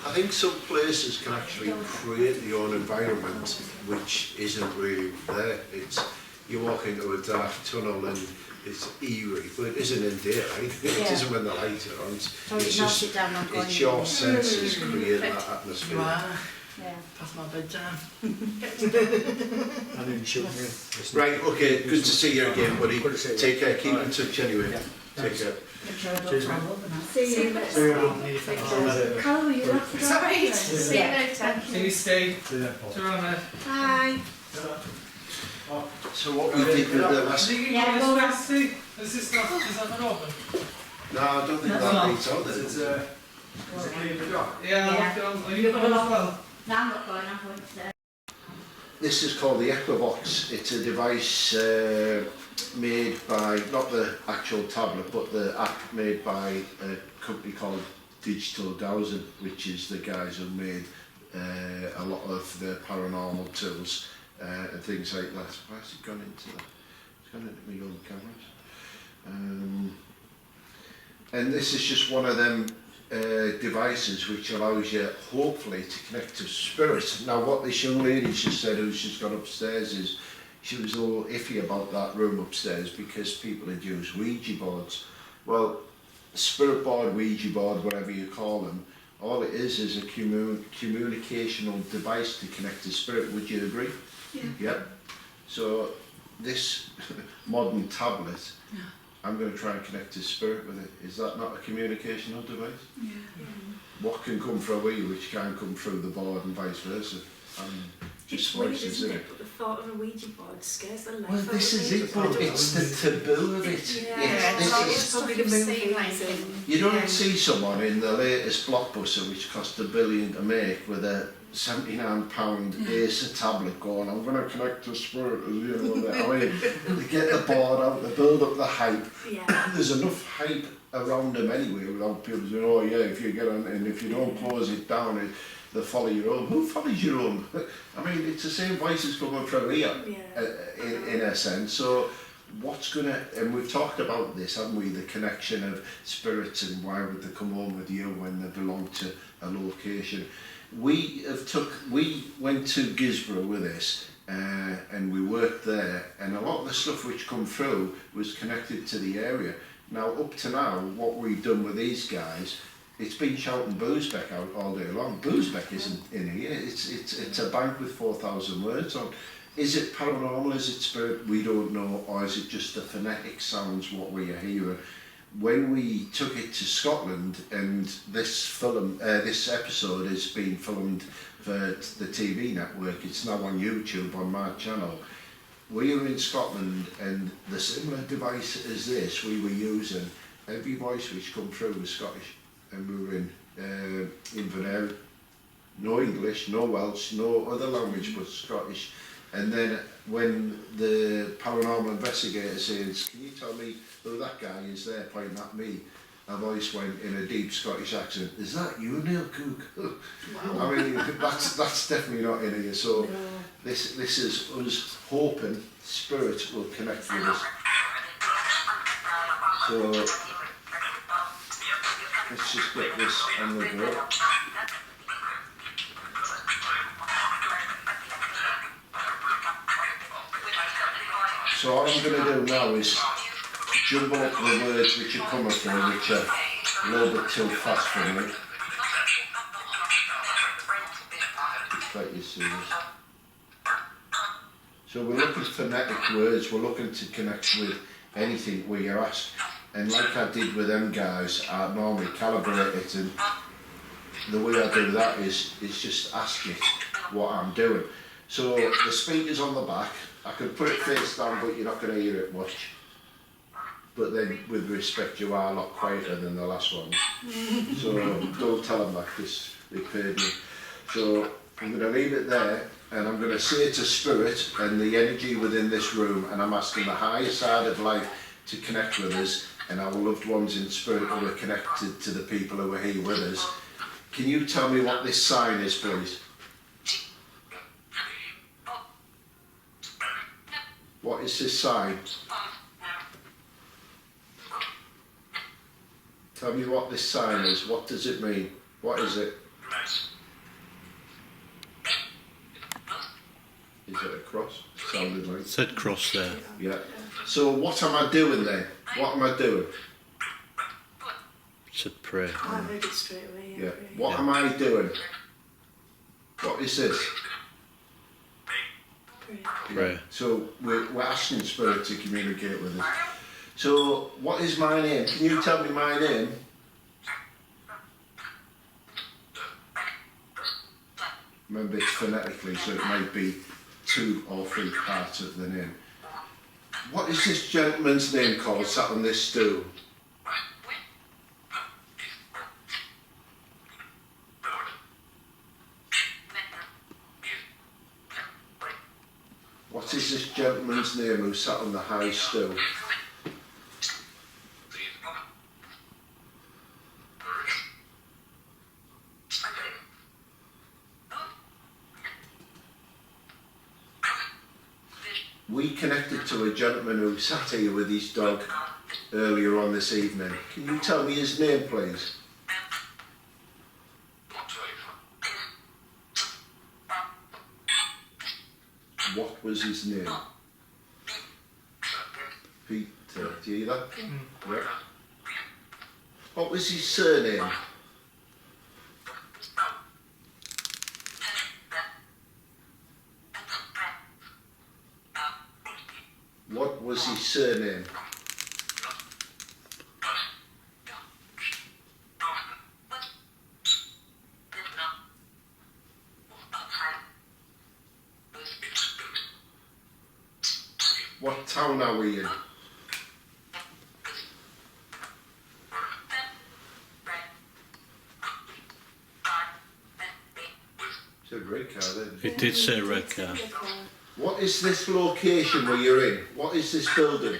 I think some places can actually create their own environment which isn't really there. It's you walk into a dark tunnel and it's eerie, but it isn't in daylight. It isn't when the lights are on. It's just it's your senses create that atmosphere. Wow. Yeah. Past my bedtime. I didn't shoot me. Right, okay, good to see you again, buddy. Take care, keep in touch anyway. Take care. See you next time. Carl, you have to Sorry. See you next time. Can you stay? Bye. So what we did with the last... Yeah, go on. Is this not, is that not open? No, I don't think that needs on there. Are you going as well? No, I'm not going, I'm going to. This is called the Equivox. It's a device made by, not the actual tablet, but the app made by a company called Digital Dowsing, which is the guys who made a lot of the paranormal tools and things like that. Why has it gone into that? It's gone into my own cameras. And this is just one of them devices which allows you hopefully to connect to spirit. Now what this young lady just said, who's just gone upstairs, is she was a little iffy about that room upstairs because people had used Ouija boards. Well, spirit board, Ouija board, whatever you call them, all it is a communicational device to connect to spirit. Would you agree? Yeah. Yep. So this modern tablet, I'm going to try and connect to spirit with it. Is that not a communicational device? Yeah. What can come through a Wii which can't come through the board and vice versa? Just voices in it. But the thought of a Ouija board scares the life Well, out this of is me. it, but it's the taboo of it. You don't see someone in the latest blockbuster which cost $1 billion to make with a £79 Acer tablet going, I'm going to connect to spirit, you know, I mean, they get the board out, they build up the hype. Yeah. There's enough hype around them anyway without people saying, oh yeah, if you get on, and if you don't close it down, they'll follow your own. Who follows your own? I mean, it's the same voices coming from here, in a sense. So what's going to, and we've talked about this, haven't we, the connection of spirits and why would they come home with you when they belong to a location. We went to Gisborough with this and we worked there, and a lot of the stuff which come through was connected to the area. Now up to now, what we've done with these guys, it's been shouting Boozbeck out all day long. Boozbeck isn't in here, it's a bank with 4,000 words on, Is it paranormal, is it spirit? We don't know, or is it just the phonetic sounds what we are hearing? When we took it to Scotland, and this episode is being filmed for the TV network, it's now on YouTube on my channel. We were in Scotland, and the similar device as this we were using, every voice which come through was Scottish, and we were in Inverness, no English, no Welsh, no other language but Scottish. And then when the paranormal investigator says, can you tell me who that guy is there pointing at me? A voice went in a deep Scottish accent, is that you, Neil Cook? Wow. I mean, that's definitely not in here. So no. This is us hoping spirit will connect with us. So let's just get this on the go. So all I'm going to do now is jumble up the words which are coming through, which are a little bit too fast for me. Let you see this. So we're looking for phonetic words, we're looking to connect with anything we are asked. And like I did with them guys, I normally calibrate it, and the way I do that is just ask it what I'm doing. So the speaker's on the back. I could put it face down, but you're not going to hear it much. But then, with respect, you are a lot quieter than the last one. So don't tell them that, because they paid me. So I'm going to leave it there, and I'm going to say to spirit and the energy within this room, and I'm asking the higher side of life to connect with us, and our loved ones in spirit who are connected to the people who are here with us. Can you tell me what this sign is, please? What is this sign? Tell me what this sign is. What does it mean? What is it? Is it a cross? Sounded like. It said cross there. Yeah. So what am I doing then? What am I doing? It said pray. I heard it straight away. Yeah. What am I doing? What is this? Pray. So we're asking spirit to communicate with us. So what is my name? Can you tell me my name? Remember, it's phonetically, so it might be 2 or 3 parts of the name. What is this gentleman's name called, sat on this stool? What is this gentleman's name who sat on the high stool? We connected to a gentleman who sat here with his dog earlier on this evening. Can you tell me his name, please? What was his name? Peter, do you hear that? Yeah. What was his surname? What was his surname? What town are we in? It's a red car there. It did say red car. What is this location where you're in? What is this building?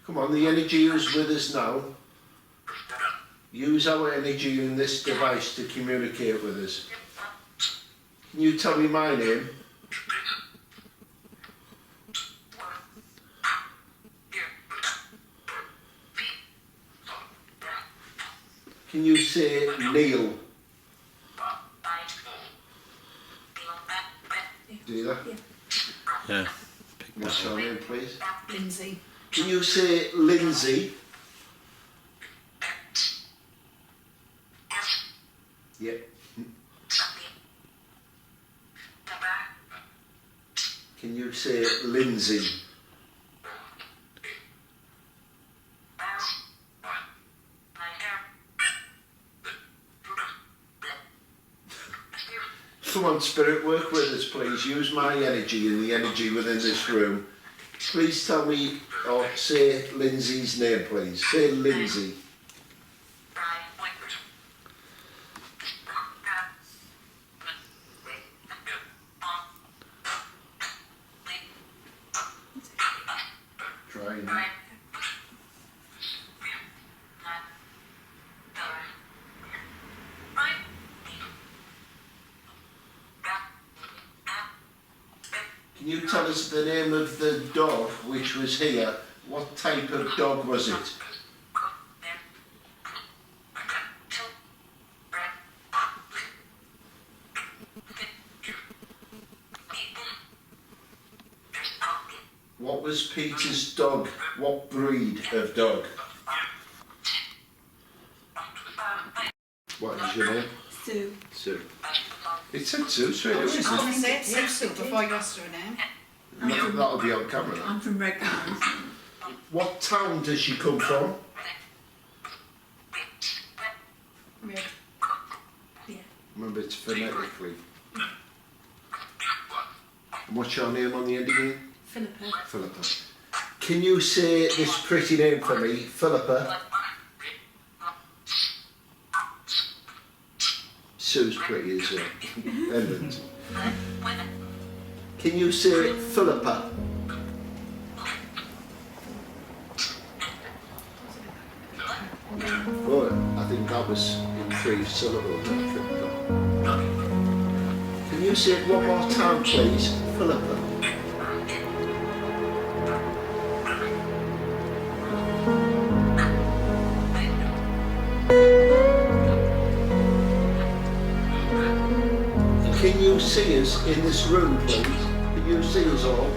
Come on, the energy is with us now. Use our energy in this device to communicate with us. Can you tell me my name? Can you say Neil? Do that? Yeah. What's your name, please? Lindsay. Can you say Lindsay? Yep. Can you say Lindsay? Come on, spirit, work with us, please. Use my energy and the energy within this room. Please tell me, or say Lindsay's name, please. Say Lindsay. Try now. Can you tell us the name of the dog which was here? What type of dog was it? What was Peter's dog? What breed of dog? What is your name? Sue. Sue. It said Sue straight away. I was going to say Sue before you asked her name. That'll be on camera. I'm from Redmond. What town does she come from? Red. Yeah. Remember, it's phonetically. And what's your name on the end again? Philippa. Philippa. Can you say this pretty name for me? Philippa. Sue's pretty as well. Edmund. Can you say Philippa? Oh, I think that was in 3 syllables. Can you say it one more time, please? Philippa. Can you see us in this room, please? Can you see us all?